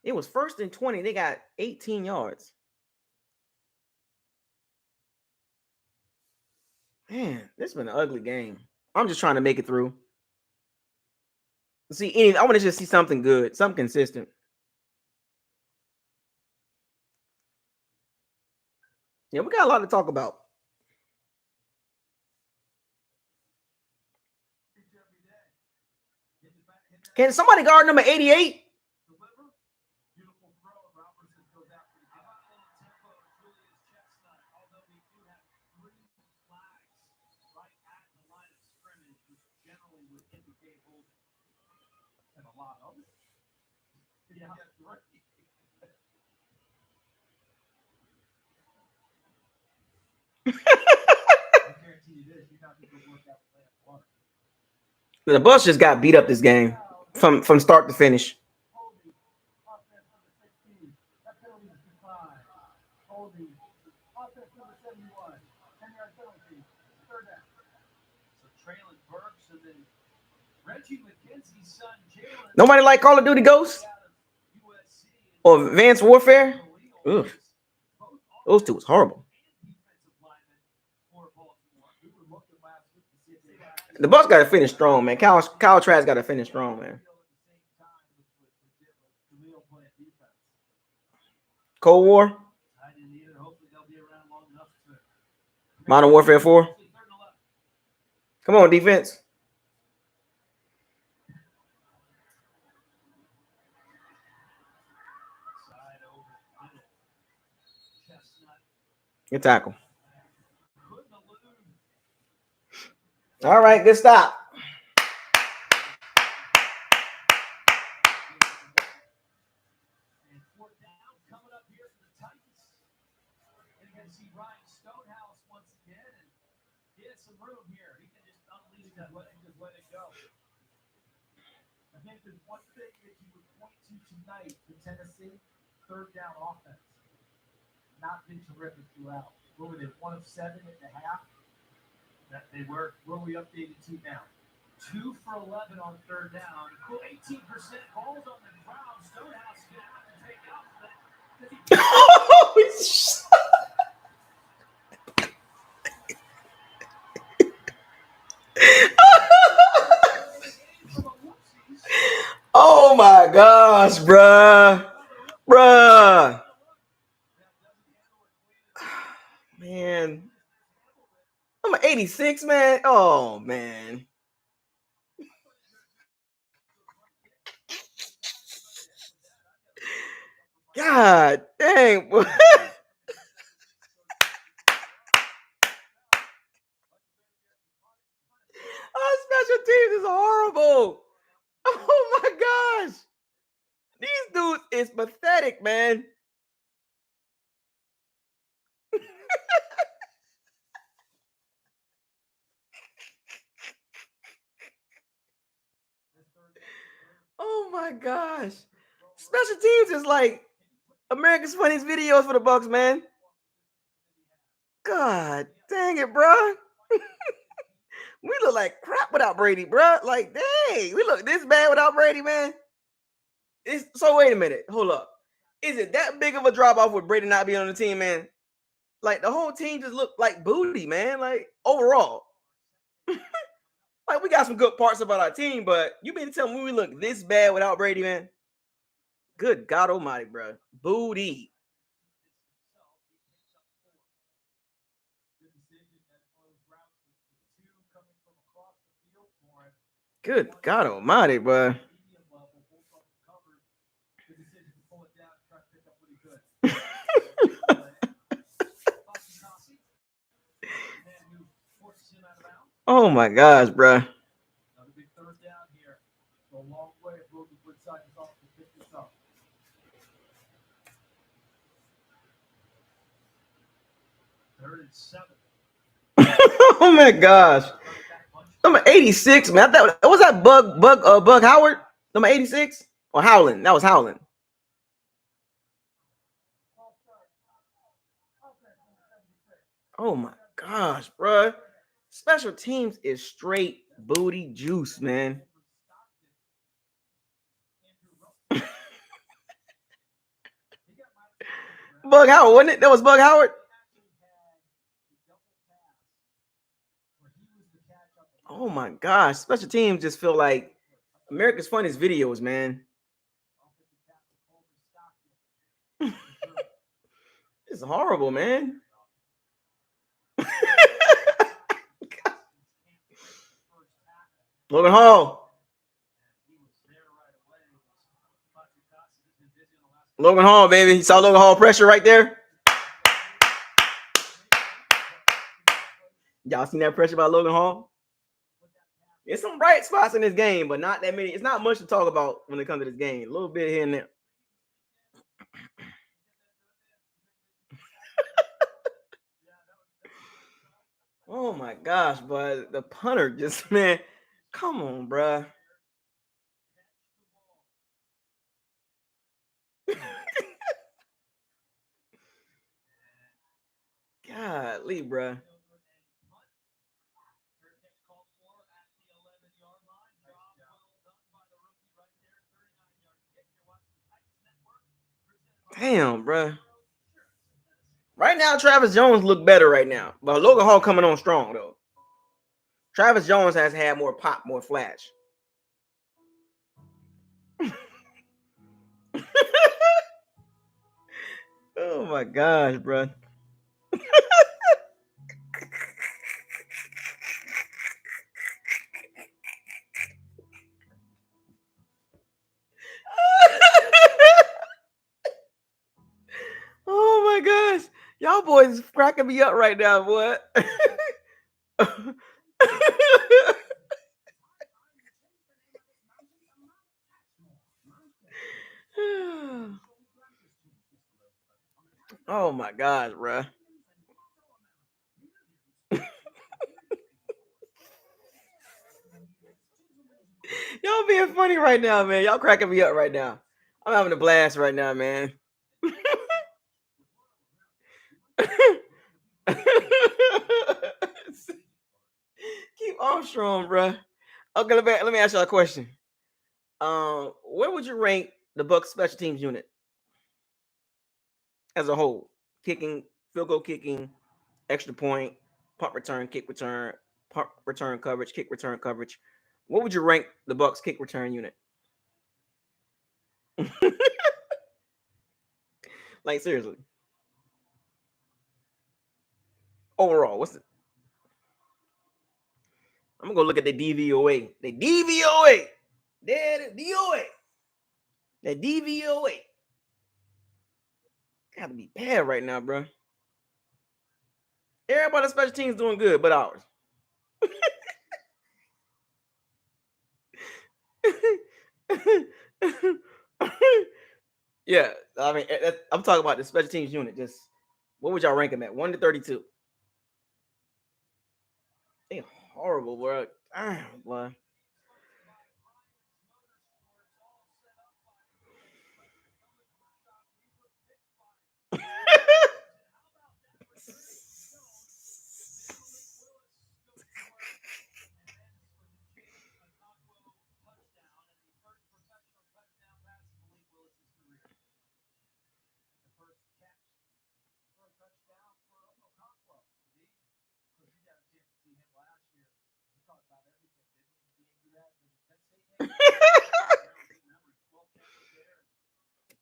Speaker 1: It was 1st and 20. They got 18 yards. Man, this has been an ugly game. I'm just trying to make it through. I want to just see something good, something consistent. Yeah, we got a lot to talk about. Can somebody guard number 88? The Bucs just got beat up this game from start to finish. Nobody like Call of Duty Ghosts or Advanced Warfare? Ugh. Those two was horrible. The Bucs got to finish strong, man. Kyle Trask got to finish strong, man. Cold War. Modern Warfare 4. Come on, defense. Good tackle. All right, good stop.
Speaker 2: And fourth down coming up here for the Titans. They're going to see Ryan Stonehouse once again, and he has some room here. He can just unleash that and just let it go. I think there's one thing that you would point to tonight for Tennessee, third down offense. Not been terrific throughout. What were they, 1 of 7 at the half? That they were. What are we updated to now? 2 for 11 on third down. 18% balls on the ground. Stonehouse is going to have to take off that.
Speaker 1: Oh my gosh, bruh. Bruh. Man. I'm an 86, man. Oh, man. God dang. Boy. Our special teams is horrible. Oh my gosh. These dudes is pathetic, man. Oh my gosh. Special teams is like America's Funniest Videos for the Bucs, man. God dang it, bro. We look like crap without Brady, bro. Like, dang, we look this bad without Brady, man. So wait a minute. Hold up. Is it that big of a drop off with Brady not being on the team, man? Like the whole team just looked like booty, man. Like overall. Like we got some good parts about our team, but you mean to tell me we look this bad without Brady, man? Good God Almighty, bro. Booty. Good God Almighty, bro. Oh my gosh, bro.
Speaker 2: Another big third down here. A long way. Broken Woodside is off to pick this up. Third and 7.
Speaker 1: Oh my gosh. Number 86, man. I thought was that Bug Howard? Number 86? Or Howland? That was Howland. Oh my gosh, bro. Special teams is straight booty juice, man. Bug Howard, wasn't it? That was Bug Howard. Oh my gosh, special teams just feel like America's Funniest Videos, man. It's horrible, man. Logan Hall. Logan Hall, baby. You saw Logan Hall pressure right there? Y'all seen that pressure by Logan Hall? There's some bright spots in this game, but not that many. It's not much to talk about when it comes to this game. A little bit here and there. Oh my gosh, but the punter just, man, come on, bruh. Golly, bruh. Damn, bruh. Right now, Travis Jones look better right now, but Logan Hall coming on strong though. Travis Jones has had more pop, more flash. Oh my gosh, bruh. Oh my gosh. Y'all boys cracking me up right now, boy. Oh my gosh, bro. Y'all being funny right now, man. Y'all cracking me up right now. I'm having a blast right now, man. Keep Armstrong, bro. Okay, let me ask y'all a question. Where would you rank the Bucs special teams unit as a whole? Kicking, field goal kicking, extra point, punt return, kick return, punt return coverage, kick return coverage. What would you rank the Bucs kick return unit? Like seriously, overall, what's it? I'm gonna go look at the DVOA. The DVOA. There, the DVOA. The DVOA. Gotta be bad right now, bro. Everybody special teams doing good, but ours. Yeah, I mean, I'm talking about the special teams unit. Just what would y'all rank them at? 1 to 32. They horrible, bro. Damn, boy.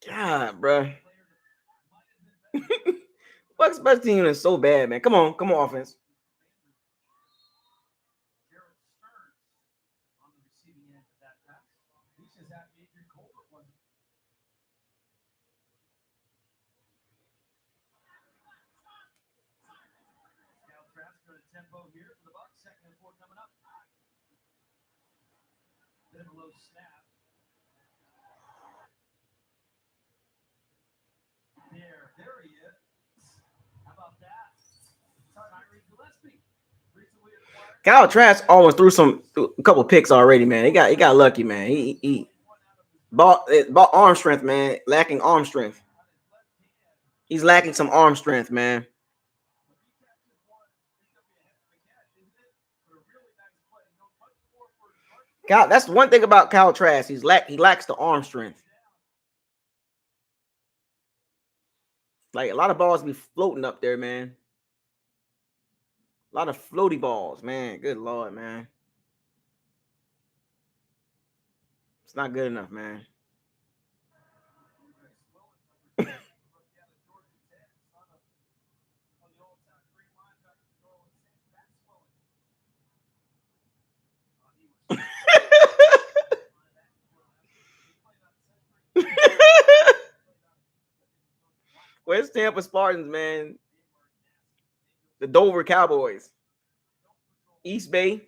Speaker 1: God, bro. Bucs special team unit is so bad, man. Come on, offense.
Speaker 2: Tempo here for the Bucs. 2nd and 4 coming up. Bit of a low snap. There he is. How about that? Tyree Gillespie. Recently acquired.
Speaker 1: Kyle Trask almost threw a couple picks already, man. He got lucky, man. He ball arm strength, man. Lacking arm strength. He's lacking some arm strength, man. Kyle, that's one thing about Kyle Trask. He lacks the arm strength. Like a lot of balls be floating up there, man. A lot of floaty balls, man. Good lord, man. It's not good enough, man. Where's Tampa Spartans, man? The Dover Cowboys. East Bay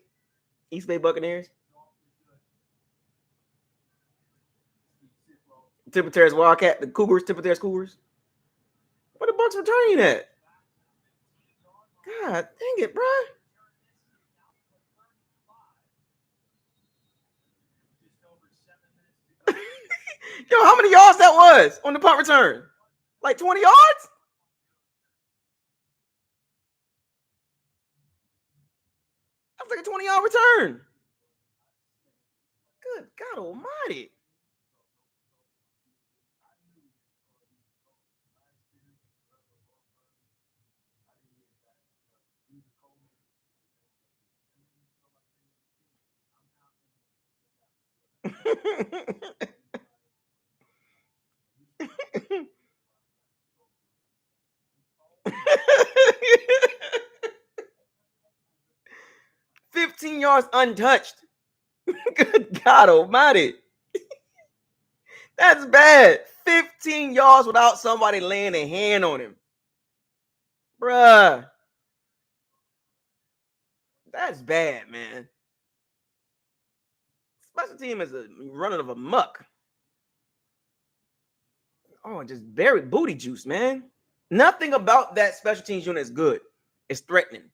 Speaker 1: Buccaneers. Temple Terrace Wildcat, the Cougars, Temple Terrace Cougars. What the Bucs returning at? God dang it, bro. Yo, how many yards that was on the punt return? Like 20 yards? That was like a 20-yard return. Good God almighty. $15 yards untouched. Good God almighty. That's bad. 15 yards without somebody laying a hand on him. Bruh. That's bad, man. Special team is a running of a muck. Oh, just very booty juice, man. Nothing about that special teams unit is good. It's threatening.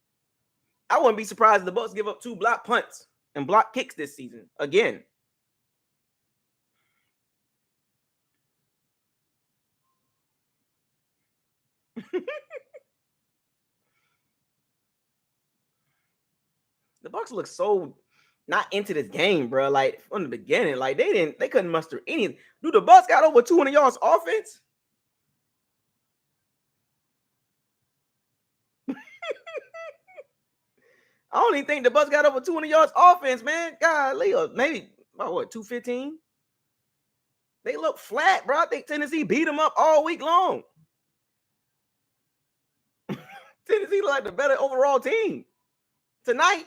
Speaker 1: I wouldn't be surprised if the Bucs give up 2 block punts and block kicks this season again. The Bucs look so not into this game, bro. Like from the beginning, like they couldn't muster any. Dude, the Bucs got over 200 yards offense. I don't even think the Bucs got over 200 yards offense, man. Golly, maybe about what 215. They look flat, bro. I think Tennessee beat them up all week long. Tennessee look like the better overall team tonight.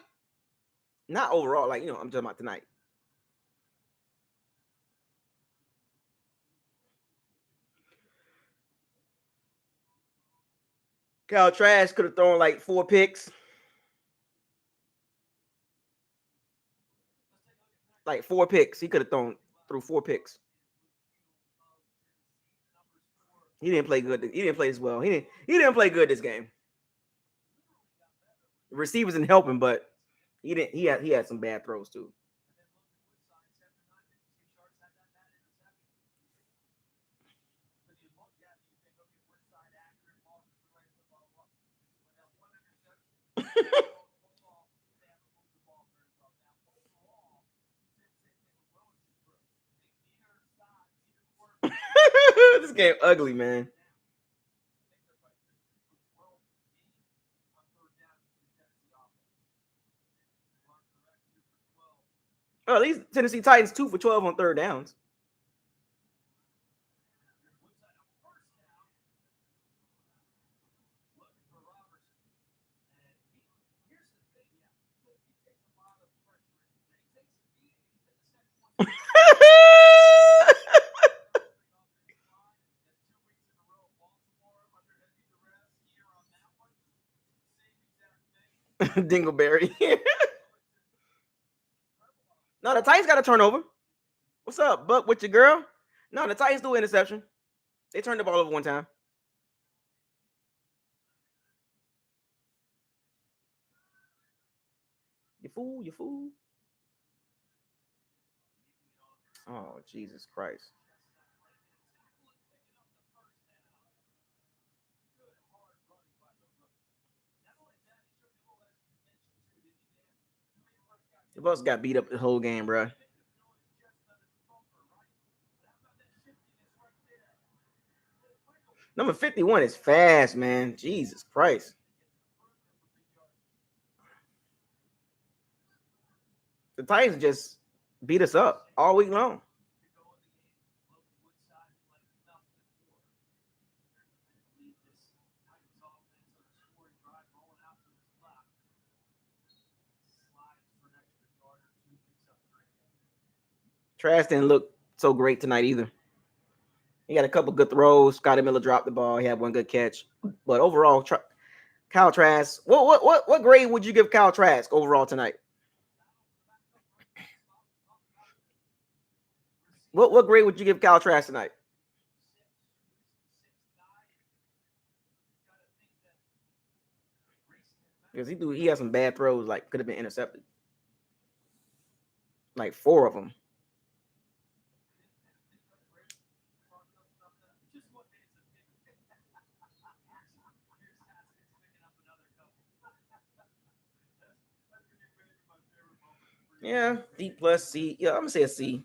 Speaker 1: Not overall, like I'm talking about tonight. Kyle Trask could have thrown like 4 picks. Like 4 picks. He could have threw 4 picks. He didn't play good. He didn't play as well. He didn't play good this game. The receivers didn't help him, but he didn't. He had some bad throws too. This game ugly, man. Oh, these Tennessee Titans 2 for 12 on third downs. Dingleberry. No, the Titans got a turnover. What's up, Buck, with your girl? No, the Titans do interception. They turned the ball over one time. You fool, you fool. Oh, Jesus Christ. The Bucs got beat up the whole game, bro. Number 51 is fast, man. Jesus Christ. The Titans just beat us up all week long. Trash didn't look so great tonight either. He got a couple good throws. Scotty Miller dropped the ball. He had one good catch. But overall, Kyle Trask. What grade would you give Kyle Trask overall tonight? What grade would you give Kyle Trask tonight? Because he had some bad throws, like could have been intercepted. Like 4 of them. Yeah, D plus C. Yeah, I'm gonna say a C.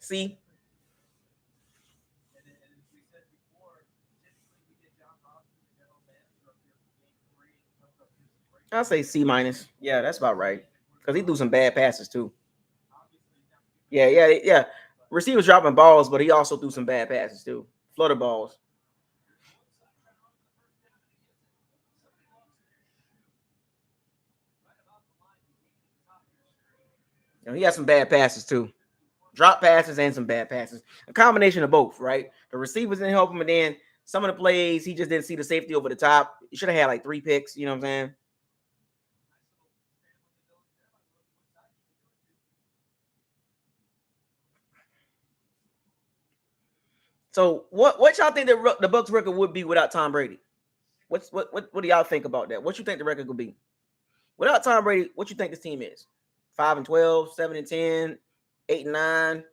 Speaker 1: C. I'll say C minus. Yeah, that's about right. Because he threw some bad passes too. Yeah. Receivers dropping balls, but he also threw some bad passes too. Flutter balls. He has some bad passes too. Drop passes and some bad passes. A combination of both, right? The receivers didn't help him, and then some of the plays, he just didn't see the safety over the top. He should have had like 3 picks, you know what I'm saying? So what y'all think the Bucs record would be without Tom Brady? What do y'all think about that? What you think the record could be? Without Tom Brady, what you think this team is? 5-12, 7-10, 8-9.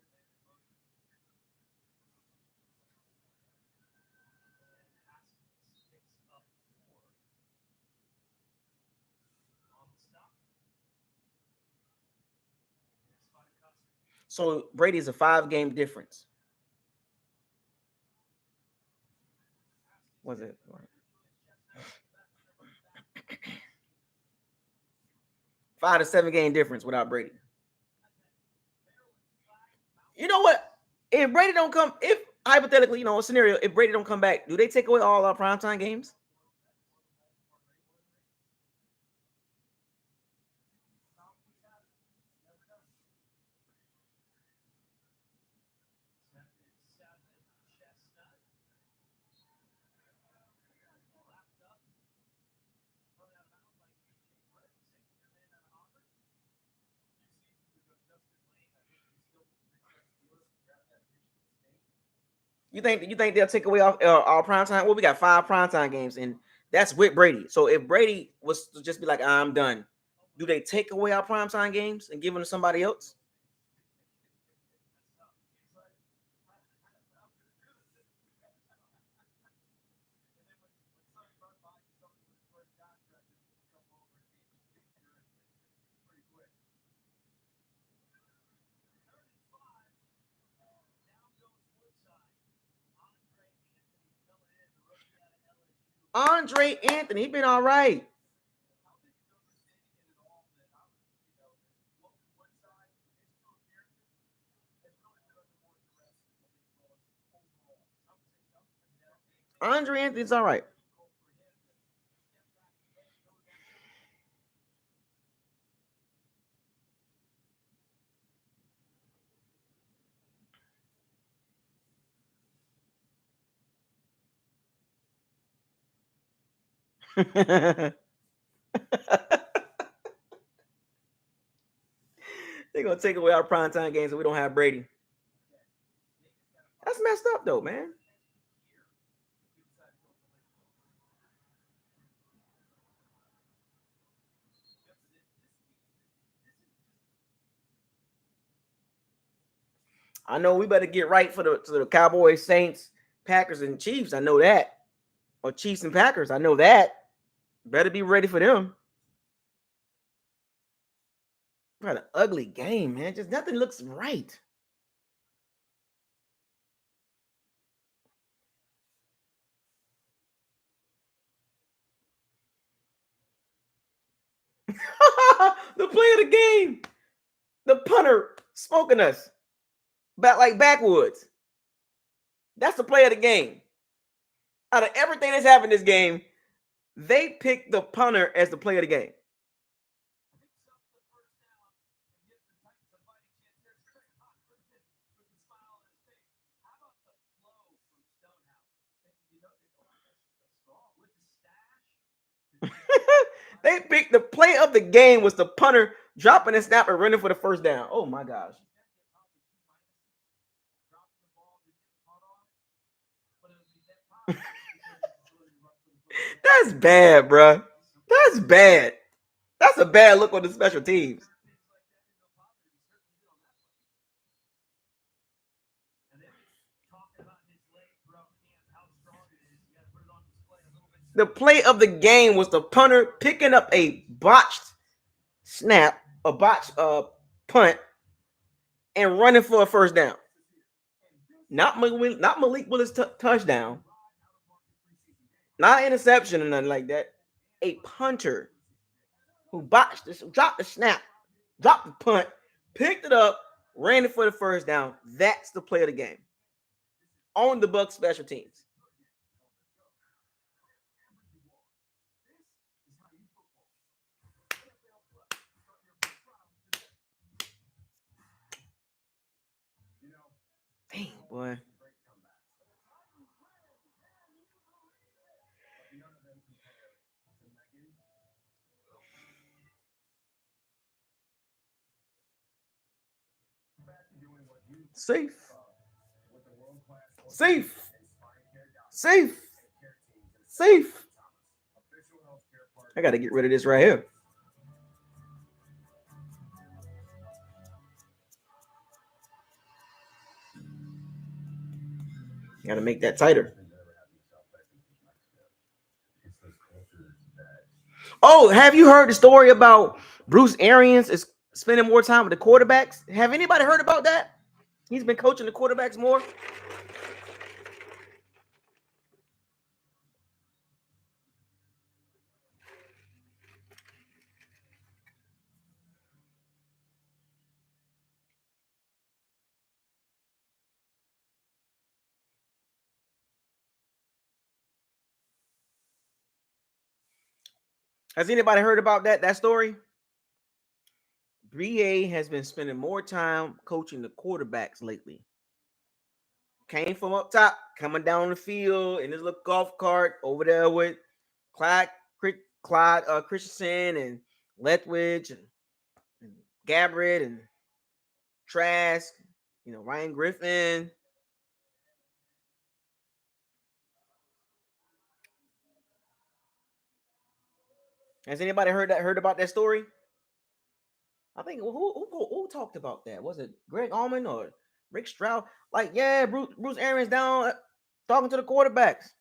Speaker 1: So Brady's a 5-game difference. Was it? 5 to 7 game difference without Brady. You know what? If Brady don't come, if hypothetically, a scenario, if Brady don't come back, do they take away all our primetime games? You think they'll take away our primetime? Well, we got 5 primetime games, and that's with Brady. So if Brady was to just be like, I'm done, do they take away our primetime games and give them to somebody else? Andre Anthony, he been all right. Andre Anthony's all right. They're gonna take away our primetime games if we don't have Brady. That's messed up though, man. I know we better get right for the Cowboys, Saints, Packers, and Chiefs. I know that. Or Chiefs and Packers. I know that. Better be ready for them. We had an ugly game, man. Just nothing looks right. The play of the game. The punter smoking us. Backwoods. That's the play of the game. Out of everything that's happened this game, they picked the punter as the play of the game. They picked the play of the game was the punter dropping a snap and running for the first down. Oh my gosh. That's bad, bro. That's bad. That's a bad look on the special teams. The play of the game was the punter picking up a botched snap, a botched punt, and running for a first down. Not Malik Willis touchdown, not interception or nothing like that. A punter who botched this, dropped the snap, dropped the punt, picked it up, ran it for the first down. That's the play of the game on the Bucs special teams. Boy. Safe. Safe. Safe. Safe. I got to get rid of this right here. Got to make that tighter. Oh, have you heard the story about Bruce Arians is spending more time with the quarterbacks? Have anybody heard about that? He's been coaching the quarterbacks more. Has anybody heard about that story? BA has been spending more time coaching the quarterbacks lately. Came from up top, coming down the field in his little golf cart over there with Clyde Christensen and Lethwich and Gabbard and Trask, Ryan Griffin. Has anybody heard about that story? I think who talked about that? Was it Greg Allman or Rick Stroud? Like, yeah, Bruce Arians down talking to the quarterbacks.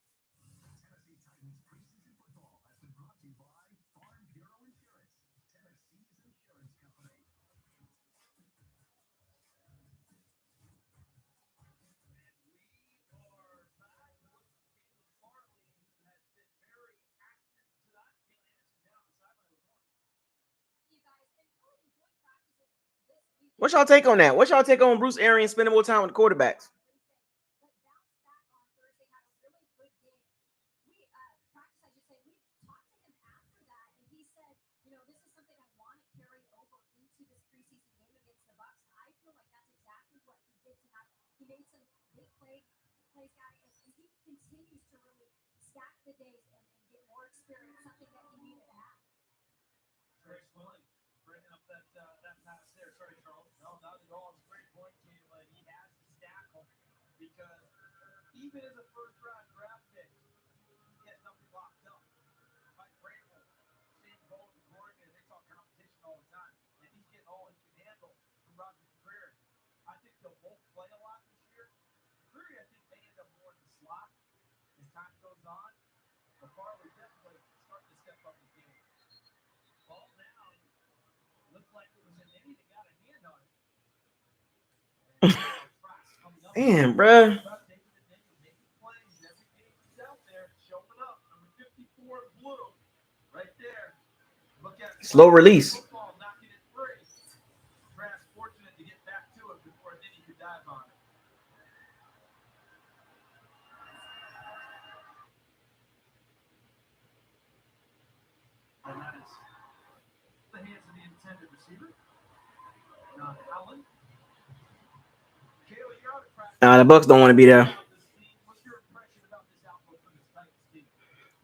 Speaker 2: Tennessee Titans preseason football has been brought to you by Farm Bureau Insurance, Tennessee's insurance company.
Speaker 1: What's y'all take on that? What's y'all take on Bruce Arians spending more time with the quarterbacks?
Speaker 2: Bringing up that pass there. Sorry, Charles. No, not at all. It's a great point, Kayla. He has to stack them because even as a first-round draft pick, he has nothing locked up. Mike Vrabel, same goal to Oregon. They talk competition all the time, and he's getting all he can handle from Roger Career. I think they'll both play a lot this year. Career, I think, may end up more in the slot as time goes on. But Farley definitely starting to step up his game. Ball now. Looked like it was an inning that got a hand on it.
Speaker 1: Damn, bruh. Slow release.
Speaker 2: Fortunate to get back to it before Denny could dive on it. And that is the hands of the intended receiver. Not Allen. Kayla, you're out of practice.
Speaker 1: Nah, the Bucs don't want to be there.
Speaker 2: What's your impression about this outlook for this Titans team?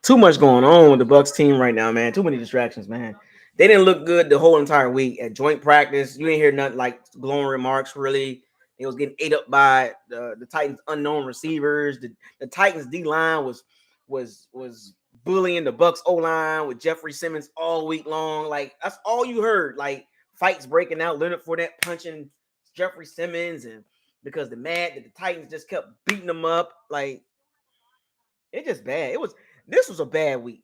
Speaker 1: Too much going on with the Bucs team right now, man. Too many distractions, man. They didn't look good the whole entire week at joint practice. You didn't hear nothing like glowing remarks, really. It was getting ate up by the Titans' unknown receivers. The Titans' D line was bullying the Bucs O line with Jeffrey Simmons all week long. Like, that's all you heard. Like, fights breaking out. Leonard Fournette punching Jeffrey Simmons, and because they're mad that the Titans just kept beating them up. Like, it's just bad. This was a bad week.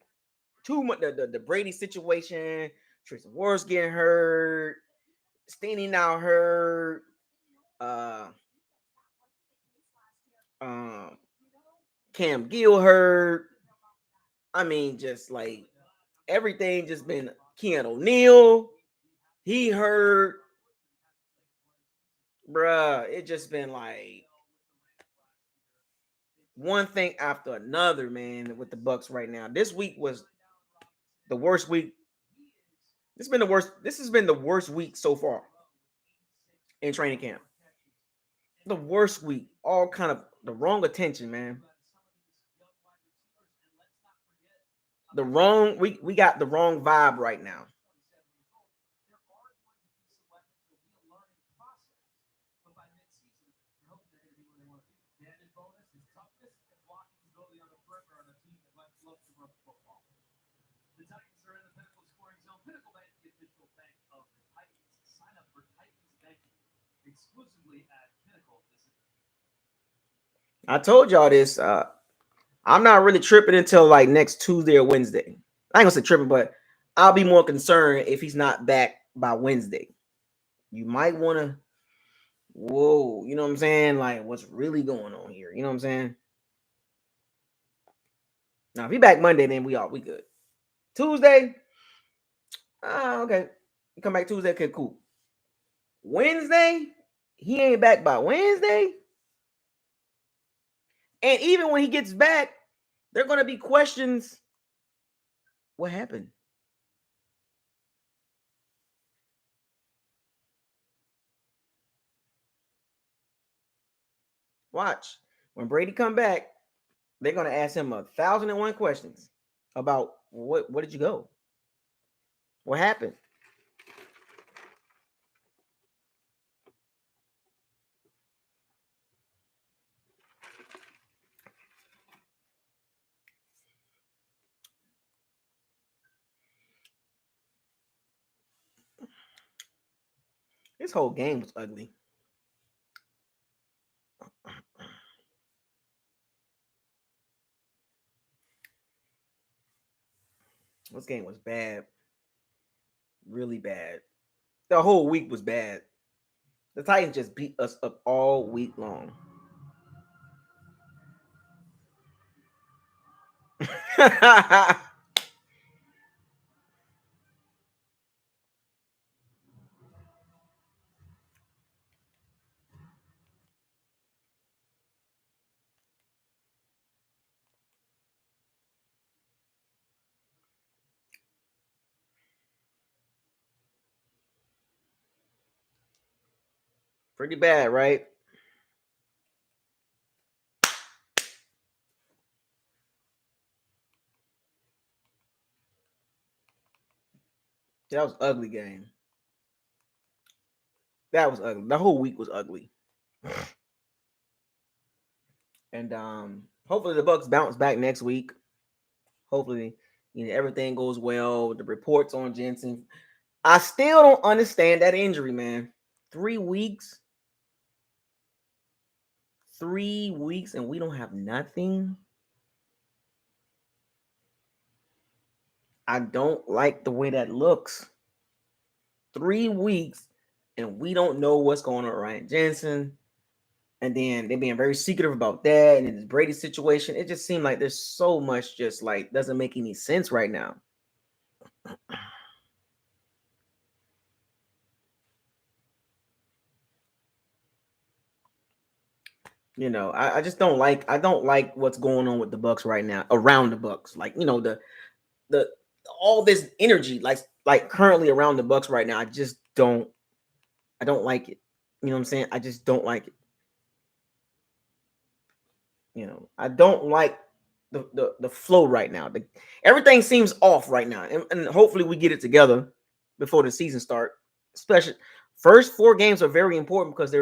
Speaker 1: Too much the Brady situation. Tristian Wars getting hurt. Steeney now hurt. Cam Gill hurt. I mean, just like everything just been Keanu O'Neal. He hurt. Bruh, it just been like one thing after another, man, with the Bucs right now. This week was The worst week. This has been the worst. This has been the worst week so far in training camp. The worst week. All kind of the wrong attention, man. We got the wrong vibe right now.
Speaker 2: The Titans are in the Pinnacle scoring zone. Pinnacle Bank, the official bank of the Titans. Sign up for Titans banking exclusively at Pinnacle.
Speaker 1: I told y'all this. I'm not really tripping until like next Tuesday or Wednesday. I ain't gonna say tripping, but I'll be more concerned if he's not back by Wednesday. You might want to, whoa, you know what I'm saying? Like, what's really going on here? You know what I'm saying? Now, if he back Monday, then we good. Tuesday, okay. You come back Tuesday, okay, cool. Wednesday, he ain't back by Wednesday. And even when he gets back, there are going to be questions. What happened? Watch. When Brady come back, they're going to ask him 1,001 questions about what did you go? What happened? This whole game was ugly. This game was bad. Really bad. The whole week was bad. The Titans just beat us up all week long. Pretty bad, right? That was ugly game. That was ugly. The whole week was ugly. And hopefully the Bucs bounce back next week. Hopefully, everything goes well. The reports on Jensen. I still don't understand that injury, man. 3 weeks. 3 weeks and we don't have nothing. I don't like the way that looks. 3 weeks and we don't know what's going on with Ryan Jensen. And then they're being very secretive about that. And in this Brady situation, it just seemed like there's so much just like doesn't make any sense right now. I just don't like what's going on with the Bucs right now around the Bucs. Like, the all this energy like currently around the Bucs right now. I don't like it. You know what I'm saying? I just don't like it. I don't like the flow right now. Everything seems off right now, and hopefully we get it together before the season start. Especially first 4 games are very important because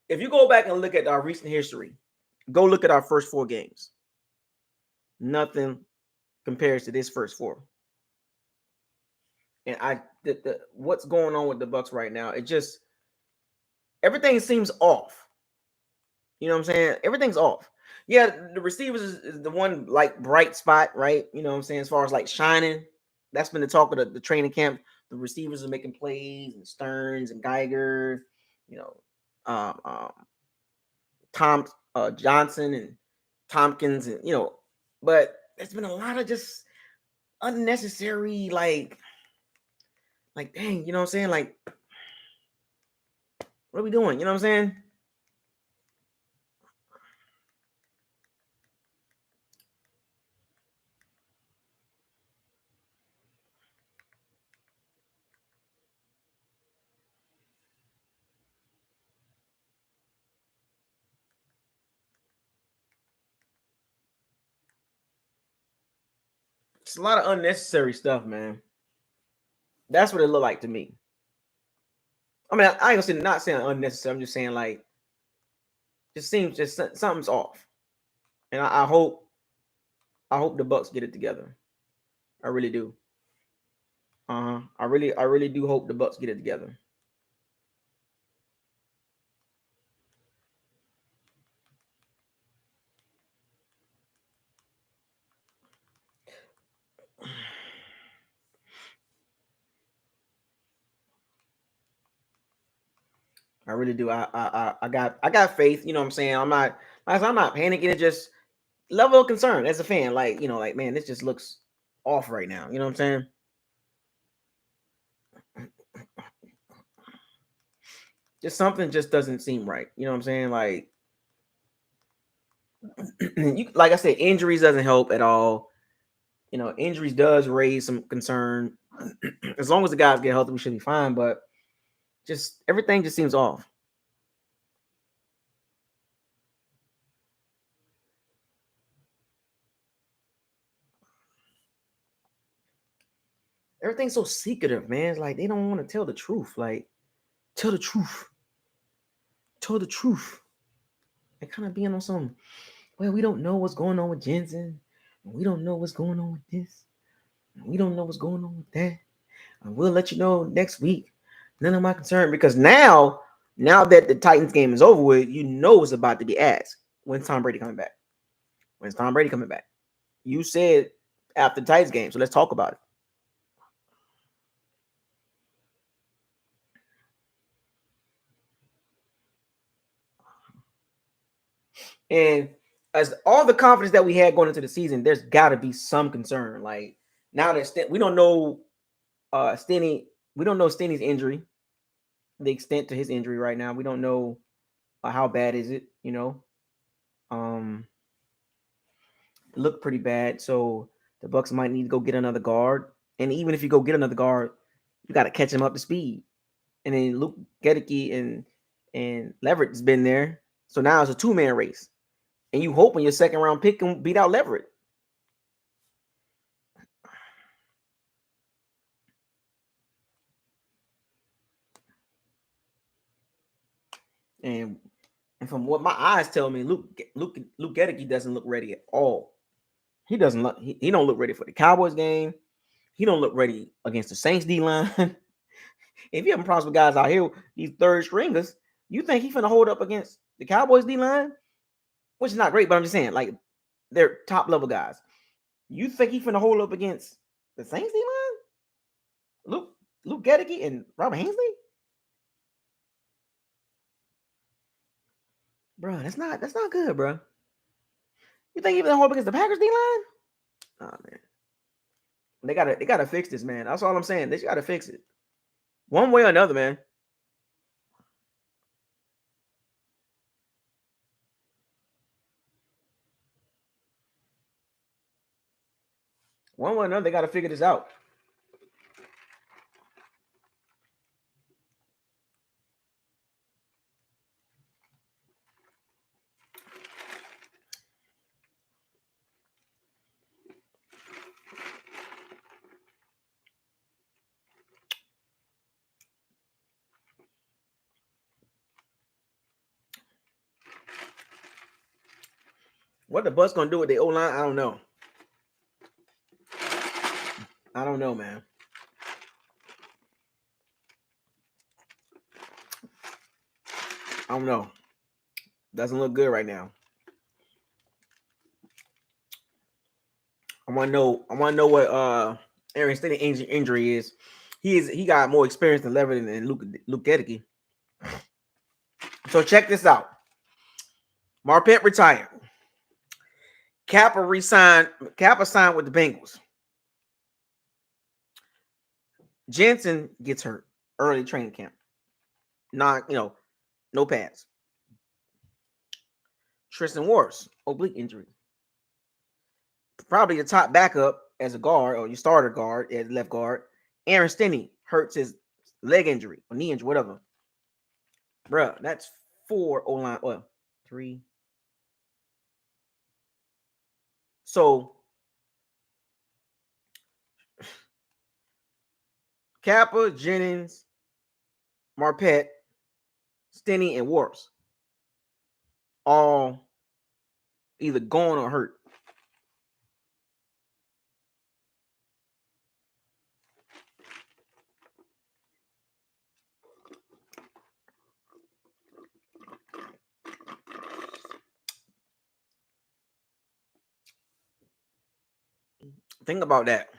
Speaker 1: if you go back and look at our recent history, go look at our first 4 games. Nothing compares to this first 4. And what's going on with the Bucs right now? It just everything seems off. You know what I'm saying? Everything's off. Yeah, the receivers is the one like bright spot, right? You know what I'm saying? As far as like shining, that's been the talk of the training camp. The receivers are making plays, and Stearns and Geiger, you know, Tom Johnson and Tompkins, and but there's been a lot of just unnecessary like dang, you know what I'm saying? Like, what are we doing? You know what I'm saying? It's a lot of unnecessary stuff, man. That's what it looked like to me. I mean, I ain't gonna say not saying unnecessary. I'm just saying like, just seems just something's off, and I hope the Bucs get it together. I really do. I really do hope the Bucs get it together. I really do. I got faith. You know what I'm saying? I'm not panicking. It's just level of concern as a fan. Like, like, man, this just looks off right now. You know what I'm saying? Just something just doesn't seem right. You know what I'm saying? Like, like I said, injuries doesn't help at all. Injuries does raise some concern. As long as the guys get healthy, we should be fine. But just everything just seems off. Everything's so secretive, man. It's like they don't want to tell the truth. Like, tell the truth. Tell the truth. They kind of being on some, well, we don't know what's going on with Jensen. We don't know what's going on with this. We don't know what's going on with that. And we'll let you know next week. None of my concern. Because now that the Titans game is over with, it's about to be asked. When's Tom Brady coming back? When's Tom Brady coming back? You said after the Titans game, so let's talk about it. And as all the confidence that we had going into the season, there's got to be some concern. Like, now that we don't know we don't know Stenny's injury, the extent to his injury right now. We don't know how bad is it. Looked pretty bad. So the Bucs might need to go get another guard. And even if you go get another guard, you got to catch him up to speed. And then Luke Gedeke and Leverett has been there. So now it's a 2-man race. And you hoping your second round pick can beat out Leverett. And from what my eyes tell me, Luke Gedeke doesn't look ready at all. He doesn't look. He don't look ready for the Cowboys game. He don't look ready against the Saints D line. If you having problems with guys out here, these third stringers, you think he's finna hold up against the Cowboys D line, which is not great. But I'm just saying, like, they're top level guys. You think he's finna hold up against the Saints D line? Luke Gedeke and Robert Hensley? Bro, that's not good, bro. You think he's finna hold up against the Packers D line? Oh man. They gotta fix this, man. That's all I'm saying. They gotta fix it. One way or another, man. One way or another, they gotta figure this out. What the Bucs gonna do with the O-line, I don't know. I don't know, man. I don't know. Doesn't look good right now. I want to know what Aaron Stenny injury is. He got more experience than Leverett and Luke Gedeke. So check this out. Marpet retired. Kappa signed with the Bengals. Jensen gets hurt early training camp. No pads. Tristian Wrifs, oblique injury. Probably the top backup as a guard or your starter guard as left guard. Aaron Stenny hurts his leg injury or knee injury, whatever. Bruh, that's 4 O-line. Well, 3. So Kappa, Jennings, Marpet, Stinney, and Wrifs all either gone or hurt. Think about that.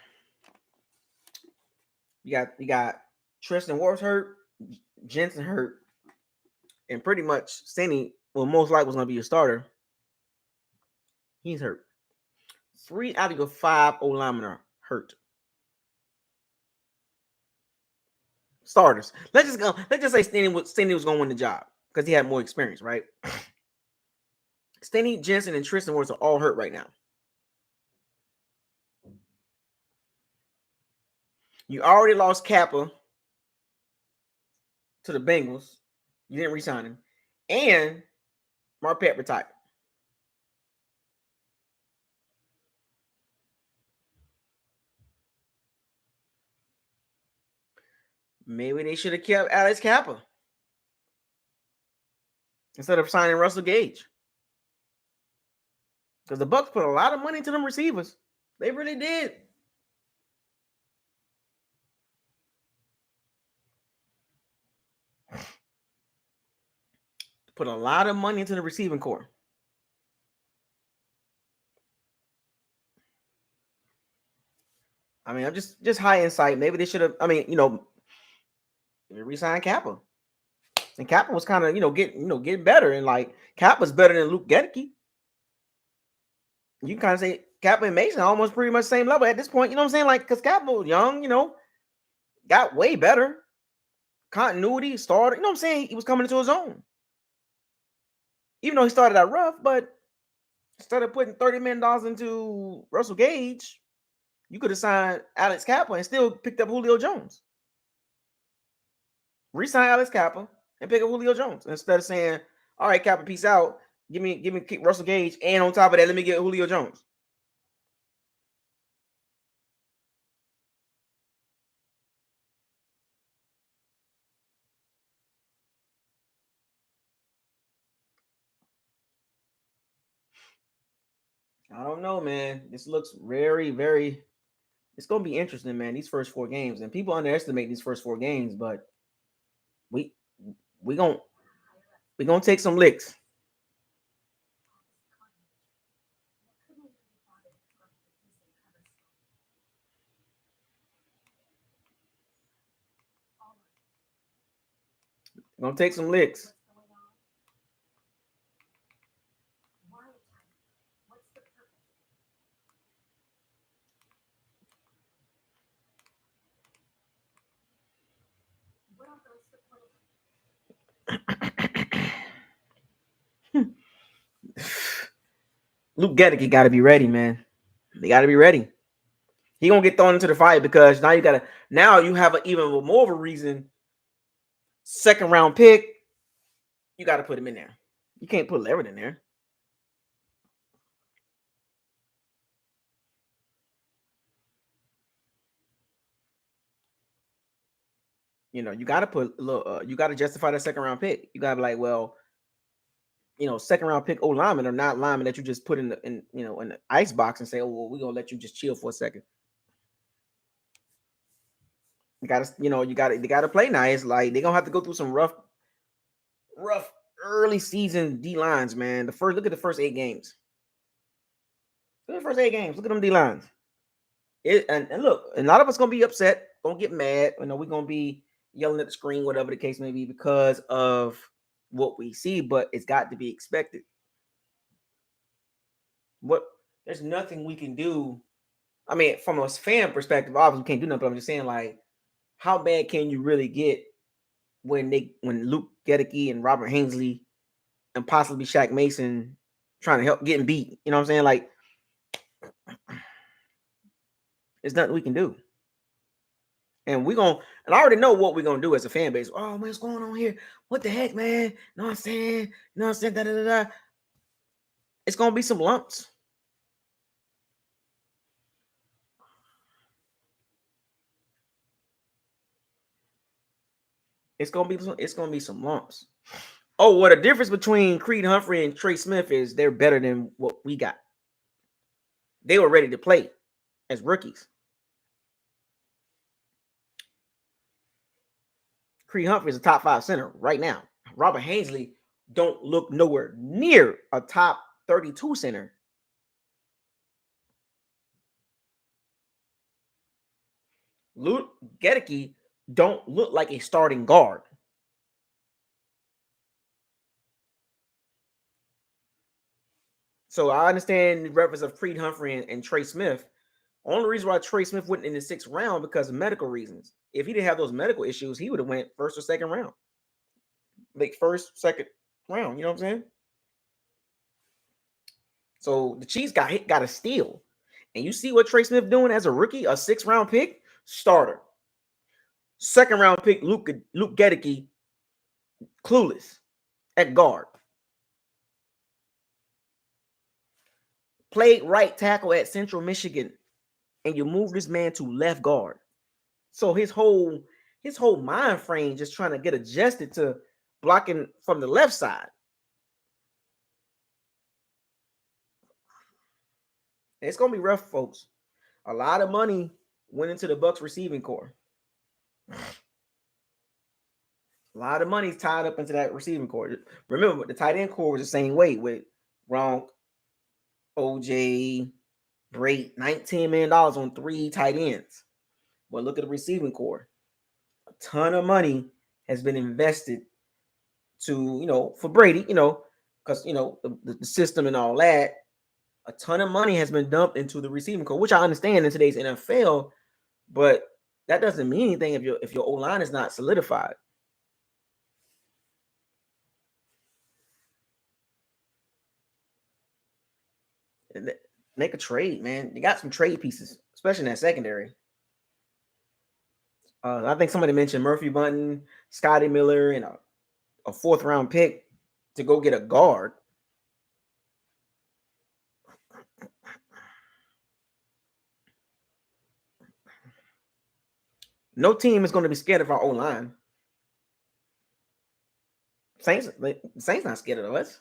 Speaker 1: You got Tristian Wrifs hurt, Jensen hurt, and pretty much Stinney, well, most likely was going to be a starter. He's hurt. 3 out of your 5 O linemen are hurt. Starters. Let's just say Stinney was going to win the job because he had more experience, right? Stinney, Jensen, and Tristian Wrifs are all hurt right now. You already lost Kappa to the Bengals. You didn't re-sign him. And Marpet retired. Maybe they should have kept Alex Kappa instead of signing Russell Gage. Because the Bucs put a lot of money into them receivers. They really did. Put a lot of money into the receiving corps. I mean, I'm just high insight. Maybe they should have. I mean, re-signed Kappa, and Kappa was kind of getting better, and like Kappa's better than Luke Gedeke. You can kind of say Kappa and Mason are almost pretty much same level at this point. You know what I'm saying? Like, because Kappa was young, got way better. Continuity, started. You know what I'm saying? He was coming into his own. Even though he started out rough, but instead of putting $30 million into Russell Gage, you could have signed Alex Kappa and still picked up Julio Jones. Resign Alex Kappa and pick up Julio Jones instead of saying, "All right, Kappa, peace out. Give me Russell Gage, and on top of that, let me get Julio Jones." I don't know, man. This looks very, very. It's gonna be interesting, man. These first 4 games, and people underestimate these first 4 games, but we gonna take some licks. We're gonna take some licks. Luke Gedeke got to be ready, man. They got to be ready. He gonna get thrown into the fire because now you have even more of a reason. 2nd round pick, you got to put him in there. You can't put Leverett in there. You got to put you got to justify that 2nd round pick. You got to be like, well, 2nd round pick O linemen are not linemen that you just put in the ice box and say, oh, well, we're gonna let you just chill for a second. You gotta they gotta play nice. Like, they're gonna have to go through some rough early season D lines, man. Look at the first 8 games. Look at the first 8 games. Look at them D lines. And look, a lot of us gonna be upset, gonna get mad. We're gonna be yelling at the screen, whatever the case may be, because of what we see. But it's got to be expected. There's nothing we can do. I mean, from a fan perspective, obviously we can't do nothing. But I'm just saying, like, how bad can you really get when Luke Gedeke and Robert Hensley and possibly Shaq Mason trying to help getting beat? You know what I'm saying? Like, there's nothing we can do. And I already know what we're gonna do as a fan base. Oh man, what's going on here? What the heck, man? You know what I'm saying? You know what I'm saying? Da, da, da, da. It's gonna be some lumps. It's gonna be some lumps. Oh, what the difference between Creed Humphrey and Trey Smith is they're better than what we got. They were ready to play as rookies. Creed Humphrey is a top 5 center right now. Robert Hensley don't look nowhere near a top 32 center. Luke Gedeke don't look like a starting guard. So I understand the reference of Creed Humphrey and Trey Smith. Only reason why Trey Smith went in the 6th round because of medical reasons. If he didn't have those medical issues, he would have went 1st or 2nd round. Like 1st, 2nd round. You know what I'm saying? So the Chiefs got a steal. And you see what Trey Smith doing as a rookie, a 6th round pick, starter. 2nd round pick, Luke Gedeke, clueless at guard. Played right tackle at Central Michigan, and you move this man to left guard. So his whole mind frame just trying to get adjusted to blocking from the left side. It's gonna be rough, folks. A lot of money went into the Bucs receiving core. A lot of money's tied up into that receiving core. Remember, the tight end core was the same way with Gronk, OJ, Brady, $19 million on 3 tight ends. But look at the receiving core. A ton of money has been invested to, for Brady, because, the system and all that. A ton of money has been dumped into the receiving core, which I understand in today's NFL, but that doesn't mean anything if your O-line is not solidified. Make a trade, man. You got some trade pieces, especially in that secondary. I think somebody mentioned Murphy Bunting, Scotty Miller, and a 4th round pick to go get a guard. No team is going to be scared of our O-line. Saints not scared of us.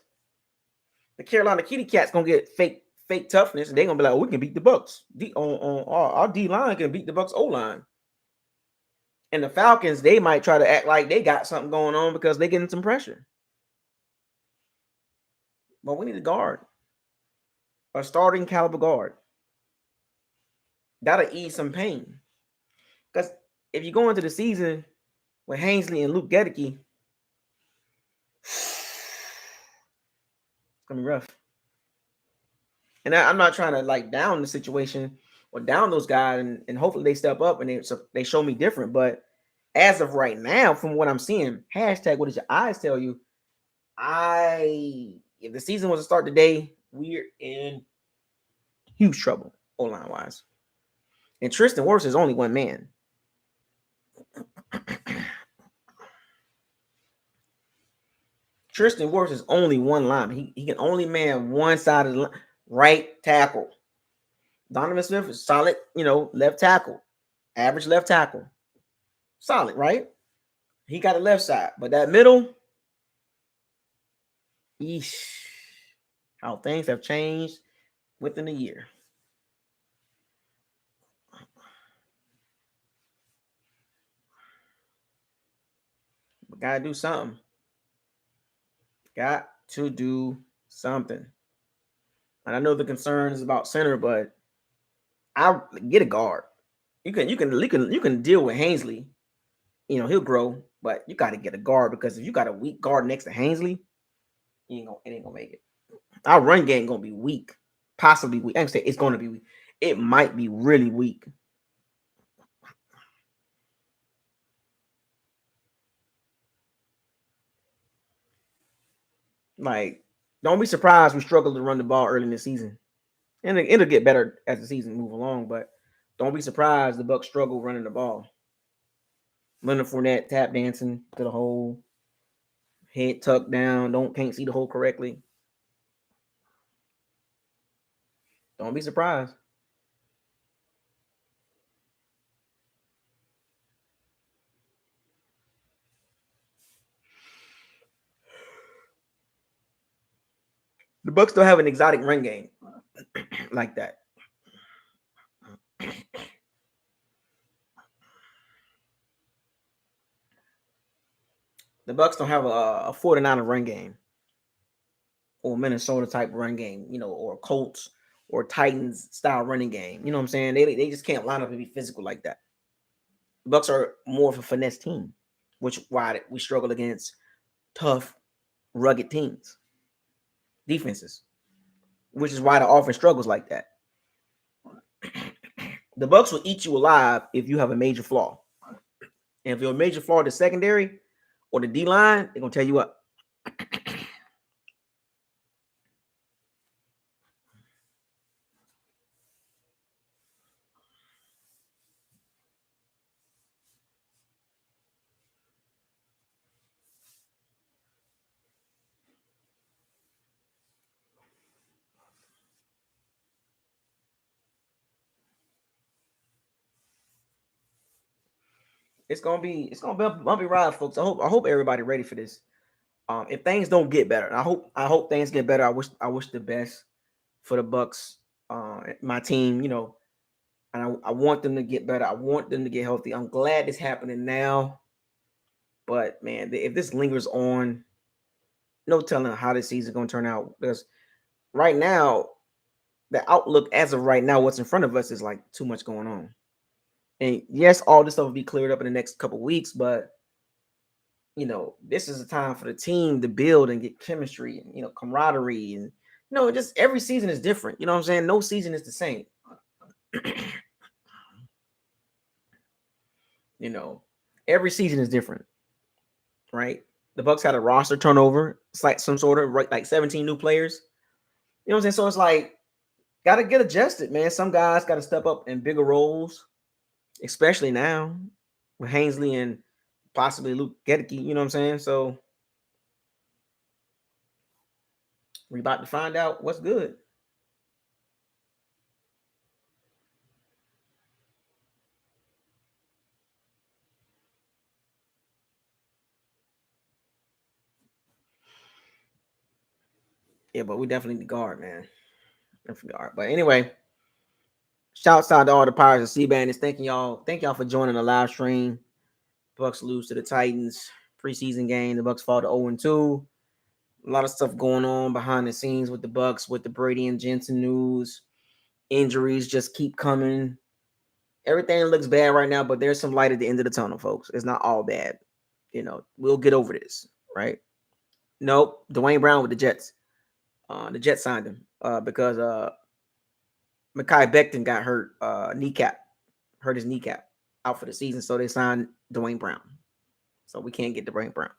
Speaker 1: The Carolina Kitty Cats going to get fake toughness, and they're going to be like, oh, we can beat the Bucs. Our D-line can beat the Bucs O-line. And the Falcons, they might try to act like they got something going on because they're getting some pressure. But we need a guard. A starting caliber guard. That'll ease some pain. Because if you go into the season with Hensley and Luke Gedeke, it's going to be rough. And I'm not trying to down the situation or down those guys, and hopefully they step up and they show me different. But as of right now, from what I'm seeing, hashtag what does your eyes tell you? If the season was to start today, we're in huge trouble O-line wise. And Tristian Wrifs is only one man. Tristian Wrifs is only one lineman. He can only man one side of the line, right tackle. Donovan Smith is solid, left tackle, average left tackle. Solid, right? He got a left side, but that middle, eesh, how things have changed within a year. But gotta do something. Got to do something. And I know the concern is about center, but I get a guard. You can deal with Hensley. He'll grow, but you got to get a guard because if you got a weak guard next to Hensley, it ain't gonna make it. Our run game gonna be weak, possibly weak. I can say it's gonna be weak. It might be really weak. Don't be surprised we struggle to run the ball early in the season, and it'll get better as the season move along. But don't be surprised the Bucs struggle running the ball. Leonard Fournette tap dancing to the hole, head tucked down, can't see the hole correctly. Don't be surprised. Bucs don't have an exotic run game like that. The Bucs don't have a 49er run game or Minnesota type run game, or Colts or Titans style running game. You know what I'm saying? They just can't line up and be physical like that. The Bucs are more of a finesse team, which why we struggle against tough, rugged teams, defenses, which is why the offense struggles like that. The Bucs will eat you alive if you have a major flaw. And if you're a major flaw in the secondary or the D line, they're gonna tell you up. It's gonna be a bumpy ride, folks. I hope everybody ready for this. If things don't get better, I hope things get better. I wish the best for the Bucs, my team. And I want them to get better. I want them to get healthy. I'm glad it's happening now. But man, if this lingers on, no telling how this season gonna turn out. Because right now, the outlook as of right now, what's in front of us is like too much going on. And yes, all this stuff will be cleared up in the next couple of weeks, but this is a time for the team to build and get chemistry and camaraderie, and just every season is different. You know what I'm saying? No season is the same. Every season is different, right? The Bucs had a roster turnover. It's like some sort of like 17 new players. You know what I'm saying? So it's like got to get adjusted, man. Some guys got to step up in bigger roles, especially now with Hensley and possibly Luke Gedeke. You know what I'm saying? So we about to find out what's good. Yeah, but we definitely need guard, man. Definitely guard. But anyway, shouts out to all the Pirates and Sea Bandits. Thank y'all for joining the live stream. Bucs lose to the Titans. Preseason game. The Bucs fall to 0-2. A lot of stuff going on behind the scenes with the Bucs, with the Brady and Jensen news. Injuries just keep coming. Everything looks bad right now, but there's some light at the end of the tunnel, folks. It's not all bad. We'll get over this, right? Nope. Dwayne Brown with the Jets. The Jets signed him because Mekhi Becton got hurt hurt his kneecap out for the season, so they signed Dwayne Brown. So we can't get Dwayne Brown.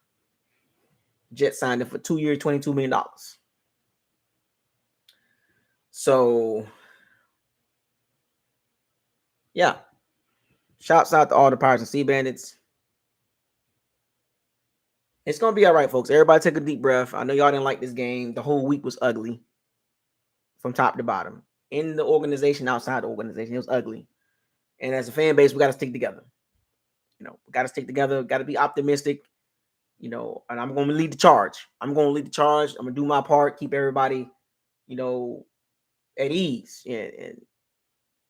Speaker 1: Jets signed him for 2 years, $22 million. So, yeah. Shouts out to all the Pirates and Sea Bandits. It's going to be all right, folks. Everybody take a deep breath. I know y'all didn't like this game. The whole week was ugly from top to bottom. In the organization, outside the organization, it was ugly. And as a fan base, we got to stick together. We got to stick together. Got to be optimistic. And I'm going to lead the charge. I'm going to do my part, keep everybody, at ease. And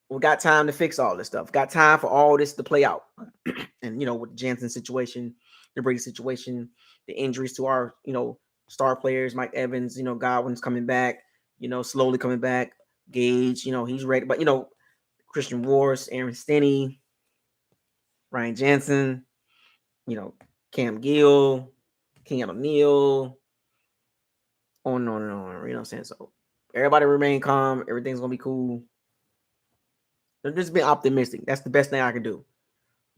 Speaker 1: we got time to fix all this stuff. Got time for all this to play out. And, with the Jensen situation, the Brady situation, the injuries to our, star players, Mike Evans, Godwin's coming back, slowly coming back. Gage, he's ready. But, Christian Wars, Aaron Stinney, Ryan Jensen, Cam Gill, King O'Neal, on and on and on. You know what I'm saying? So everybody remain calm. Everything's going to be cool. Just be optimistic. That's the best thing I can do.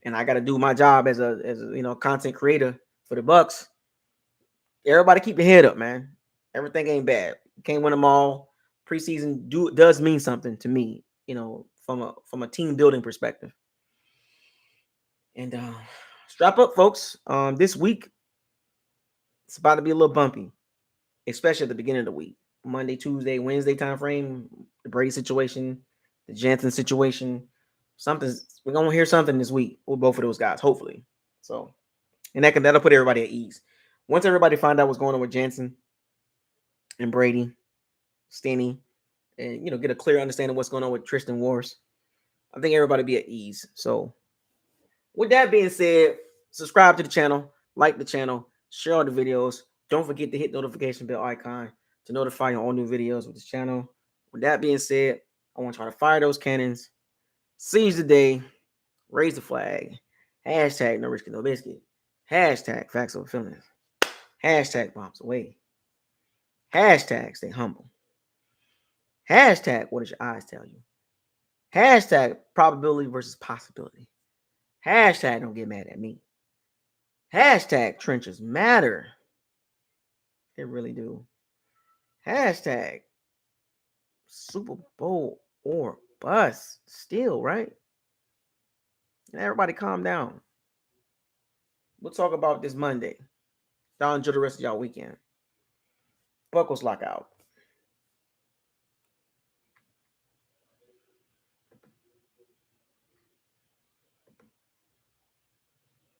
Speaker 1: And I got to do my job as a content creator for the Bucs. Everybody keep your head up, man. Everything ain't bad. Can't win them all. Preseason does mean something to me, from a team building perspective. And strap up, folks. This week it's about to be a little bumpy, especially at the beginning of the week. Monday, Tuesday, Wednesday time frame. The Brady situation, the Jensen situation. We're gonna hear something this week with both of those guys, hopefully. So, and that'll put everybody at ease. Once everybody find out what's going on with Jensen and Brady, Stenny, and get a clear understanding of what's going on with Tristian Wars. I think everybody be at ease. So, with that being said, subscribe to the channel, like the channel, share all the videos. Don't forget to hit notification bell icon to notify you on all new videos with this channel. With that being said, I want y'all to fire those cannons, seize the day, raise the flag, hashtag no risk, no biscuit, hashtag facts over feelings, hashtag bombs away, hashtag stay humble, hashtag what does your eyes tell you, hashtag probability versus possibility, hashtag don't get mad at me, hashtag trenches matter. They really do. Hashtag Super Bowl or bust. Still, right? And everybody calm down. We'll talk about this Monday. Y'all enjoy the rest of y'all weekend. BucosLocker out.